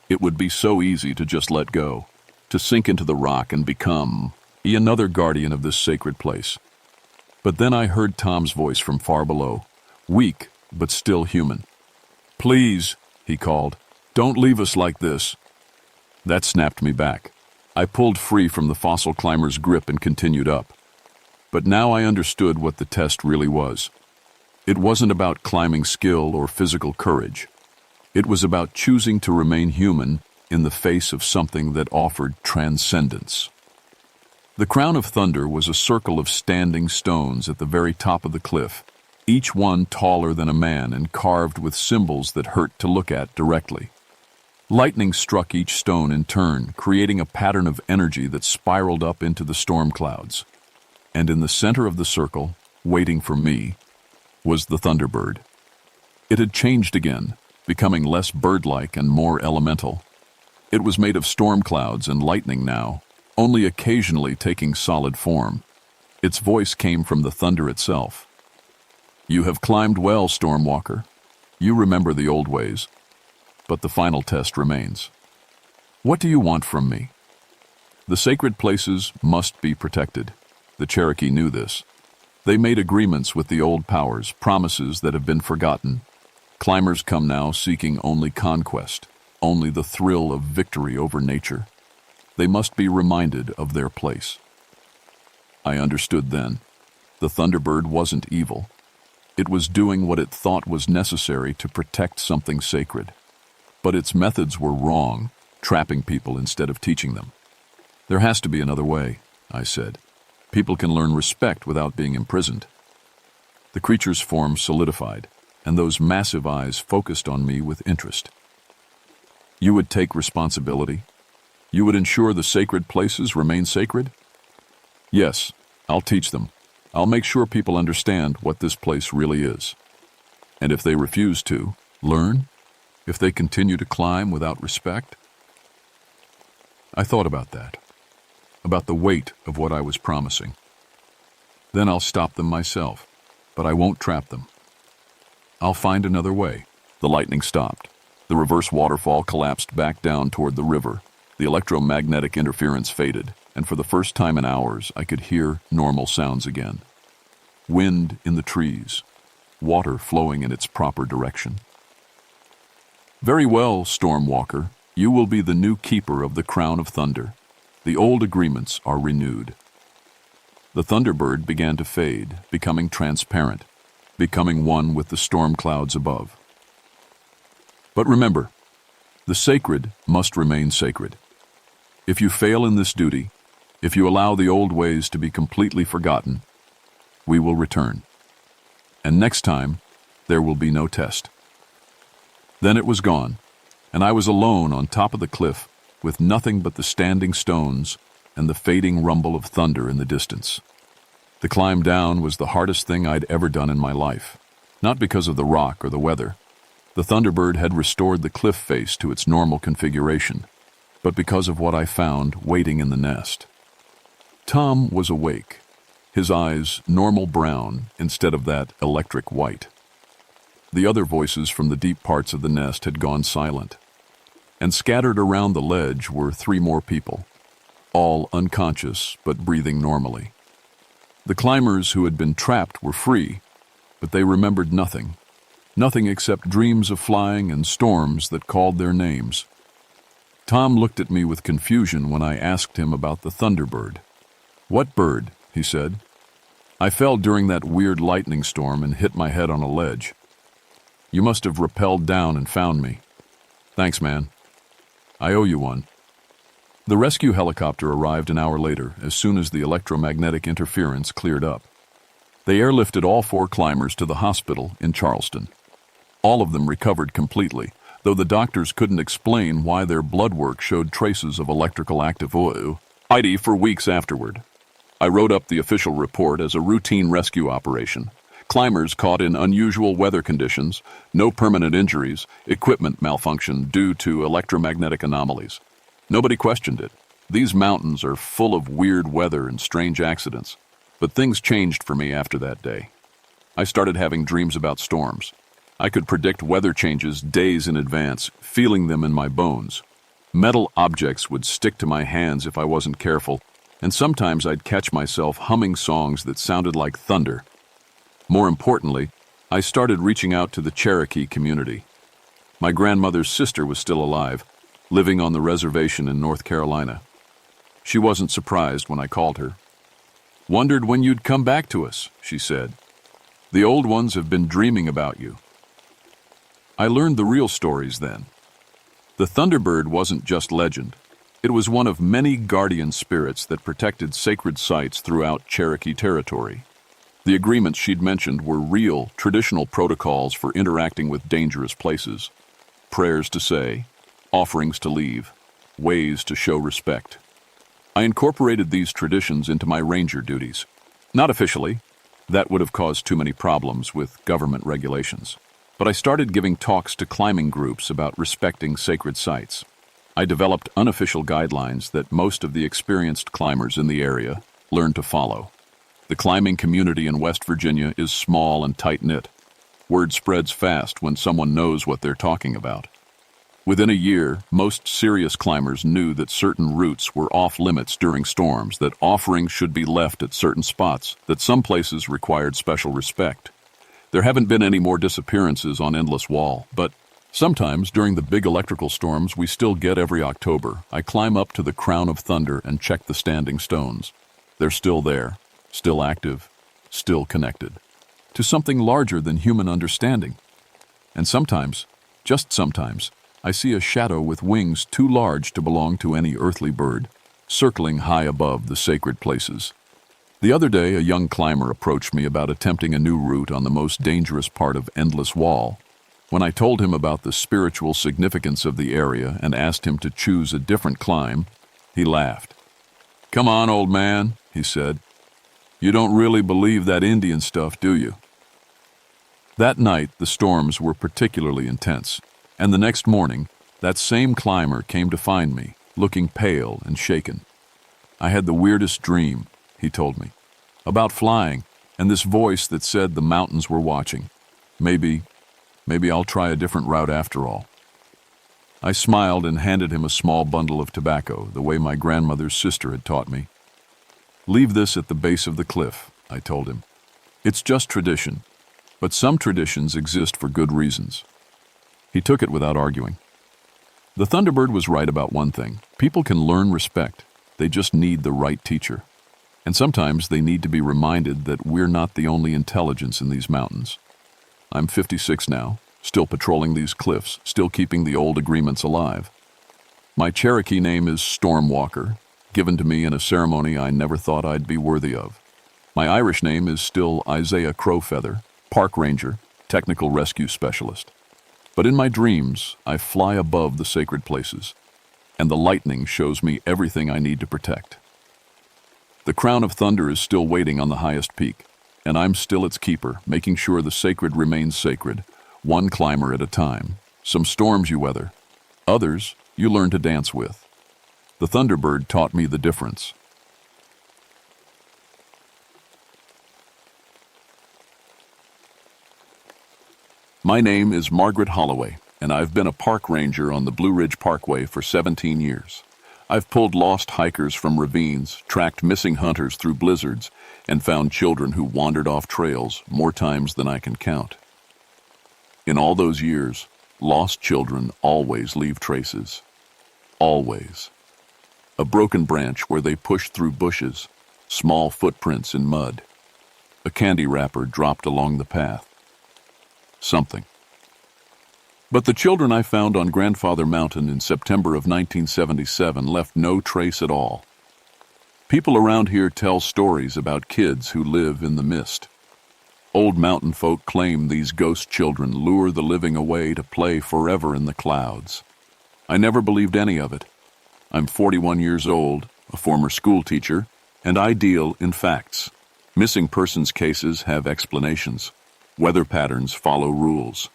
It would be so easy to just let go, to sink into the rock and become another guardian of this sacred place. But then I heard Tom's voice from far below, weak but still human. "Please," he called, "don't leave us like this." That snapped me back. I pulled free from the fossil climber's grip and continued up. But now I understood what the test really was. It wasn't about climbing skill or physical courage. It was about choosing to remain human in the face of something that offered transcendence. The Crown of Thunder was a circle of standing stones at the very top of the cliff, each one taller than a man and carved with symbols that hurt to look at directly. Lightning struck each stone in turn, creating a pattern of energy that spiraled up into the storm clouds. And in the center of the circle, waiting for me, was the Thunderbird. It had changed again, becoming less bird-like and more elemental. It was made of storm clouds and lightning now, only occasionally taking solid form. Its voice came from the thunder itself. "You have climbed well, Stormwalker. You remember the old ways. But the final test remains. What do you want from me?" The sacred places must be protected. The Cherokee knew this. They made agreements with the old powers, promises that have been forgotten. Climbers come now seeking only conquest, only the thrill of victory over nature. They must be reminded of their place. I understood then. The Thunderbird wasn't evil. It was doing what it thought was necessary to protect something sacred. But its methods were wrong, trapping people instead of teaching them. "There has to be another way," I said. "People can learn respect without being imprisoned." The creature's form solidified, and those massive eyes focused on me with interest. "You would take responsibility? You would ensure the sacred places remain sacred?" "Yes, I'll teach them. I'll make sure people understand what this place really is. And if they refuse to learn, if they continue to climb without respect?" I thought about that, about the weight of what I was promising. "Then I'll stop them myself, but I won't trap them. I'll find another way." The lightning stopped. The reverse waterfall collapsed back down toward the river. The electromagnetic interference faded, and for the first time in hours, I could hear normal sounds again. Wind in the trees, water flowing in its proper direction. "Very well, Stormwalker. You will be the new keeper of the Crown of Thunder. The old agreements are renewed." The Thunderbird began to fade, becoming transparent, becoming one with the storm clouds above. "But remember, the sacred must remain sacred. If you fail in this duty, if you allow the old ways to be completely forgotten, we will return. And next time, there will be no test." Then it was gone, and I was alone on top of the cliff with nothing but the standing stones and the fading rumble of thunder in the distance. The climb down was the hardest thing I'd ever done in my life, not because of the rock or the weather. The Thunderbird had restored the cliff face to its normal configuration, but because of what I found waiting in the nest. Tom was awake, his eyes normal brown instead of that electric white. The other voices from the deep parts of the nest had gone silent, and scattered around the ledge were 3 more people, all unconscious but breathing normally. The climbers who had been trapped were free, but they remembered nothing except dreams of flying and storms that called their names. Tom looked at me with confusion when I asked him about the Thunderbird. "What bird?" he said. "I fell during that weird lightning storm and hit my head on a ledge. You must have rappelled down and found me. Thanks, man. I owe you one." The rescue helicopter arrived an hour later, as soon as the electromagnetic interference cleared up. They airlifted all 4 climbers to the hospital in Charleston. All of them recovered completely, though the doctors couldn't explain why their blood work showed traces of electrical activity for weeks afterward. I wrote up the official report as a routine rescue operation. Climbers caught in unusual weather conditions, no permanent injuries, equipment malfunction due to electromagnetic anomalies. Nobody questioned it. These mountains are full of weird weather and strange accidents. But things changed for me after that day. I started having dreams about storms. I could predict weather changes days in advance, feeling them in my bones. Metal objects would stick to my hands if I wasn't careful, and sometimes I'd catch myself humming songs that sounded like thunder. More importantly, I started reaching out to the Cherokee community. My grandmother's sister was still alive, living on the reservation in North Carolina. She wasn't surprised when I called her. "Wondered when you'd come back to us," she said. The old ones have been dreaming about you. I learned the real stories then. The Thunderbird wasn't just legend. It was one of many guardian spirits that protected sacred sites throughout Cherokee territory. The agreements she'd mentioned were real, traditional protocols for interacting with dangerous places. Prayers to say, offerings to leave, ways to show respect. I incorporated these traditions into my ranger duties. Not officially. That would have caused too many problems with government regulations. But I started giving talks to climbing groups about respecting sacred sites. I developed unofficial guidelines that most of the experienced climbers in the area learned to follow. The climbing community in West Virginia is small and tight-knit. Word spreads fast when someone knows what they're talking about. Within a year, most serious climbers knew that certain routes were off-limits during storms, that offerings should be left at certain spots, that some places required special respect. There haven't been any more disappearances on Endless Wall, but sometimes during the big electrical storms we still get every October, I climb up to the Crown of Thunder and check the standing stones. They're still there, still active, still connected, to something larger than human understanding. And sometimes, just sometimes, I see a shadow with wings too large to belong to any earthly bird, circling high above the sacred places. The other day, a young climber approached me about attempting a new route on the most dangerous part of Endless Wall. When I told him about the spiritual significance of the area and asked him to choose a different climb, he laughed. "Come on, old man," he said. "You don't really believe that Indian stuff, do you?" That night, the storms were particularly intense, and the next morning, that same climber came to find me, looking pale and shaken. "I had the weirdest dream," he told me, "about flying, and this voice that said the mountains were watching. Maybe I'll try a different route after all." I smiled and handed him a small bundle of tobacco, the way my grandmother's sister had taught me. "Leave this at the base of the cliff," I told him. "It's just tradition, but some traditions exist for good reasons." He took it without arguing. The Thunderbird was right about one thing. People can learn respect. They just need the right teacher. And sometimes they need to be reminded that we're not the only intelligence in these mountains. I'm 56 now, still patrolling these cliffs, still keeping the old agreements alive. My Cherokee name is Stormwalker, given to me in a ceremony I never thought I'd be worthy of. My Irish name is still Isaiah Crowfeather, park ranger, technical rescue specialist. But in my dreams, I fly above the sacred places, and the lightning shows me everything I need to protect. The Crown of Thunder is still waiting on the highest peak, and I'm still its keeper, making sure the sacred remains sacred, one climber at a time. Some storms you weather, others you learn to dance with. The Thunderbird taught me the difference. My name is Margaret Holloway, and I've been a park ranger on the Blue Ridge Parkway for 17 years. I've pulled lost hikers from ravines, tracked missing hunters through blizzards, and found children who wandered off trails more times than I can count. In all those years, lost children always leave traces. Always. A broken branch where they pushed through bushes, small footprints in mud. A candy wrapper dropped along the path. Something. But the children I found on Grandfather Mountain in September of 1977 left no trace at all. People around here tell stories about kids who live in the mist. Old mountain folk claim these ghost children lure the living away to play forever in the clouds. I never believed any of it. I'm 41 years old, a former school teacher, and I deal in facts. Missing persons cases have explanations. Weather patterns follow rules.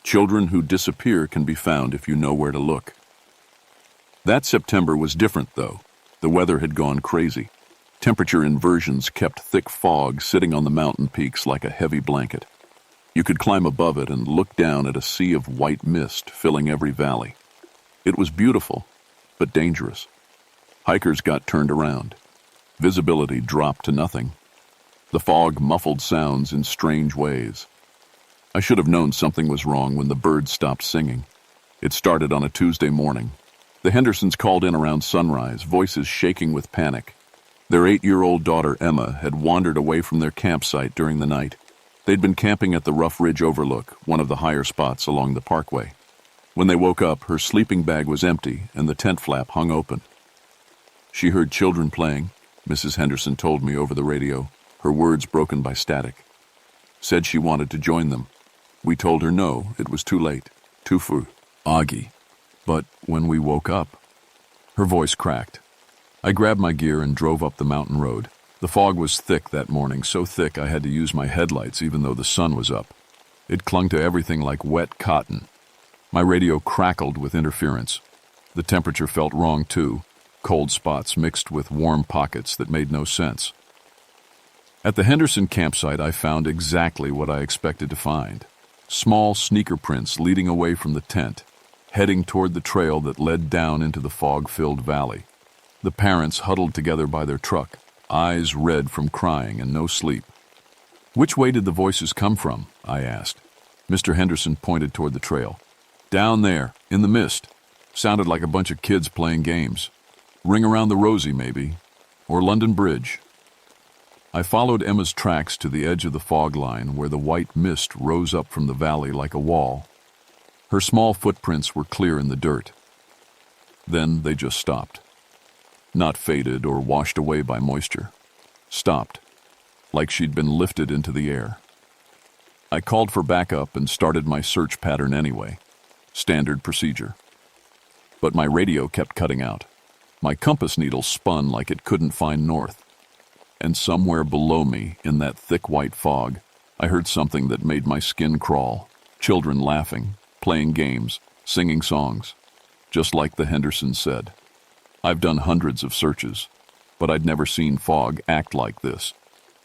Children who disappear can be found if you know where to look. That September was different, though. The weather had gone crazy. Temperature inversions kept thick fog sitting on the mountain peaks like a heavy blanket. You could climb above it and look down at a sea of white mist filling every valley. It was beautiful, but dangerous. Hikers got turned around. Visibility dropped to nothing. The fog muffled sounds in strange ways. I should have known something was wrong when the birds stopped singing. It started on a Tuesday morning. The Hendersons called in around sunrise, voices shaking with panic. Their 8-year-old daughter, Emma, had wandered away from their campsite during the night. They'd been camping at the Rough Ridge Overlook, one of the higher spots along the parkway. When they woke up, her sleeping bag was empty and the tent flap hung open. She heard children playing, Mrs. Henderson told me over the radio, her words broken by static. Said she wanted to join them. We told her no, it was too late. Too for Augie. But when we woke up, her voice cracked. I grabbed my gear and drove up the mountain road. The fog was thick that morning, so thick I had to use my headlights even though the sun was up. It clung to everything like wet cotton. My radio crackled with interference. The temperature felt wrong too, cold spots mixed with warm pockets that made no sense. At the Henderson campsite, I found exactly what I expected to find. Small sneaker prints leading away from the tent, heading toward the trail that led down into the fog-filled valley. The parents huddled together by their truck, eyes red from crying and no sleep. "Which way did the voices come from?" I asked. Mr. Henderson pointed toward the trail. "Down there, in the mist. Sounded like a bunch of kids playing games. Ring Around the Rosie, maybe. Or London Bridge." I followed Emma's tracks to the edge of the fog line where the white mist rose up from the valley like a wall. Her small footprints were clear in the dirt. Then they just stopped. Not faded or washed away by moisture. Stopped, like she'd been lifted into the air. I called for backup and started my search pattern anyway. Standard procedure. But my radio kept cutting out. My compass needle spun like it couldn't find north. And somewhere below me, in that thick white fog, I heard something that made my skin crawl. Children laughing, playing games, singing songs. Just like the Hendersons said. I've done hundreds of searches, but I'd never seen fog act like this.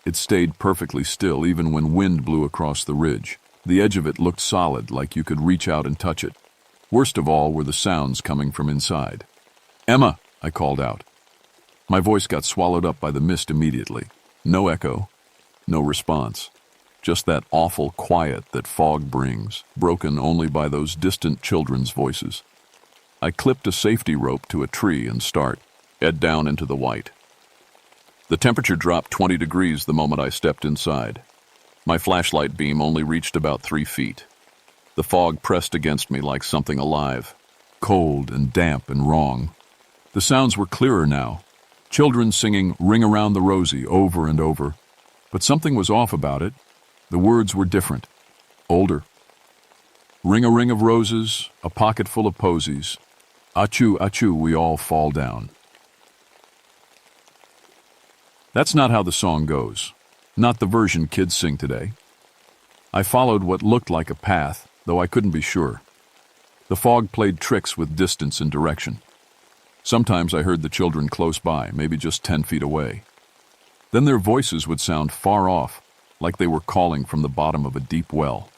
It stayed perfectly still even when wind blew across the ridge. The edge of it looked solid, like you could reach out and touch it. Worst of all were the sounds coming from inside. "Emma!" I called out. My voice got swallowed up by the mist immediately. No echo, no response. Just that awful quiet that fog brings, broken only by those distant children's voices. I clipped a safety rope to a tree and head down into the white. The temperature dropped 20 degrees the moment I stepped inside. My flashlight beam only reached about 3 feet. The fog pressed against me like something alive, cold and damp and wrong. The sounds were clearer now, children singing "Ring Around the Rosie" over and over. But something was off about it. The words were different, older. "Ring a ring of roses, a pocket full of posies. Achoo, achoo, we all fall down." That's not how the song goes. Not the version kids sing today. I followed what looked like a path, though I couldn't be sure. The fog played tricks with distance and direction. Sometimes I heard the children close by, maybe just 10 feet away. Then their voices would sound far off, like they were calling from the bottom of a deep well.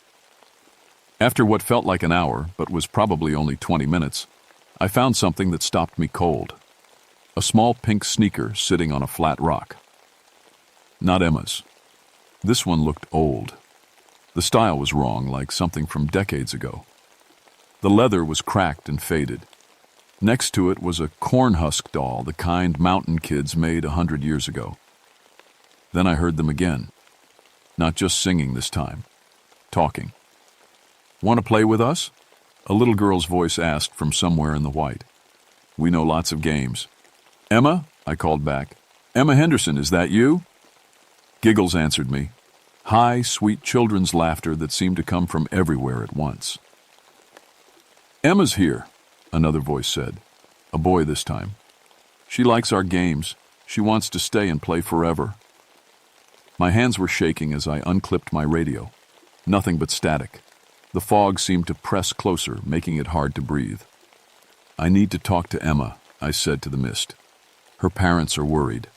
After what felt like an hour, but was probably only 20 minutes, I found something that stopped me cold. A small pink sneaker sitting on a flat rock. Not Emma's. This one looked old. The style was wrong, like something from decades ago. The leather was cracked and faded. Next to it was a cornhusk doll, the kind mountain kids made 100 years ago. Then I heard them again. Not just singing this time. Talking. "Want to play with us?" A little girl's voice asked from somewhere in the white. "We know lots of games." "Emma?" I called back. "Emma Henderson, is that you?" Giggles answered me. High, sweet children's laughter that seemed to come from everywhere at once. "Emma's here," another voice said. A boy this time. "She likes our games. She wants to stay and play forever." My hands were shaking as I unclipped my radio. Nothing but static. The fog seemed to press closer, making it hard to breathe. "I need to talk to Emma," I said to the mist. "Her parents are worried."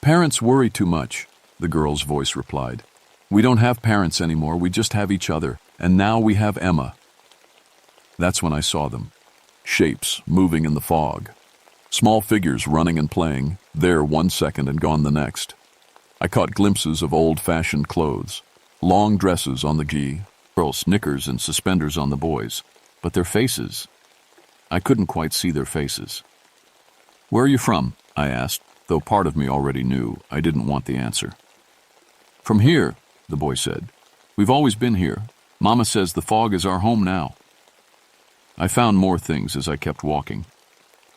"Parents worry too much," the girl's voice replied. "We don't have parents anymore, we just have each other, and now we have Emma." That's when I saw them. Shapes moving in the fog. Small figures running and playing, there 1 second and gone the next. I caught glimpses of old-fashioned clothes, long dresses on the girls, knickers and suspenders on the boys, but their faces, I couldn't quite see their faces. "Where are you from?" I asked, though part of me already knew I didn't want the answer. "From here," the boy said. "We've always been here. Mama says the fog is our home now." I found more things as I kept walking.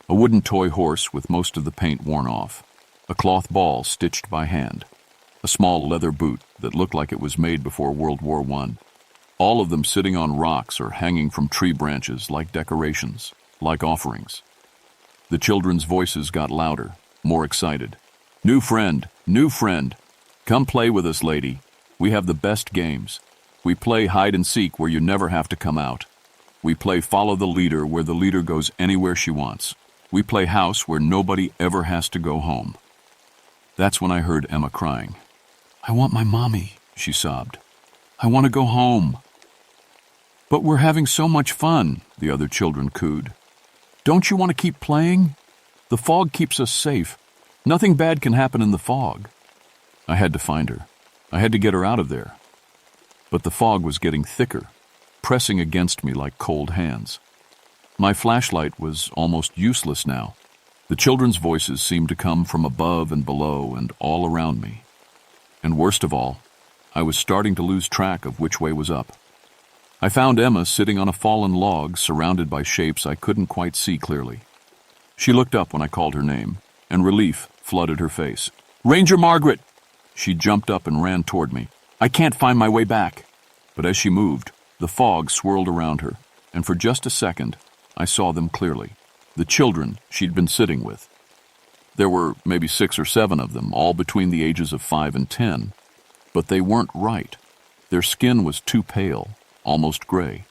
A wooden toy horse with most of the paint worn off, a cloth ball stitched by hand, a small leather boot that looked like it was made before World War I, all of them sitting on rocks or hanging from tree branches like decorations, like offerings. The children's voices got louder, more excited. New friend, come play with us, lady. We have the best games. We play hide and seek where you never have to come out. We play follow the leader where the leader goes anywhere she wants. We play house where nobody ever has to go home." That's when I heard Emma crying. "I want my mommy," she sobbed. "I want to go home." "But we're having so much fun," the other children cooed. "Don't you want to keep playing? The fog keeps us safe. Nothing bad can happen in the fog." I had to find her. I had to get her out of there. But the fog was getting thicker, pressing against me like cold hands. My flashlight was almost useless now. The children's voices seemed to come from above and below and all around me. And worst of all, I was starting to lose track of which way was up. I found Emma sitting on a fallen log surrounded by shapes I couldn't quite see clearly. She looked up when I called her name, and relief flooded her face. "Ranger Margaret!" She jumped up and ran toward me. "I can't find my way back." But as she moved, the fog swirled around her, and for just a second, I saw them clearly. The children she'd been sitting with. There were maybe 6 or 7 of them, all between the ages of 5 and 10. But they weren't right. Their skin was too pale, almost gray.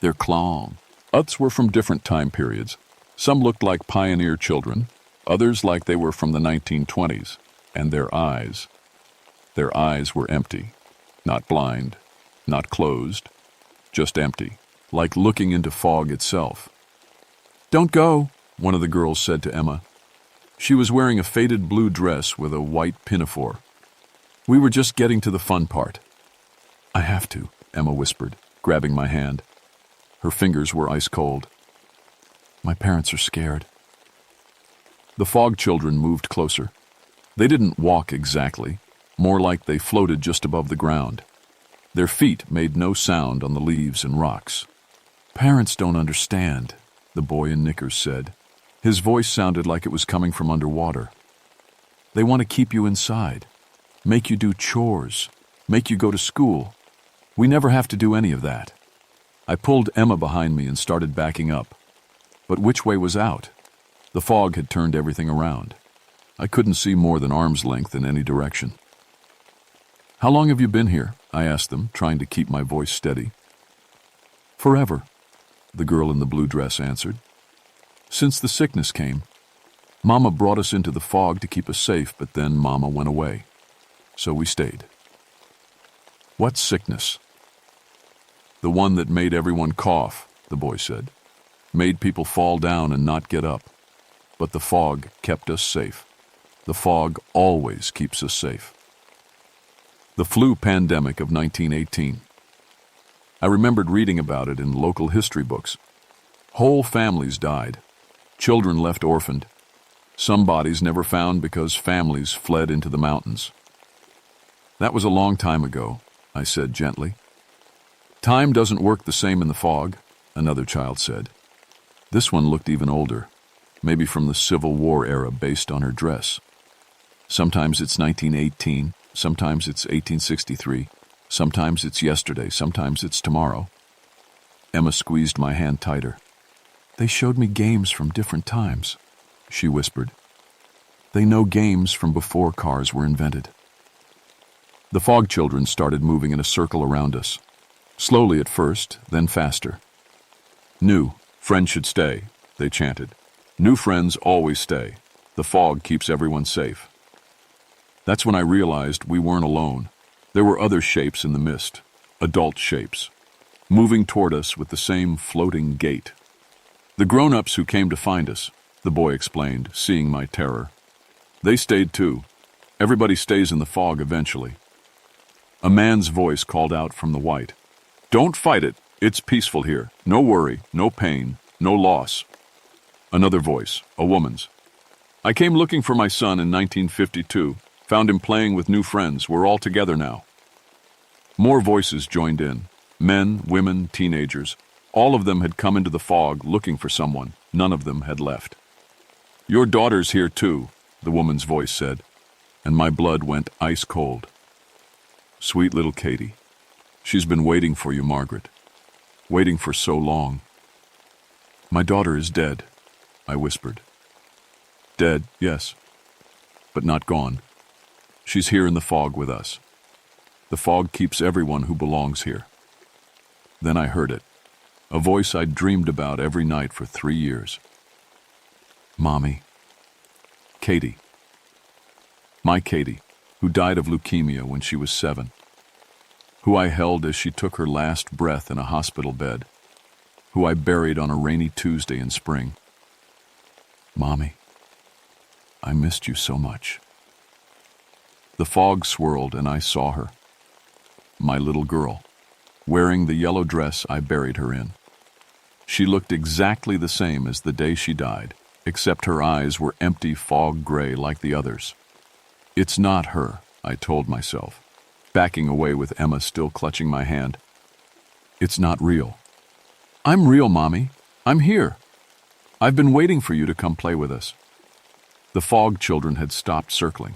Their clothes were from different time periods. Some looked like pioneer children, others like they were from the 1920s. And their eyes were empty. Not blind, not closed, just empty, like looking into fog itself. "Don't go," one of the girls said to Emma. She was wearing a faded blue dress with a white pinafore. "We were just getting to the fun part." "I have to," Emma whispered, grabbing my hand. Her fingers were ice cold. "My parents are scared." The fog children moved closer. They didn't walk exactly, more like they floated just above the ground. Their feet made no sound on the leaves and rocks. "Parents don't understand," the boy in knickers said. His voice sounded like it was coming from underwater. "They want to keep you inside, make you do chores, make you go to school. We never have to do any of that." I pulled Emma behind me and started backing up. But which way was out? The fog had turned everything around. I couldn't see more than arm's length in any direction. "How long have you been here?" I asked them, trying to keep my voice steady. "Forever," the girl in the blue dress answered. "Since the sickness came. Mama brought us into the fog to keep us safe, but then Mama went away. So we stayed." "What sickness?" "The one that made everyone cough," the boy said. "Made people fall down and not get up. But the fog kept us safe. The fog always keeps us safe." The flu pandemic of 1918. I remembered reading about it in local history books. Whole families died. Children left orphaned. Some bodies never found because families fled into the mountains. "That was a long time ago," I said gently. "Time doesn't work the same in the fog," another child said. This one looked even older, maybe from the Civil War era based on her dress. Sometimes it's 1918, sometimes it's 1863, sometimes it's yesterday, sometimes it's tomorrow. Emma squeezed my hand tighter. "They showed me games from different times," she whispered. "They know games from before cars were invented." The fog children started moving in a circle around us. Slowly at first, then faster. "New friends should stay," they chanted. "New friends always stay. The fog keeps everyone safe." That's when I realized we weren't alone. There were other shapes in the mist, adult shapes, moving toward us with the same floating gait. "The grown-ups who came to find us," the boy explained, seeing my terror. "They stayed too. Everybody stays in the fog eventually." A man's voice called out from the white. "Don't fight it. It's peaceful here. No worry, no pain, no loss." Another voice, a woman's. "I came looking for my son in 1952. Found him playing with new friends. We're all together now." More voices joined in. Men, women, teenagers. All of them had come into the fog looking for someone. None of them had left. "Your daughter's here too," the woman's voice said, and my blood went ice cold. "Sweet little Katie. She's been waiting for you, Margaret. Waiting for so long." "My daughter is dead," I whispered. "Dead, yes, but not gone. She's here in the fog with us. The fog keeps everyone who belongs here." Then I heard it, a voice I'd dreamed about every night for 3 years. "Mommy. Katie. My Katie, who died of leukemia when she was 7. Who I held as she took her last breath in a hospital bed. Who I buried on a rainy Tuesday in spring. Mommy, I missed you so much." The fog swirled and I saw her. My little girl, wearing the yellow dress I buried her in. She looked exactly the same as the day she died, except her eyes were empty fog gray like the others. "It's not her," I told myself, backing away with Emma still clutching my hand. "It's not real." "I'm real, Mommy. I'm here. I've been waiting for you to come play with us." The fog children had stopped circling.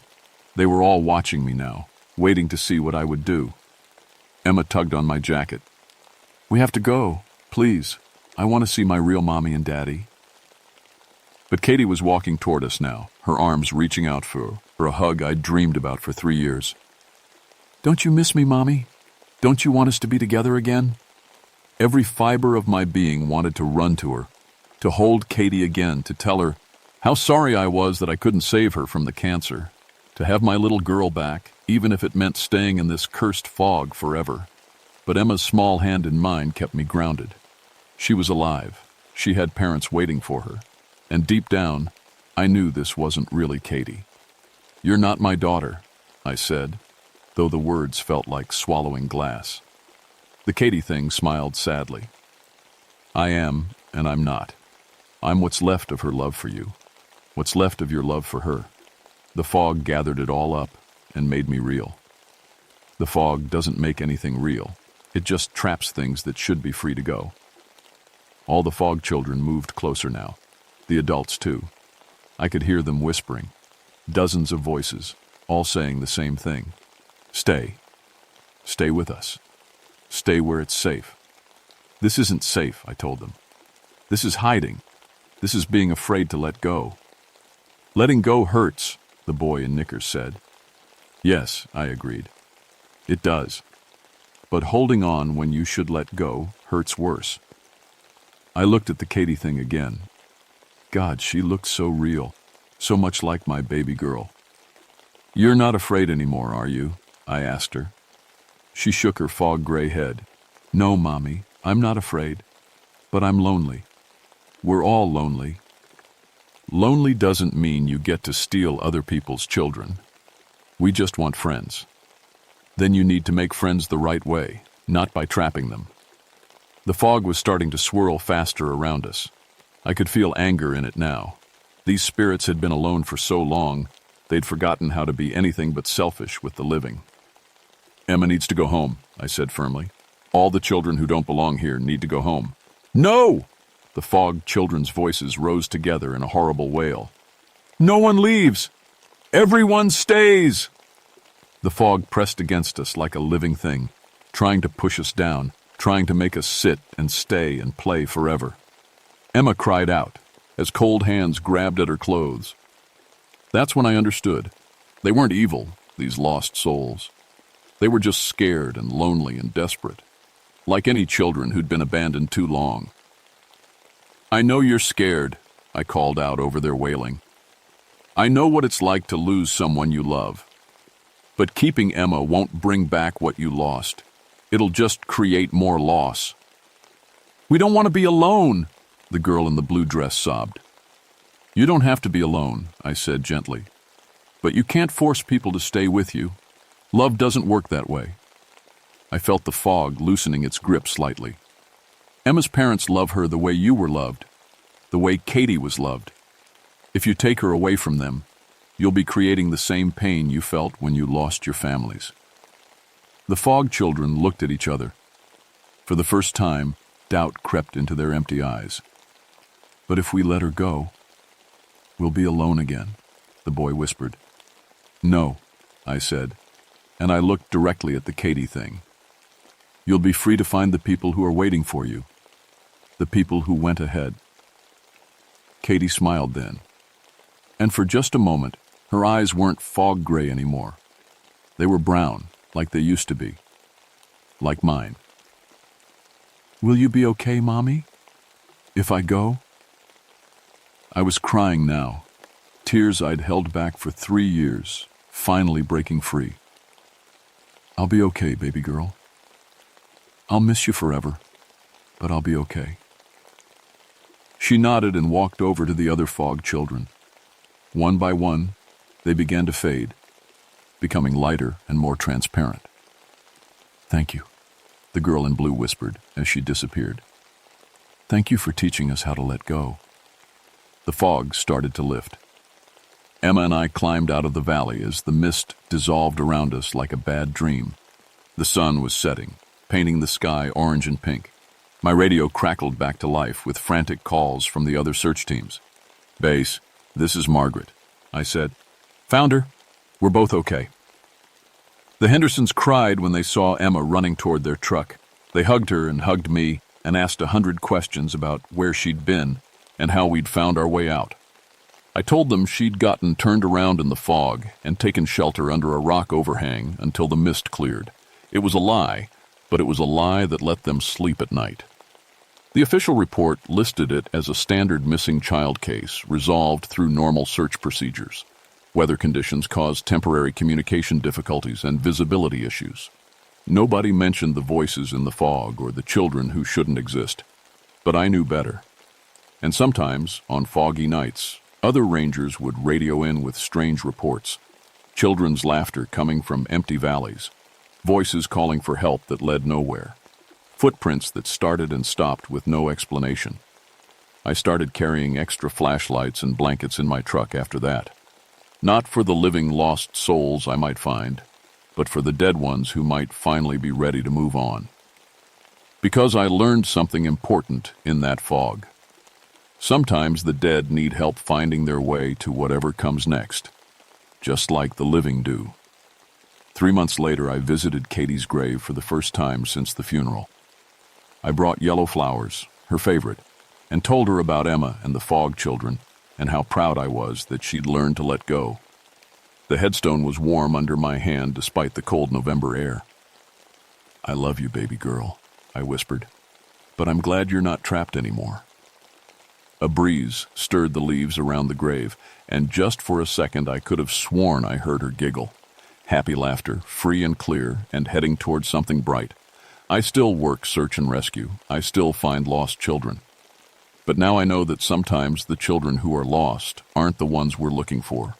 They were all watching me now, waiting to see what I would do. Emma tugged on my jacket. "We have to go, please. I want to see my real Mommy and Daddy." But Katie was walking toward us now, her arms reaching out for a hug I'd dreamed about for 3 years. "Don't you miss me, Mommy? Don't you want us to be together again?" Every fiber of my being wanted to run to her, to hold Katie again, to tell her how sorry I was that I couldn't save her from the cancer, to have my little girl back, even if it meant staying in this cursed fog forever. But Emma's small hand in mine kept me grounded. She was alive. She had parents waiting for her. And deep down, I knew this wasn't really Katie. "You're not my daughter," I said, though the words felt like swallowing glass. The Katie thing smiled sadly. "I am, and I'm not. I'm what's left of her love for you. What's left of your love for her." The fog gathered it all up and made me real. The fog doesn't make anything real. It just traps things that should be free to go. All the fog children moved closer now. The adults too. I could hear them whispering. Dozens of voices, all saying the same thing. "Stay. Stay with us. Stay where it's safe." "This isn't safe," I told them. "This is hiding. This is being afraid to let go." "Letting go hurts," the boy in knickers said. "Yes," I agreed. "It does. But holding on when you should let go hurts worse." I looked at the Katie thing again. God, she looked so real, so much like my baby girl. "You're not afraid anymore, are you?" I asked her. She shook her fog-gray head. "No, Mommy, I'm not afraid. But I'm lonely. We're all lonely." Lonely doesn't mean you get to steal other people's children. We just want friends. Then you need to make friends the right way, not by trapping them. The fog was starting to swirl faster around us. I could feel anger in it now. These spirits had been alone for so long, they'd forgotten how to be anything but selfish with the living. "Emma needs to go home," I said firmly. "All the children who don't belong here need to go home." "No!" The fog children's voices rose together in a horrible wail. "No one leaves! Everyone stays!" The fog pressed against us like a living thing, trying to push us down, trying to make us sit and stay and play forever. Emma cried out, as cold hands grabbed at her clothes. That's when I understood. They weren't evil, these lost souls. They were just scared and lonely and desperate, like any children who'd been abandoned too long. "I know you're scared," I called out over their wailing. "I know what it's like to lose someone you love. But keeping Emma won't bring back what you lost. It'll just create more loss." "We don't want to be alone," the girl in the blue dress sobbed. "You don't have to be alone," I said gently. "But you can't force people to stay with you. Love doesn't work that way." I felt the fog loosening its grip slightly. "Emma's parents love her the way you were loved, the way Katie was loved. If you take her away from them, you'll be creating the same pain you felt when you lost your families." The Fog children looked at each other. For the first time, doubt crept into their empty eyes. "But if we let her go, we'll be alone again," the boy whispered. "No," I said, and I looked directly at the Katie thing. "You'll be free to find the people who are waiting for you, the people who went ahead." Katie smiled then, and for just a moment, her eyes weren't fog gray anymore. They were brown, like they used to be, like mine. "Will you be okay, Mommy, if I go?" I was crying now, tears I'd held back for 3 years, finally breaking free. "I'll be okay, baby girl. I'll miss you forever, but I'll be okay." She nodded and walked over to the other Fog children. One by one, they began to fade, becoming lighter and more transparent. "Thank you," the girl in blue whispered as she disappeared. "Thank you for teaching us how to let go." The fog started to lift. Emma and I climbed out of the valley as the mist dissolved around us like a bad dream. The sun was setting, painting the sky orange and pink. My radio crackled back to life with frantic calls from the other search teams. "Base, this is Margaret," I said. "Found her. We're both okay." The Hendersons cried when they saw Emma running toward their truck. They hugged her and hugged me and asked 100 questions about where she'd been and how we'd found our way out. I told them she'd gotten turned around in the fog and taken shelter under a rock overhang until the mist cleared. It was a lie, but it was a lie that let them sleep at night. The official report listed it as a standard missing child case resolved through normal search procedures. Weather conditions caused temporary communication difficulties and visibility issues. Nobody mentioned the voices in the fog or the children who shouldn't exist. But I knew better. And sometimes, on foggy nights, other rangers would radio in with strange reports. Children's laughter coming from empty valleys. Voices calling for help that led nowhere. Footprints that started and stopped with no explanation. I started carrying extra flashlights and blankets in my truck after that. Not for the living lost souls I might find, but for the dead ones who might finally be ready to move on. Because I learned something important in that fog. Sometimes the dead need help finding their way to whatever comes next, just like the living do. 3 months later, I visited Katie's grave for the first time since the funeral. I brought yellow flowers, her favorite, and told her about Emma and the Fog children and how proud I was that she'd learned to let go. The headstone was warm under my hand despite the cold November air. "I love you, baby girl," I whispered, "but I'm glad you're not trapped anymore." A breeze stirred the leaves around the grave, and just for a second I could have sworn I heard her giggle. Happy laughter, free and clear, and heading toward something bright. I still work search and rescue. I still find lost children. But now I know that sometimes the children who are lost aren't the ones we're looking for.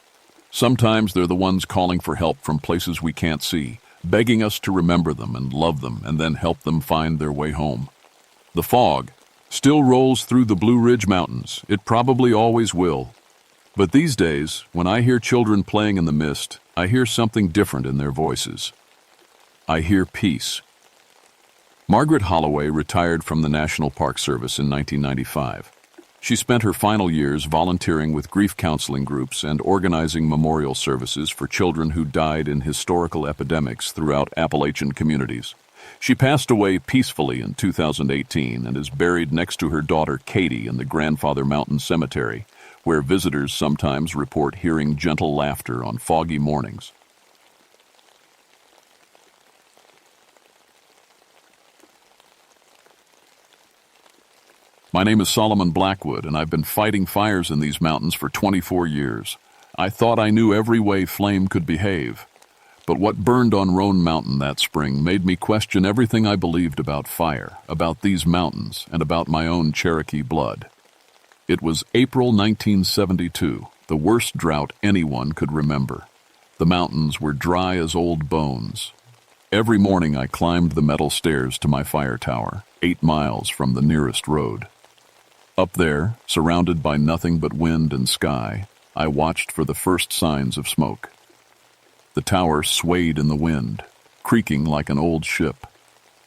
Sometimes they're the ones calling for help from places we can't see, begging us to remember them and love them and then help them find their way home. The fog still rolls through the Blue Ridge Mountains. It probably always will. But these days, when I hear children playing in the mist, I hear something different in their voices. I hear peace. Margaret Holloway retired from the National Park Service in 1995. She spent her final years volunteering with grief counseling groups and organizing memorial services for children who died in historical epidemics throughout Appalachian communities. She passed away peacefully in 2018 and is buried next to her daughter Katie in the Grandfather Mountain Cemetery, where visitors sometimes report hearing gentle laughter on foggy mornings. My name is Solomon Blackwood, and I've been fighting fires in these mountains for 24 years. I thought I knew every way flame could behave. But what burned on Roan Mountain that spring made me question everything I believed about fire, about these mountains, and about my own Cherokee blood. It was April 1972, the worst drought anyone could remember. The mountains were dry as old bones. Every morning I climbed the metal stairs to my fire tower, 8 miles from the nearest road. Up there, surrounded by nothing but wind and sky, I watched for the first signs of smoke. The tower swayed in the wind. creaking like an old ship.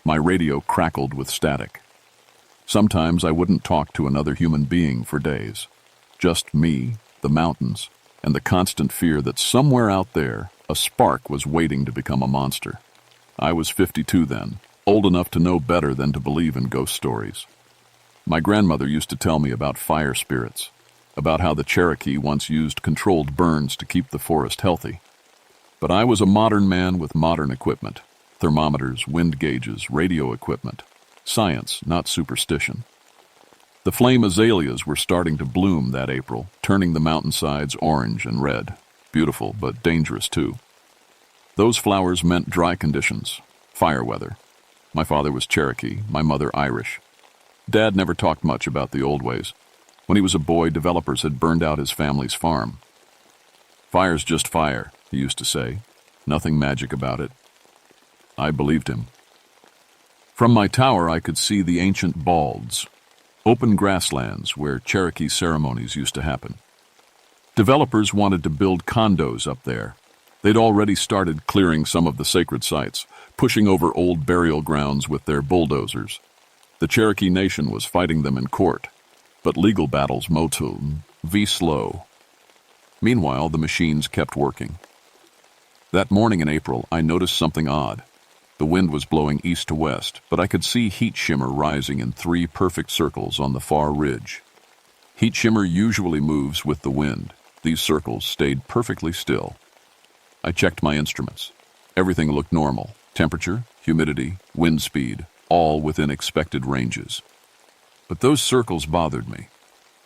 My radio crackled with static. Sometimes I wouldn't talk to another human being for days. Just me, the mountains, and the constant fear that somewhere out there, a spark was waiting to become a monster. I was 52 then, old enough to know better than to believe in ghost stories. My grandmother used to tell me about fire spirits, about how the Cherokee once used controlled burns to keep the forest healthy. But I was a modern man with modern equipment: thermometers, wind gauges, radio equipment. Science, not superstition. The flame azaleas were starting to bloom that April, turning the mountainsides orange and red. Beautiful, but dangerous too. Those flowers meant dry conditions, fire weather. My father was Cherokee, my mother Irish. Dad never talked much about the old ways. When he was a boy, developers had burned out his family's farm. Fire's just fire, he used to say. Nothing magic about it. I believed him. From my tower, I could see the ancient balds, open grasslands where Cherokee ceremonies used to happen. Developers wanted to build condos up there. They'd already started clearing some of the sacred sites, pushing over old burial grounds with their bulldozers. The Cherokee Nation was fighting them in court, but legal battles motul, slow. Meanwhile, the machines kept working. That morning in April, I noticed something odd. The wind was blowing east to west, but I could see heat shimmer rising in 3 perfect circles on the far ridge. Heat shimmer usually moves with the wind. These circles stayed perfectly still. I checked my instruments. Everything looked normal. Temperature, humidity, wind speed, all within expected ranges. But those circles bothered me.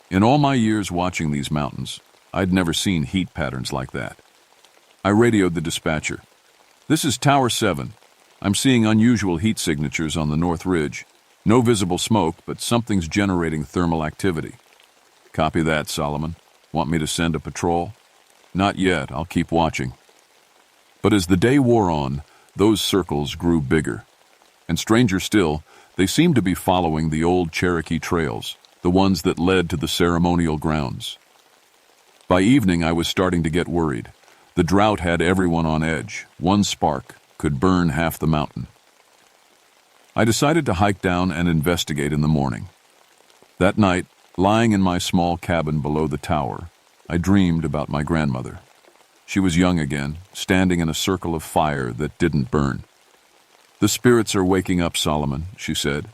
In all my years watching these mountains, I'd never seen heat patterns like that. I radioed the dispatcher. "This is Tower 7. I'm seeing unusual heat signatures on the North Ridge. No visible smoke, but something's generating thermal activity." "Copy that, Solomon. Want me to send a patrol?" "Not yet. I'll keep watching." But as the day wore on, those circles grew bigger. And stranger still, they seemed to be following the old Cherokee trails, the ones that led to the ceremonial grounds. By evening, I was starting to get worried. The drought had everyone on edge. One spark could burn half the mountain. I decided to hike down and investigate in the morning. That night, lying in my small cabin below the tower, I dreamed about my grandmother. She was young again, standing in a circle of fire that didn't burn. "The spirits are waking up, Solomon," she said.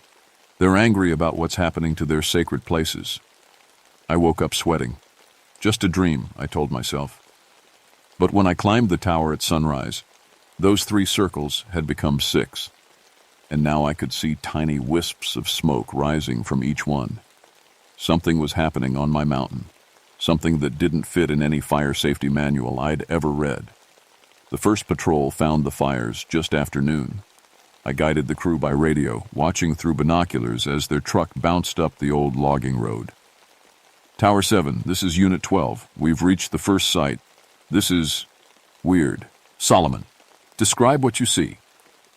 "They're angry about what's happening to their sacred places." I woke up sweating. Just a dream, I told myself. But when I climbed the tower at sunrise, those 3 circles had become 6, and now I could see tiny wisps of smoke rising from each one. Something was happening on my mountain, something that didn't fit in any fire safety manual I'd ever read. The first patrol found the fires just after noon. I guided the crew by radio, watching through binoculars as their truck bounced up the old logging road. "Tower 7, this is Unit 12. We've reached the first site. This is weird." "Solomon, describe what you see."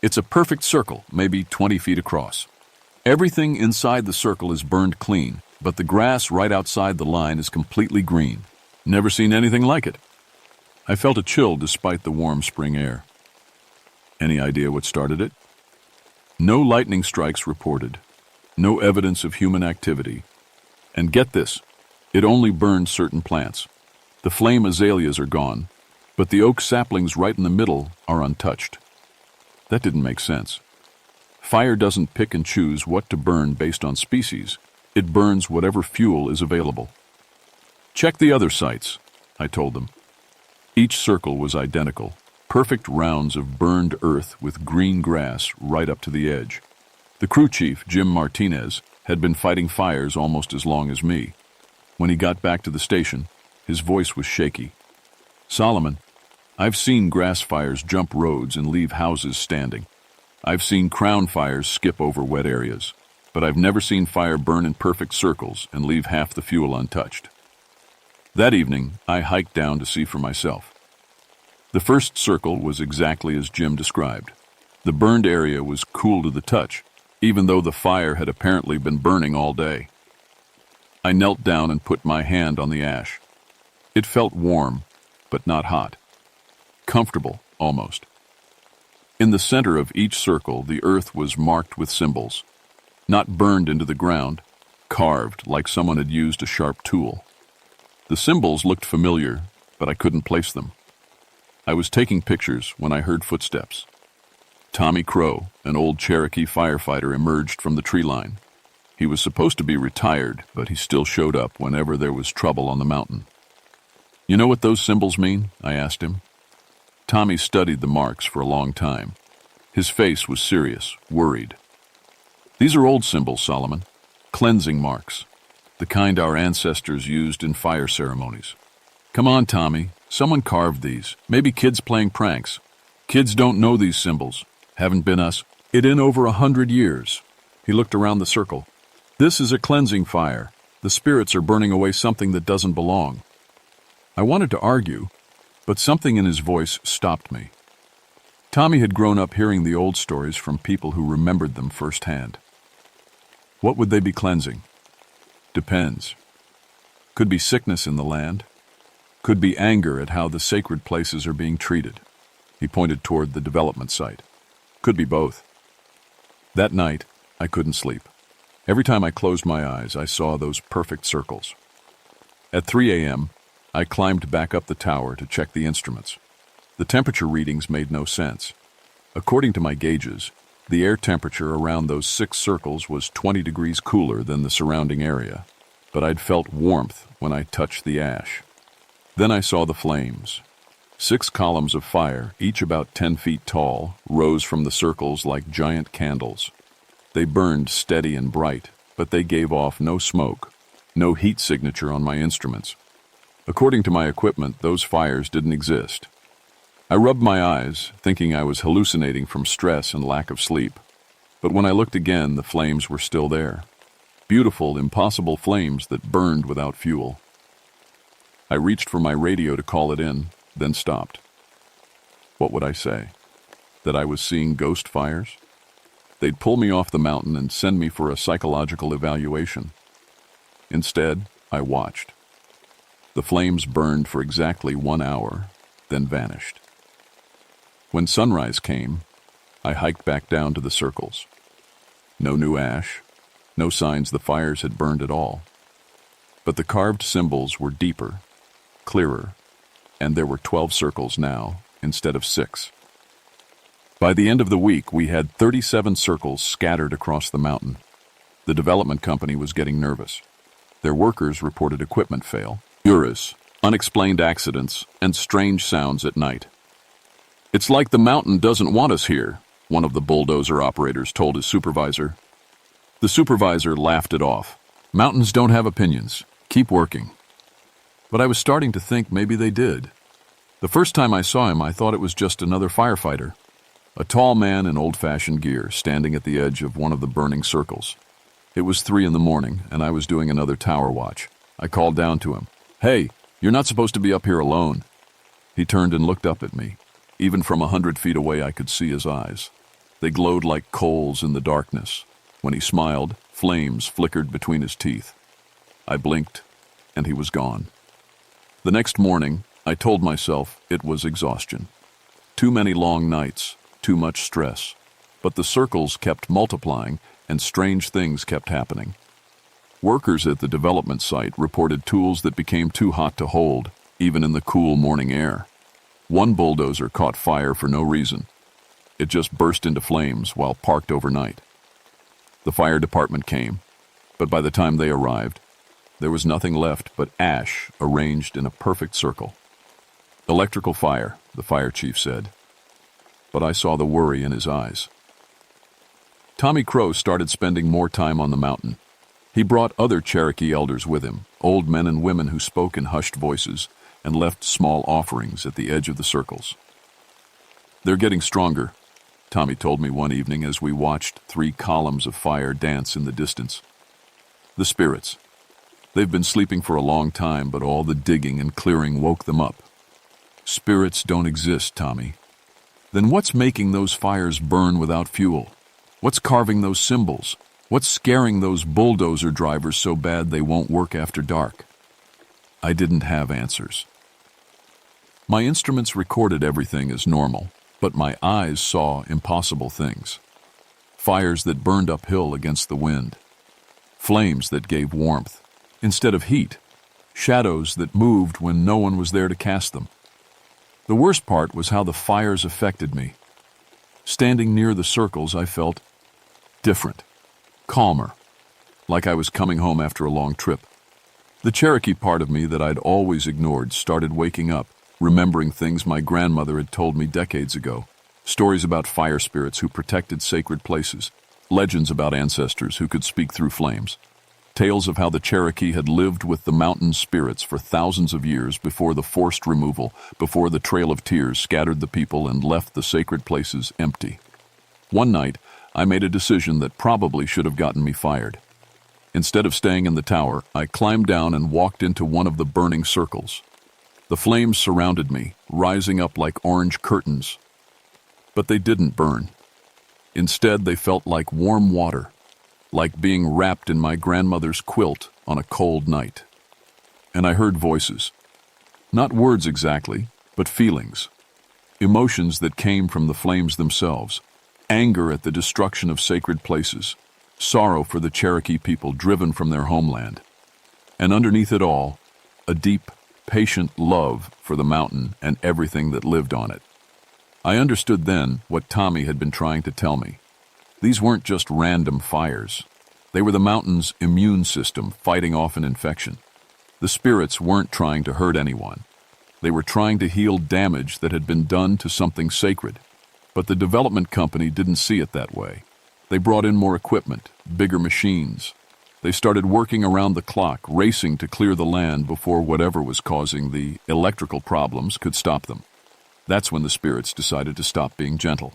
"It's a perfect circle, maybe 20 feet across. Everything inside the circle is burned clean, but the grass right outside the line is completely green. Never seen anything like it." I felt a chill despite the warm spring air. "Any idea what started it?" "No lightning strikes reported. No evidence of human activity. And get this, it only burned certain plants. The flame azaleas are gone, but the oak saplings right in the middle are untouched." That didn't make sense. Fire doesn't pick and choose what to burn based on species. It burns whatever fuel is available. "Check the other sites," I told them. Each circle was identical, perfect rounds of burned earth with green grass right up to the edge. The crew chief, Jim Martinez, had been fighting fires almost as long as me. When he got back to the station, his voice was shaky. "Solomon, I've seen grass fires jump roads and leave houses standing. I've seen crown fires skip over wet areas, but I've never seen fire burn in perfect circles and leave half the fuel untouched." That evening, I hiked down to see for myself. The first circle was exactly as Jim described. The burned area was cool to the touch, even though the fire had apparently been burning all day. I knelt down and put my hand on the ash. It felt warm, but not hot. Comfortable, almost. In the center of each circle, the earth was marked with symbols, not burned into the ground, carved like someone had used a sharp tool. The symbols looked familiar, but I couldn't place them. I was taking pictures when I heard footsteps. Tommy Crow, an old Cherokee firefighter, emerged from the tree line. He was supposed to be retired, but he still showed up whenever there was trouble on the mountain. "You know what those symbols mean?" I asked him. Tommy studied the marks for a long time. His face was serious, worried. "These are old symbols, Solomon. Cleansing marks. The kind our ancestors used in fire ceremonies." "Come on, Tommy. Someone carved these. Maybe kids playing pranks. Kids don't know these symbols. Haven't been us in over 100 years. He looked around the circle. "This is a cleansing fire. The spirits are burning away something that doesn't belong." I wanted to argue, but something in his voice stopped me. Tommy had grown up hearing the old stories from people who remembered them firsthand. What would they be cleansing? Depends. Could be sickness in the land. Could be anger at how the sacred places are being treated. He pointed toward the development site. Could be both. That night, I couldn't sleep. Every time I closed my eyes, I saw those perfect circles. At 3 a.m., I climbed back up the tower to check the instruments. The temperature readings made no sense. According to my gauges, the air temperature around those 6 circles was 20 degrees cooler than the surrounding area, but I'd felt warmth when I touched the ash. Then I saw the flames. 6 columns of fire, each about 10 feet tall, rose from the circles like giant candles. They burned steady and bright, but they gave off no smoke, no heat signature on my instruments. According to my equipment, those fires didn't exist. I rubbed my eyes, thinking I was hallucinating from stress and lack of sleep. But when I looked again, the flames were still there. Beautiful, impossible flames that burned without fuel. I reached for my radio to call it in, then stopped. What would I say? That I was seeing ghost fires? They'd pull me off the mountain and send me for a psychological evaluation. Instead, I watched. The flames burned for exactly 1 hour, then vanished. When sunrise came, I hiked back down to the circles. No new ash, no signs the fires had burned at all. But the carved symbols were deeper, clearer, and there were 12 circles now instead of 6. By the end of the week, we had 37 circles scattered across the mountain. The development company was getting nervous. Their workers reported equipment fail, errors, unexplained accidents, and strange sounds at night. "It's like the mountain doesn't want us here," one of the bulldozer operators told his supervisor. The supervisor laughed it off. "Mountains don't have opinions. Keep working." But I was starting to think maybe they did. The first time I saw him, I thought it was just another firefighter. A tall man in old-fashioned gear, standing at the edge of one of the burning circles. It was 3 in the morning, and I was doing another tower watch. I called down to him. "Hey, you're not supposed to be up here alone." He turned and looked up at me. Even from 100 feet away, I could see his eyes. They glowed like coals in the darkness. When he smiled, flames flickered between his teeth. I blinked, and he was gone. The next morning, I told myself it was exhaustion. Too many long nights, too much stress. But the circles kept multiplying, and strange things kept happening. Workers at the development site reported tools that became too hot to hold, even in the cool morning air. One bulldozer caught fire for no reason. It just burst into flames while parked overnight. The fire department came, but by the time they arrived, there was nothing left but ash arranged in a perfect circle. "Electrical fire," the fire chief said. But I saw the worry in his eyes. Tommy Crow started spending more time on the mountain. He brought other Cherokee elders with him, old men and women who spoke in hushed voices and left small offerings at the edge of the circles. "They're getting stronger," Tommy told me one evening as we watched 3 columns of fire dance in the distance. "The spirits. They've been sleeping for a long time, but all the digging and clearing woke them up." "Spirits don't exist, Tommy." "Then what's making those fires burn without fuel? What's carving those symbols? What's scaring those bulldozer drivers so bad they won't work after dark?" I didn't have answers. My instruments recorded everything as normal. But my eyes saw impossible things. Fires that burned uphill against the wind. Flames that gave warmth instead of heat. Shadows that moved when no one was there to cast them. The worst part was how the fires affected me. Standing near the circles, I felt different, calmer, like I was coming home after a long trip. The Cherokee part of me that I'd always ignored started waking up, remembering things my grandmother had told me decades ago. Stories about fire spirits who protected sacred places, legends about ancestors who could speak through flames, tales of how the Cherokee had lived with the mountain spirits for thousands of years before the forced removal, before the Trail of Tears scattered the people and left the sacred places empty. One night, I made a decision that probably should have gotten me fired. Instead of staying in the tower, I climbed down and walked into one of the burning circles. The flames surrounded me, rising up like orange curtains. But they didn't burn. Instead, they felt like warm water, like being wrapped in my grandmother's quilt on a cold night. And I heard voices. Not words exactly, but feelings. Emotions that came from the flames themselves. Anger at the destruction of sacred places. Sorrow for the Cherokee people driven from their homeland. And underneath it all, a deep, patient love for the mountain and everything that lived on it. I understood then what Tommy had been trying to tell me. These weren't just random fires. They were the mountain's immune system fighting off an infection. The spirits weren't trying to hurt anyone. They were trying to heal damage that had been done to something sacred. But the development company didn't see it that way. They brought in more equipment, bigger machines. They started working around the clock, racing to clear the land before whatever was causing the electrical problems could stop them. That's when the spirits decided to stop being gentle.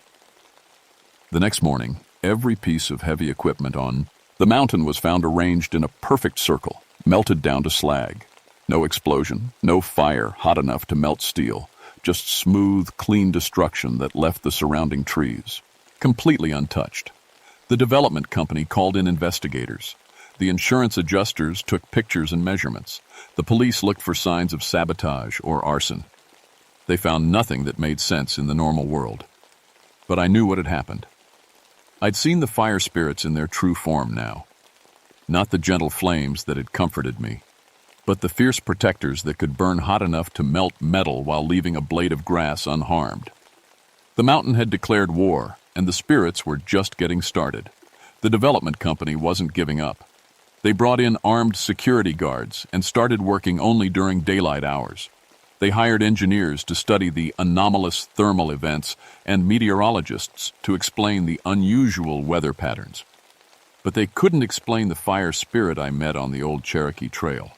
The next morning, every piece of heavy equipment on the mountain was found arranged in a perfect circle, melted down to slag. No explosion, no fire hot enough to melt steel, just smooth, clean destruction that left the surrounding trees completely untouched. The development company called in investigators. The insurance adjusters took pictures and measurements. The police looked for signs of sabotage or arson. They found nothing that made sense in the normal world. But I knew what had happened. I'd seen the fire spirits in their true form now. Not the gentle flames that had comforted me, but the fierce protectors that could burn hot enough to melt metal while leaving a blade of grass unharmed. The mountain had declared war, and the spirits were just getting started. The development company wasn't giving up. They brought in armed security guards and started working only during daylight hours. They hired engineers to study the anomalous thermal events and meteorologists to explain the unusual weather patterns. But they couldn't explain the fire spirit I met on the old Cherokee Trail.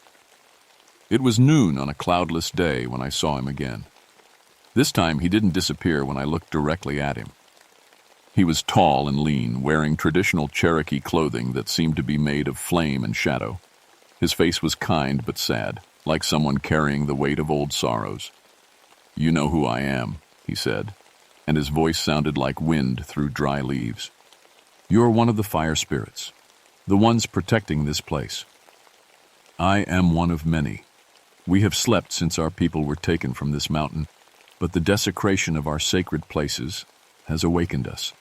It was noon on a cloudless day when I saw him again. This time he didn't disappear when I looked directly at him. He was tall and lean, wearing traditional Cherokee clothing that seemed to be made of flame and shadow. His face was kind but sad, like someone carrying the weight of old sorrows. "You know who I am," he said, and his voice sounded like wind through dry leaves. "You're one of the fire spirits, the ones protecting this place." "I am one of many. We have slept since our people were taken from this mountain, but the desecration of our sacred places has awakened us."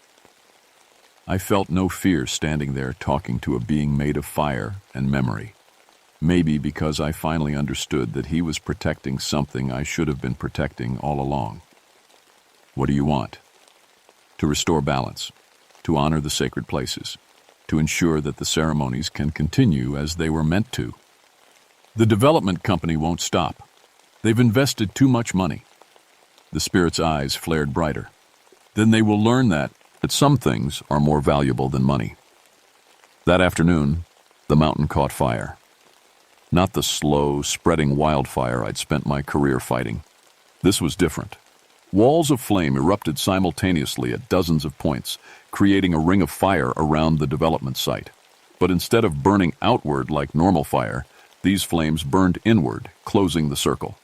I felt no fear standing there talking to a being made of fire and memory. Maybe because I finally understood that he was protecting something I should have been protecting all along. "What do you want?" "To restore balance, to honor the sacred places, to ensure that the ceremonies can continue as they were meant to. The development company won't stop. They've invested too much money." The spirit's eyes flared brighter. "Then they will learn that some things are more valuable than money." That afternoon, the mountain caught fire. Not the slow, spreading wildfire I'd spent my career fighting. This was different. Walls of flame erupted simultaneously at dozens of points, creating a ring of fire around the development site. But instead of burning outward like normal fire, these flames burned inward, closing the circle.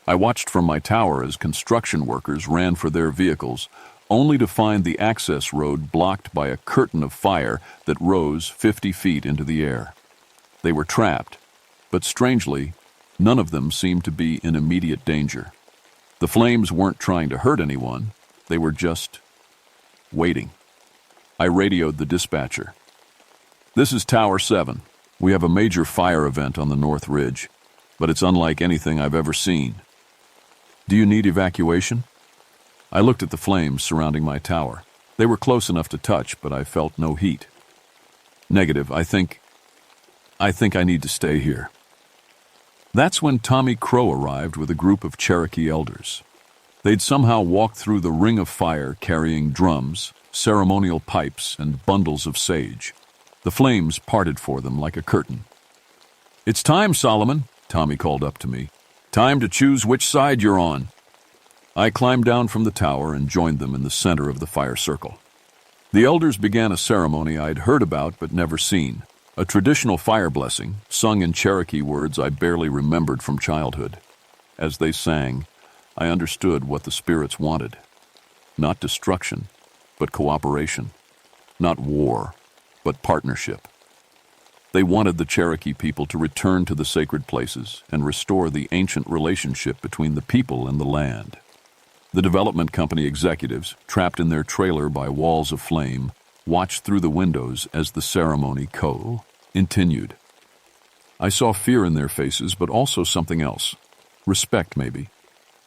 I watched from my tower as construction workers ran for their vehicles, only to find the access road blocked by a curtain of fire that rose 50 feet into the air. They were trapped, but strangely, none of them seemed to be in immediate danger. The flames weren't trying to hurt anyone, They were just waiting. I radioed the dispatcher. "This is Tower 7. We have a major fire event on the North Ridge, but it's unlike anything I've ever seen. Do you need evacuation?" I looked at the flames surrounding my tower. They were close enough to touch, but I felt no heat. "Negative. I think I need to stay here." That's when Tommy Crow arrived with a group of Cherokee elders. They'd somehow walked through the ring of fire carrying drums, ceremonial pipes, and bundles of sage. The flames parted for them like a curtain. "It's time, Solomon," Tommy called up to me. "Time to choose which side you're on." I climbed down from the tower and joined them in the center of the fire circle. The elders began a ceremony I'd heard about but never seen, a traditional fire blessing, sung in Cherokee words I barely remembered from childhood. As they sang, I understood what the spirits wanted. Not destruction, but cooperation. Not war, but partnership. They wanted the Cherokee people to return to the sacred places and restore the ancient relationship between the people and the land. The development company executives, trapped in their trailer by walls of flame, watched through the windows as the ceremony continued. I saw fear in their faces, but also something else. Respect, maybe.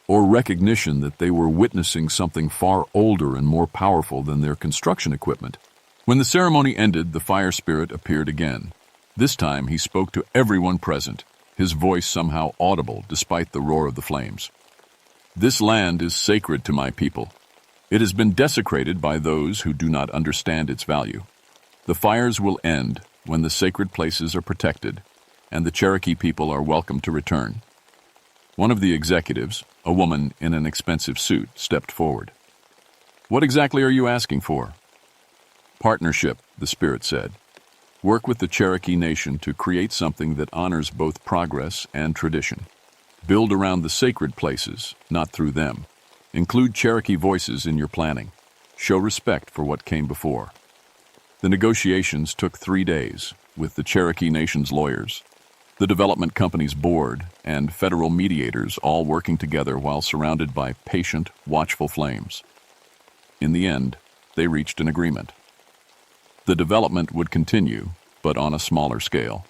Or recognition that they were witnessing something far older and more powerful than their construction equipment. When the ceremony ended, the fire spirit appeared again. This time he spoke to everyone present, his voice somehow audible despite the roar of the flames. "This land is sacred to my people. It has been desecrated by those who do not understand its value. The fires will end when the sacred places are protected, and the Cherokee people are welcome to return." One of the executives, a woman in an expensive suit, stepped forward. "What exactly are you asking for?" "Partnership," the spirit said. "Work with the Cherokee Nation to create something that honors both progress and tradition. Build around the sacred places, not through them. Include Cherokee voices in your planning. Show respect for what came before." The negotiations took 3 days, with the Cherokee Nation's lawyers, the development company's board, and federal mediators all working together while surrounded by patient, watchful flames. In the end, they reached an agreement. The development would continue, but on a smaller scale.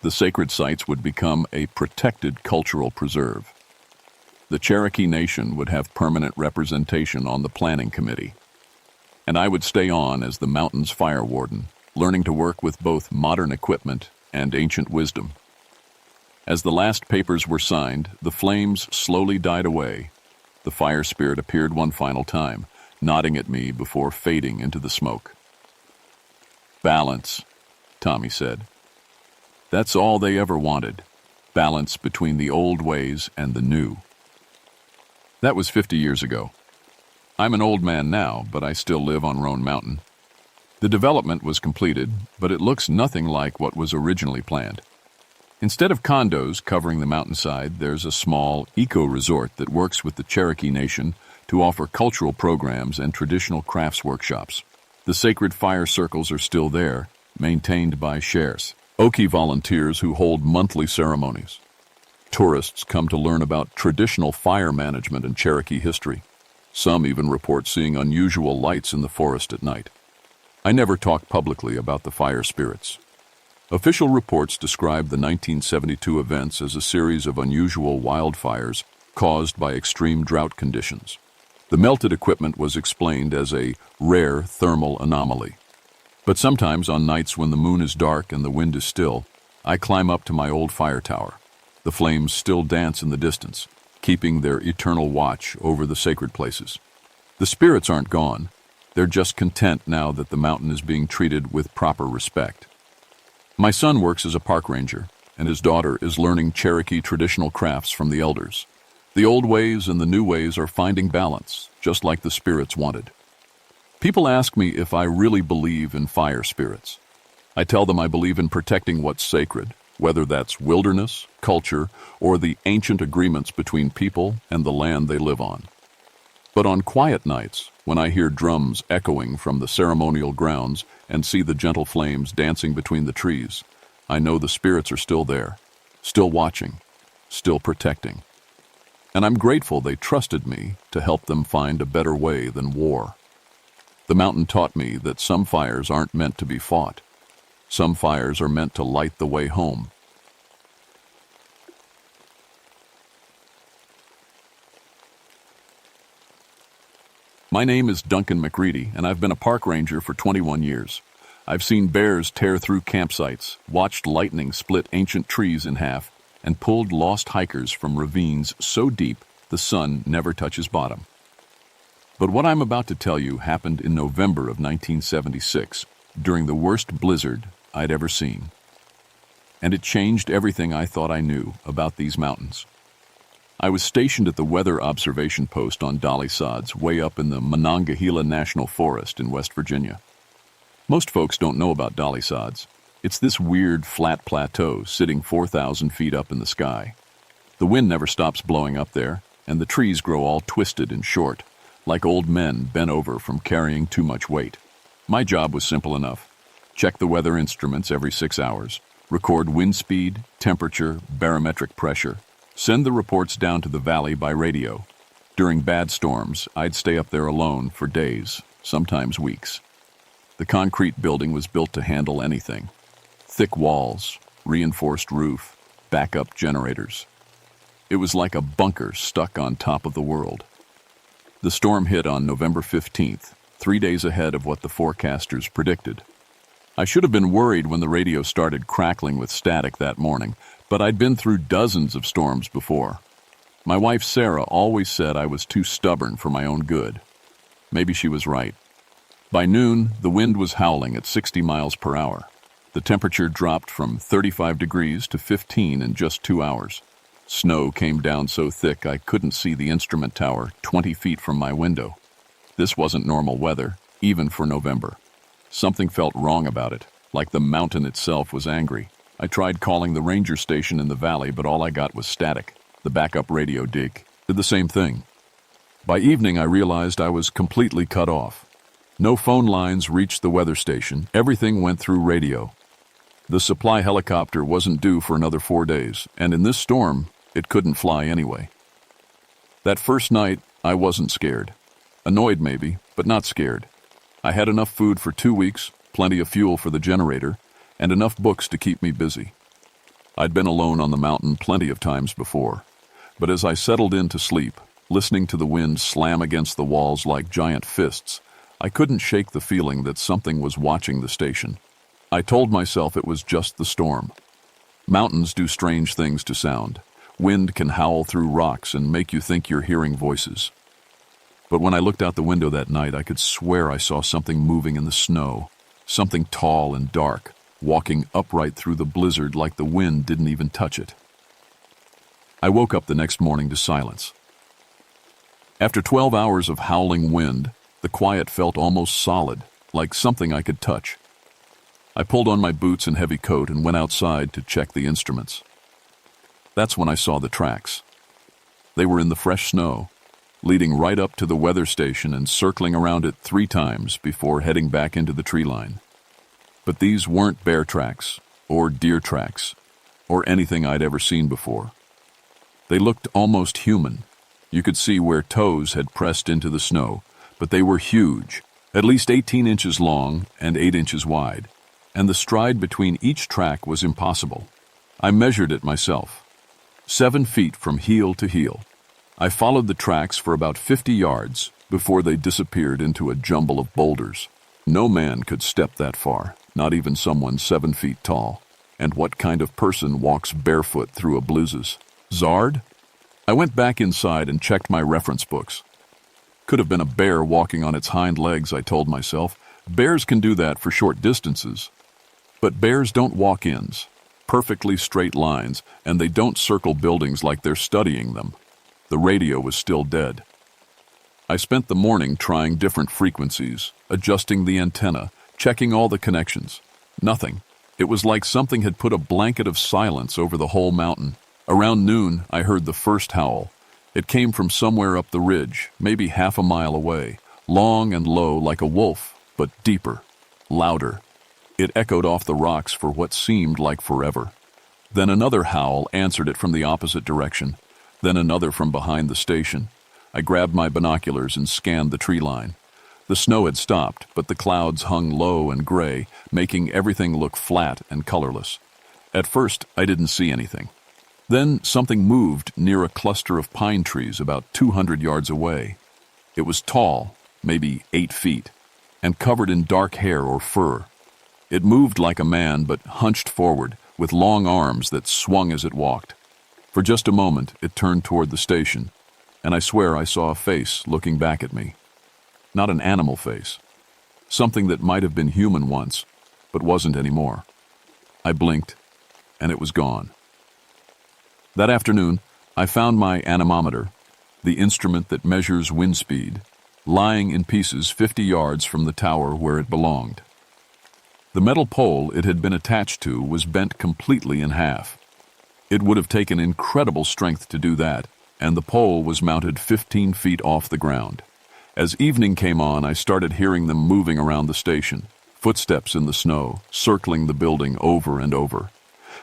The sacred sites would become a protected cultural preserve. The Cherokee Nation would have permanent representation on the planning committee. And I would stay on as the mountain's fire warden, learning to work with both modern equipment and ancient wisdom. As the last papers were signed, the flames slowly died away. The fire spirit appeared one final time, nodding at me before fading into the smoke. "Balance," Tommy said. That's all they ever wanted, balance between the old ways and the new. That was 50 years ago. I'm an old man now, but I still live on Roan Mountain. The development was completed, but it looks nothing like what was originally planned. Instead of condos covering the mountainside, there's a small eco-resort that works with the Cherokee Nation to offer cultural programs and traditional crafts workshops. The sacred fire circles are still there, maintained by sheriffs, Okie volunteers who hold monthly ceremonies. Tourists come to learn about traditional fire management and Cherokee history. Some even report seeing unusual lights in the forest at night. I never talk publicly about the fire spirits. Official reports describe the 1972 events as a series of unusual wildfires caused by extreme drought conditions. The melted equipment was explained as a rare thermal anomaly. But sometimes on nights when the moon is dark and the wind is still, I climb up to my old fire tower. The flames still dance in the distance, keeping their eternal watch over the sacred places. The spirits aren't gone. They're just content now that the mountain is being treated with proper respect. My son works as a park ranger, and his daughter is learning Cherokee traditional crafts from the elders. The old ways and the new ways are finding balance, just like the spirits wanted. People ask me if I really believe in fire spirits. I tell them I believe in protecting what's sacred, whether that's wilderness, culture, or the ancient agreements between people and the land they live on. But on quiet nights, when I hear drums echoing from the ceremonial grounds and see the gentle flames dancing between the trees, I know the spirits are still there, still watching, still protecting. And I'm grateful they trusted me to help them find a better way than war. The mountain taught me that some fires aren't meant to be fought. Some fires are meant to light the way home. My name is Duncan McReady, and I've been a park ranger for 21 years. I've seen bears tear through campsites, watched lightning split ancient trees in half, and pulled lost hikers from ravines so deep the sun never touches bottom. But what I'm about to tell you happened in November of 1976, during the worst blizzard I'd ever seen. And it changed everything I thought I knew about these mountains. I was stationed at the Weather Observation Post on Dolly Sods, way up in the Monongahela National Forest in West Virginia. Most folks don't know about Dolly Sods. It's this weird, flat plateau sitting 4,000 feet up in the sky. The wind never stops blowing up there, and the trees grow all twisted and short, like old men bent over from carrying too much weight. My job was simple enough. Check the weather instruments every 6 hours, record wind speed, temperature, barometric pressure, send the reports down to the valley by radio. During bad storms, I'd stay up there alone for days, sometimes weeks. The concrete building was built to handle anything. Thick walls, reinforced roof, backup generators. It was like a bunker stuck on top of the world. The storm hit on November 15th, 3 days ahead of what the forecasters predicted. I should have been worried when the radio started crackling with static that morning, but I'd been through dozens of storms before. My wife Sarah always said I was too stubborn for my own good. Maybe she was right. By noon, the wind was howling at 60 miles per hour. The temperature dropped from 35 degrees to 15 in just 2 hours. Snow came down so thick I couldn't see the instrument tower 20 feet from my window. This wasn't normal weather, even for November. Something felt wrong about it, like the mountain itself was angry. I tried calling the ranger station in the valley, but all I got was static. The backup radio did the same thing. By evening, I realized I was completely cut off. No phone lines reached the weather station. Everything went through radio. The supply helicopter wasn't due for another 4 days, and in this storm, it couldn't fly anyway. That first night, I wasn't scared. Annoyed maybe, but not scared. I had enough food for 2 weeks, plenty of fuel for the generator, and enough books to keep me busy. I'd been alone on the mountain plenty of times before, but as I settled in to sleep, listening to the wind slam against the walls like giant fists, I couldn't shake the feeling that something was watching the station. I told myself it was just the storm. Mountains do strange things to sound. Wind can howl through rocks and make you think you're hearing voices. But when I looked out the window that night, I could swear I saw something moving in the snow, something tall and dark, walking upright through the blizzard like the wind didn't even touch it. I woke up the next morning to silence. After 12 hours of howling wind, the quiet felt almost solid, like something I could touch. I pulled on my boots and heavy coat and went outside to check the instruments. That's when I saw the tracks. They were in the fresh snow, leading right up to the weather station and circling around it 3 times before heading back into the tree line. But these weren't bear tracks, or deer tracks, or anything I'd ever seen before. They looked almost human. You could see where toes had pressed into the snow, but they were huge, at least 18 inches long and 8 inches wide, and the stride between each track was impossible. I measured it myself. 7 feet from heel to heel. I followed the tracks for about 50 yards before they disappeared into a jumble of boulders. No man could step that far, not even someone 7 feet tall. And what kind of person walks barefoot through a blizzard? Zard? I went back inside and checked my reference books. Could have been a bear walking on its hind legs, I told myself. Bears can do that for short distances. But bears don't walk ins. Perfectly straight lines, and they don't circle buildings like they're studying them. The radio was still dead. I spent the morning trying different frequencies, adjusting the antenna, checking all the connections. Nothing. It was like something had put a blanket of silence over the whole mountain. Around noon, I heard the first howl. It came from somewhere up the ridge, maybe half a mile away, long and low like a wolf, but deeper, louder. It echoed off the rocks for what seemed like forever. Then another howl answered it from the opposite direction. Then another from behind the station. I grabbed my binoculars and scanned the tree line. The snow had stopped, but the clouds hung low and gray, making everything look flat and colorless. At first, I didn't see anything. Then something moved near a cluster of pine trees about 200 yards away. It was tall, maybe 8 feet, and covered in dark hair or fur. It moved like a man, but hunched forward, with long arms that swung as it walked. For just a moment, it turned toward the station, and I swear I saw a face looking back at me. Not an animal face. Something that might have been human once, but wasn't anymore. I blinked, and it was gone. That afternoon, I found my anemometer, the instrument that measures wind speed, lying in pieces 50 yards from the tower where it belonged. The metal pole it had been attached to was bent completely in half. It would have taken incredible strength to do that, and the pole was mounted 15 feet off the ground. As evening came on, I started hearing them moving around the station, footsteps in the snow, circling the building over and over.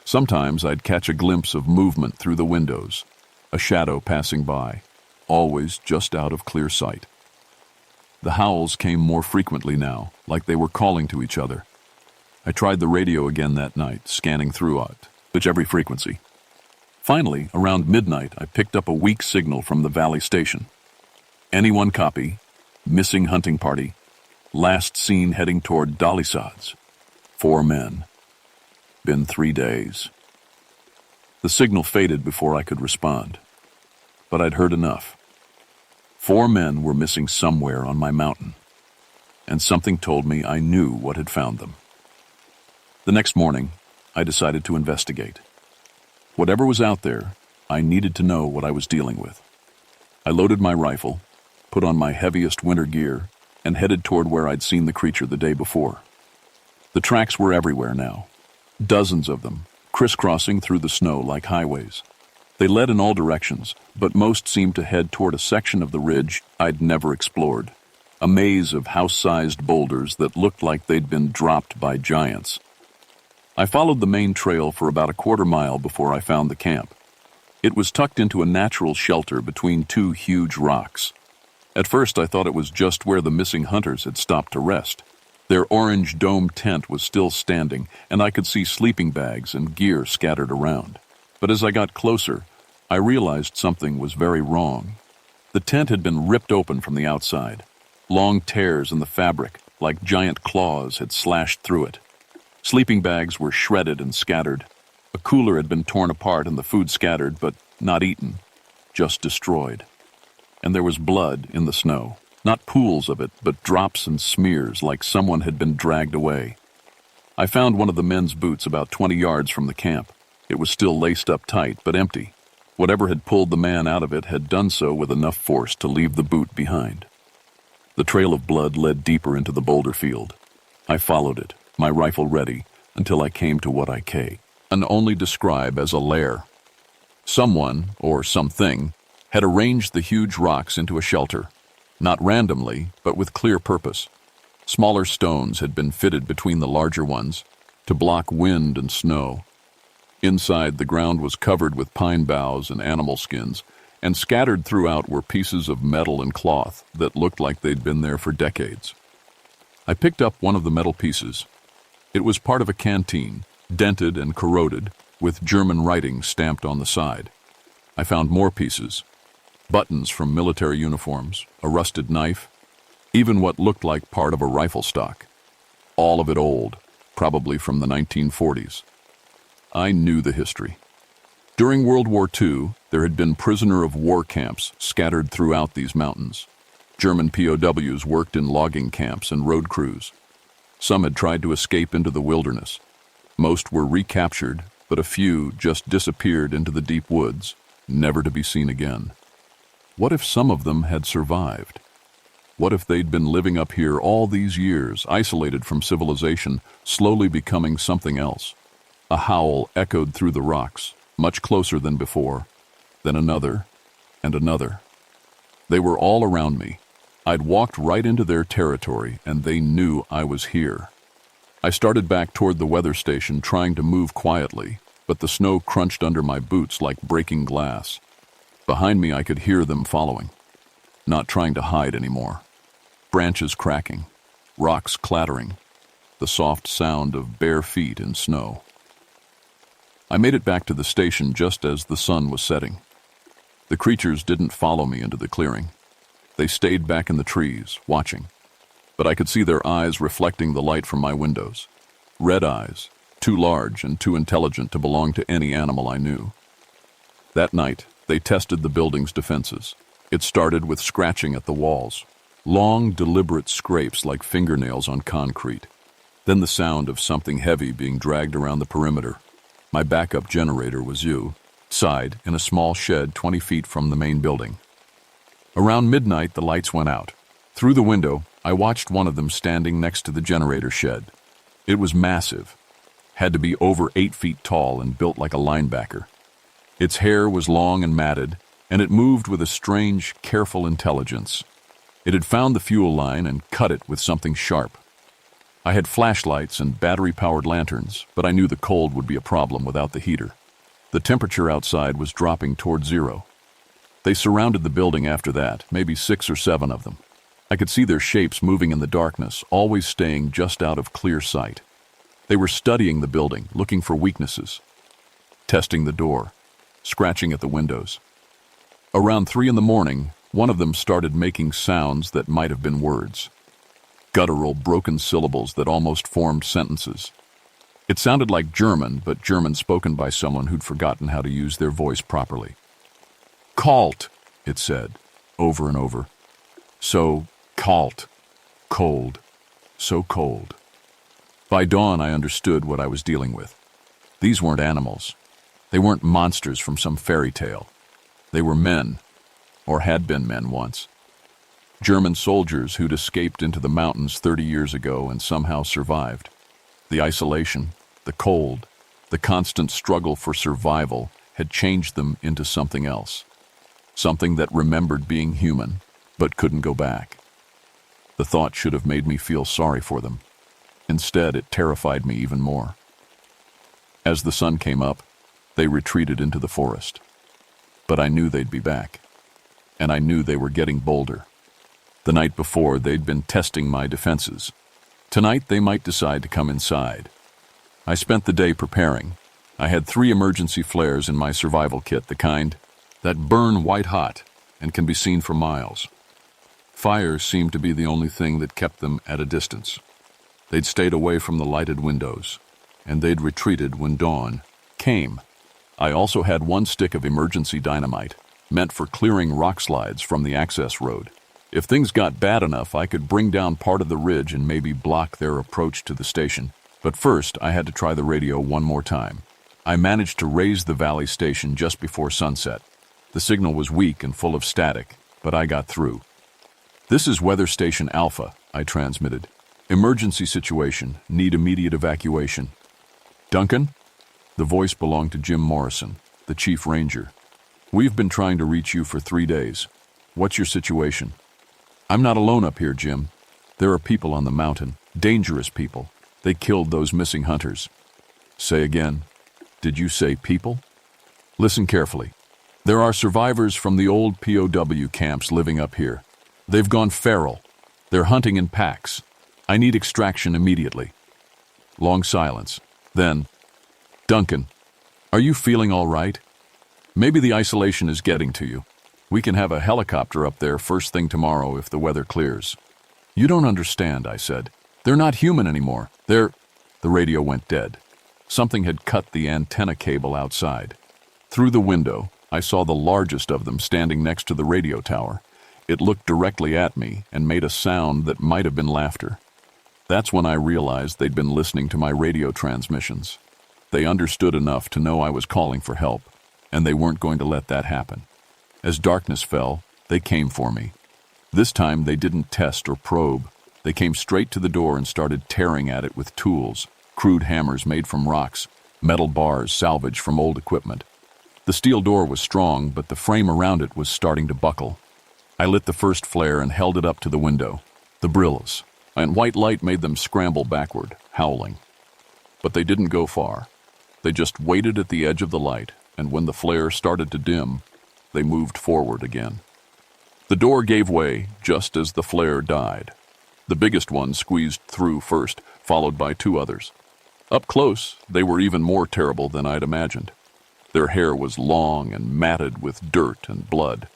Sometimes I'd catch a glimpse of movement through the windows, a shadow passing by, always just out of clear sight. The howls came more frequently now, like they were calling to each other. I tried the radio again that night, scanning through it, every frequency. Finally, around midnight, I picked up a weak signal from the valley station. Anyone copy? Missing hunting party. Last seen heading toward Dalisads. 4 men. Been 3 days. The signal faded before I could respond. But I'd heard enough. 4 men were missing somewhere on my mountain. And something told me I knew what had found them. The next morning, I decided to investigate. Whatever was out there, I needed to know what I was dealing with. I loaded my rifle, put on my heaviest winter gear, and headed toward where I'd seen the creature the day before. The tracks were everywhere now, dozens of them, crisscrossing through the snow like highways. They led in all directions, but most seemed to head toward a section of the ridge I'd never explored, a maze of house-sized boulders that looked like they'd been dropped by giants. I followed the main trail for about a quarter mile before I found the camp. It was tucked into a natural shelter between 2 huge rocks. At first, I thought it was just where the missing hunters had stopped to rest. Their orange dome tent was still standing, and I could see sleeping bags and gear scattered around. But as I got closer, I realized something was very wrong. The tent had been ripped open from the outside. Long tears in the fabric, like giant claws, had slashed through it. Sleeping bags were shredded and scattered. A cooler had been torn apart and the food scattered, but not eaten, just destroyed. And there was blood in the snow. Not pools of it, but drops and smears like someone had been dragged away. I found one of the men's boots about 20 yards from the camp. It was still laced up tight, but empty. Whatever had pulled the man out of it had done so with enough force to leave the boot behind. The trail of blood led deeper into the boulder field. I followed it, my rifle ready, until I came to what I can only describe as a lair. Someone, or something, had arranged the huge rocks into a shelter, not randomly, but with clear purpose. Smaller stones had been fitted between the larger ones to block wind and snow. Inside, the ground was covered with pine boughs and animal skins, and scattered throughout were pieces of metal and cloth that looked like they'd been there for decades. I picked up one of the metal pieces. It was part of a canteen, dented and corroded, with German writing stamped on the side. I found more pieces. Buttons from military uniforms, a rusted knife, even what looked like part of a rifle stock. All of it old, probably from the 1940s. I knew the history. During World War II, there had been prisoner of war camps scattered throughout these mountains. German POWs worked in logging camps and road crews. Some had tried to escape into the wilderness. Most were recaptured, but a few just disappeared into the deep woods, never to be seen again. What if some of them had survived? What if they'd been living up here all these years, isolated from civilization, slowly becoming something else? A howl echoed through the rocks, much closer than before, then another, and another. They were all around me. I'd walked right into their territory, and they knew I was here. I started back toward the weather station, trying to move quietly, but the snow crunched under my boots like breaking glass. Behind me, I could hear them following, not trying to hide anymore. Branches cracking, rocks clattering, the soft sound of bare feet in snow. I made it back to the station just as the sun was setting. The creatures didn't follow me into the clearing. They stayed back in the trees, watching. But I could see their eyes reflecting the light from my windows. Red eyes, too large and too intelligent to belong to any animal I knew. That night, they tested the building's defenses. It started with scratching at the walls, long, deliberate scrapes like fingernails on concrete. Then the sound of something heavy being dragged around the perimeter. My backup generator was outside in a small shed 20 feet from the main building. Around midnight, the lights went out. Through the window, I watched one of them standing next to the generator shed. It was massive, had to be over 8 feet tall and built like a linebacker. Its hair was long and matted, and it moved with a strange, careful intelligence. It had found the fuel line and cut it with something sharp. I had flashlights and battery-powered lanterns, but I knew the cold would be a problem without the heater. The temperature outside was dropping toward zero. They surrounded the building after that, maybe 6 or 7 of them. I could see their shapes moving in the darkness, always staying just out of clear sight. They were studying the building, looking for weaknesses, testing the door, scratching at the windows. Around 3 in the morning, one of them started making sounds that might have been words. Guttural, broken syllables that almost formed sentences. It sounded like German, but German spoken by someone who'd forgotten how to use their voice properly. Kalt, it said, over and over. So kalt, cold, so cold. By dawn, I understood what I was dealing with. These weren't animals. They weren't monsters from some fairy tale. They were men, or had been men once. German soldiers who'd escaped into the mountains 30 years ago and somehow survived. The isolation, the cold, the constant struggle for survival had changed them into something else. Something that remembered being human, but couldn't go back. The thought should have made me feel sorry for them. Instead, it terrified me even more. As the sun came up, they retreated into the forest. But I knew they'd be back. And I knew they were getting bolder. The night before, they'd been testing my defenses. Tonight, they might decide to come inside. I spent the day preparing. I had 3 emergency flares in my survival kit, the kind that burn white hot and can be seen for miles. Fire seemed to be the only thing that kept them at a distance. They'd stayed away from the lighted windows, and they'd retreated when dawn came. I also had 1 stick of emergency dynamite, meant for clearing rock slides from the access road. If things got bad enough, I could bring down part of the ridge and maybe block their approach to the station. But first, I had to try the radio one more time. I managed to raise the valley station just before sunset. The signal was weak and full of static, but I got through. "This is Weather Station Alpha," I transmitted. "Emergency situation. Need immediate evacuation." "Duncan?" The voice belonged to Jim Morrison, the chief ranger. "We've been trying to reach you for 3 days. What's your situation?" "I'm not alone up here, Jim. There are people on the mountain, dangerous people. They killed those missing hunters." "Say again. Did you say people?" "Listen carefully. There are survivors from the old POW camps living up here. They've gone feral. They're hunting in packs. I need extraction immediately." Long silence. Then, "Duncan, are you feeling all right? Maybe the isolation is getting to you. We can have a helicopter up there first thing tomorrow if the weather clears." "You don't understand," I said. "They're not human anymore. They're—" The radio went dead. Something had cut the antenna cable outside. Through the window, I saw the largest of them standing next to the radio tower. It looked directly at me and made a sound that might have been laughter. That's when I realized they'd been listening to my radio transmissions. They understood enough to know I was calling for help, and they weren't going to let that happen. As darkness fell, they came for me. This time they didn't test or probe. They came straight to the door and started tearing at it with tools, crude hammers made from rocks, metal bars salvaged from old equipment. The steel door was strong, but the frame around it was starting to buckle. I lit the first flare and held it up to the window. The brills, and white light made them scramble backward, howling. But they didn't go far. They just waited at the edge of the light, and when the flare started to dim, They moved forward again. The door gave way just as the flare died. The biggest one squeezed through first, followed by two others. Up close, they were even more terrible than I'd imagined. Their hair was long and matted with dirt and blood.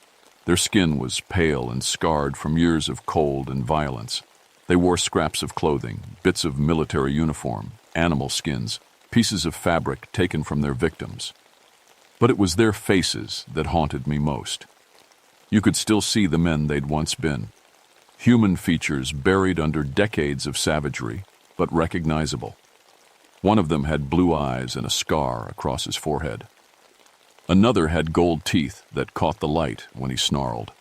Their skin was pale and scarred from years of cold and violence. They wore scraps of clothing, bits of military uniform, animal skins, pieces of fabric taken from their victims. But it was their faces that haunted me most. You could still see the men they'd once been. Human features buried under decades of savagery, but recognizable. One of them had blue eyes and a scar across his forehead. Another had gold teeth that caught the light when he snarled.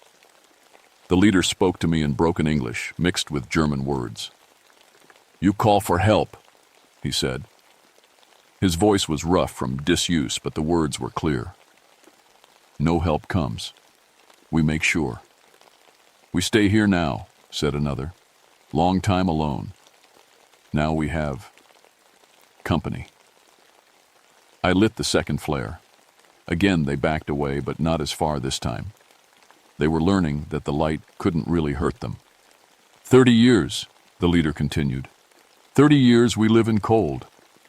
The leader spoke to me in broken English, mixed with German words. "You call for help," he said. His voice was rough from disuse, but the words were clear. "No help comes. We make sure." "We stay here now," said another. "Long time alone. Now we have company." I lit the second flare. Again, they backed away, but not as far this time. They were learning that the light couldn't really hurt them. 30 years, the leader continued. 30 years we live in cold.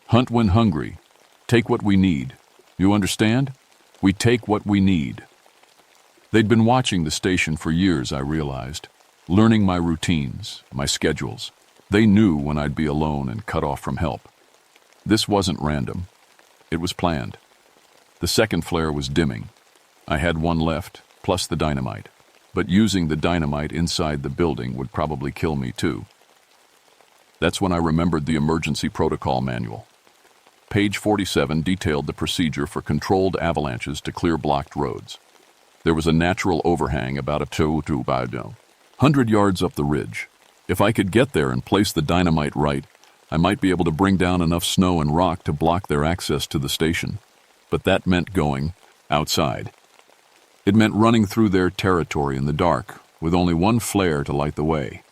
Hunt when hungry. Take what we need. You understand? We take what we need. They'd been watching the station for years, I realized, learning my routines, my schedules. They knew when I'd be alone and cut off from help. This wasn't random. It was planned. The second flare was dimming. I had one left, plus the dynamite. But using the dynamite inside the building would probably kill me too. That's when I remembered the emergency protocol manual. Page 47 detailed the procedure for controlled avalanches to clear blocked roads. There was a natural overhang about a 100 yards up the ridge. If I could get there and place the dynamite right, I might be able to bring down enough snow and rock to block their access to the station. But that meant going outside. It meant running through their territory in the dark, with only one flare to light the way.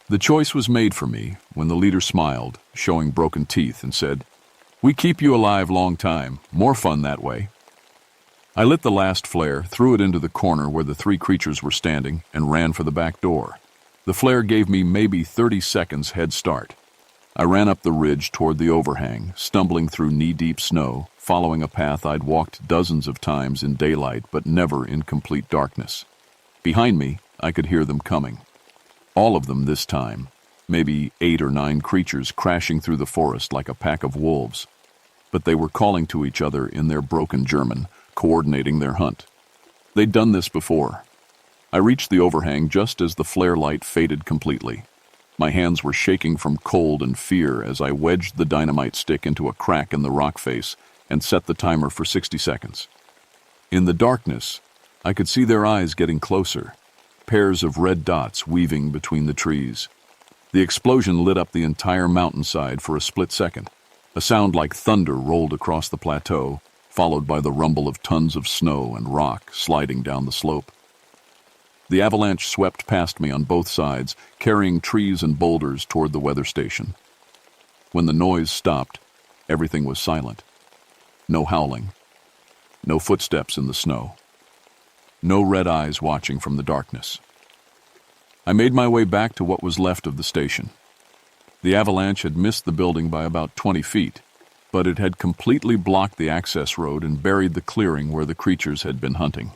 The choice was made for me when the leader smiled, showing broken teeth, and said, "We keep you alive long time. More fun that way." I lit the last flare, threw it into the corner where the three creatures were standing, and ran for the back door. The flare gave me maybe 30 seconds head start. I ran up the ridge toward the overhang, stumbling through knee-deep snow, following a path I'd walked dozens of times in daylight but never in complete darkness. Behind me, I could hear them coming. All of them this time, maybe 8 or 9 creatures crashing through the forest like a pack of wolves. But they were calling to each other in their broken German, coordinating their hunt. They'd done this before. I reached the overhang just as the flare light faded completely. My hands were shaking from cold and fear as I wedged the dynamite stick into a crack in the rock face and set the timer for 60 seconds. In the darkness, I could see their eyes getting closer, pairs of red dots weaving between the trees. The explosion lit up the entire mountainside for a split second. A sound like thunder rolled across the plateau, followed by the rumble of tons of snow and rock sliding down the slope. The avalanche swept past me on both sides, carrying trees and boulders toward the weather station. When the noise stopped, everything was silent. No howling. No footsteps in the snow. No red eyes watching from the darkness. I made my way back to what was left of the station. The avalanche had missed the building by about 20 feet, but it had completely blocked the access road and buried the clearing where the creatures had been hunting.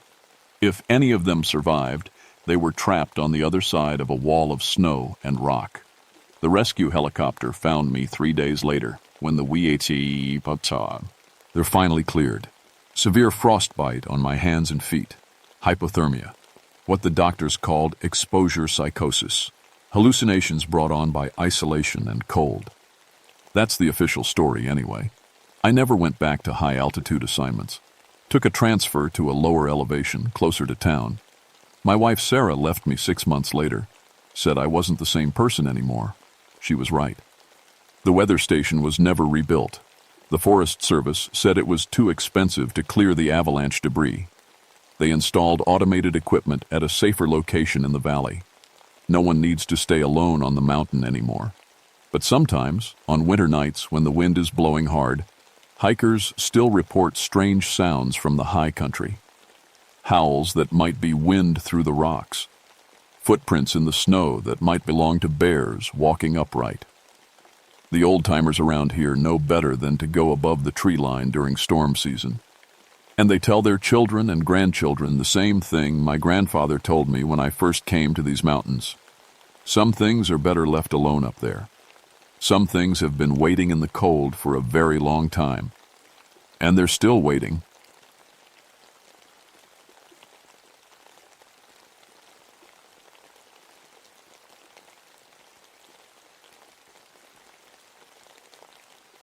If any of them survived, they were trapped on the other side of a wall of snow and rock. The rescue helicopter found me 3 days later when the They're finally cleared. Severe frostbite on my hands and feet. Hypothermia. What the doctors called exposure psychosis. Hallucinations brought on by isolation and cold. That's the official story anyway. I never went back to high-altitude assignments. Took a transfer to a lower elevation, closer to town. My wife Sarah left me 6 months later. Said I wasn't the same person anymore. She was right. The weather station was never rebuilt. The Forest Service said it was too expensive to clear the avalanche debris. They installed automated equipment at a safer location in the valley. No one needs to stay alone on the mountain anymore. But sometimes, on winter nights when the wind is blowing hard, hikers still report strange sounds from the high country. howls that might be wind through the rocks, footprints in the snow that might belong to bears walking upright. The old-timers around here know better than to go above the tree line during storm season. And they tell their children and grandchildren the same thing my grandfather told me when I first came to these mountains. Some things are better left alone up there. Some things have been waiting in the cold for a very long time. And they're still waiting.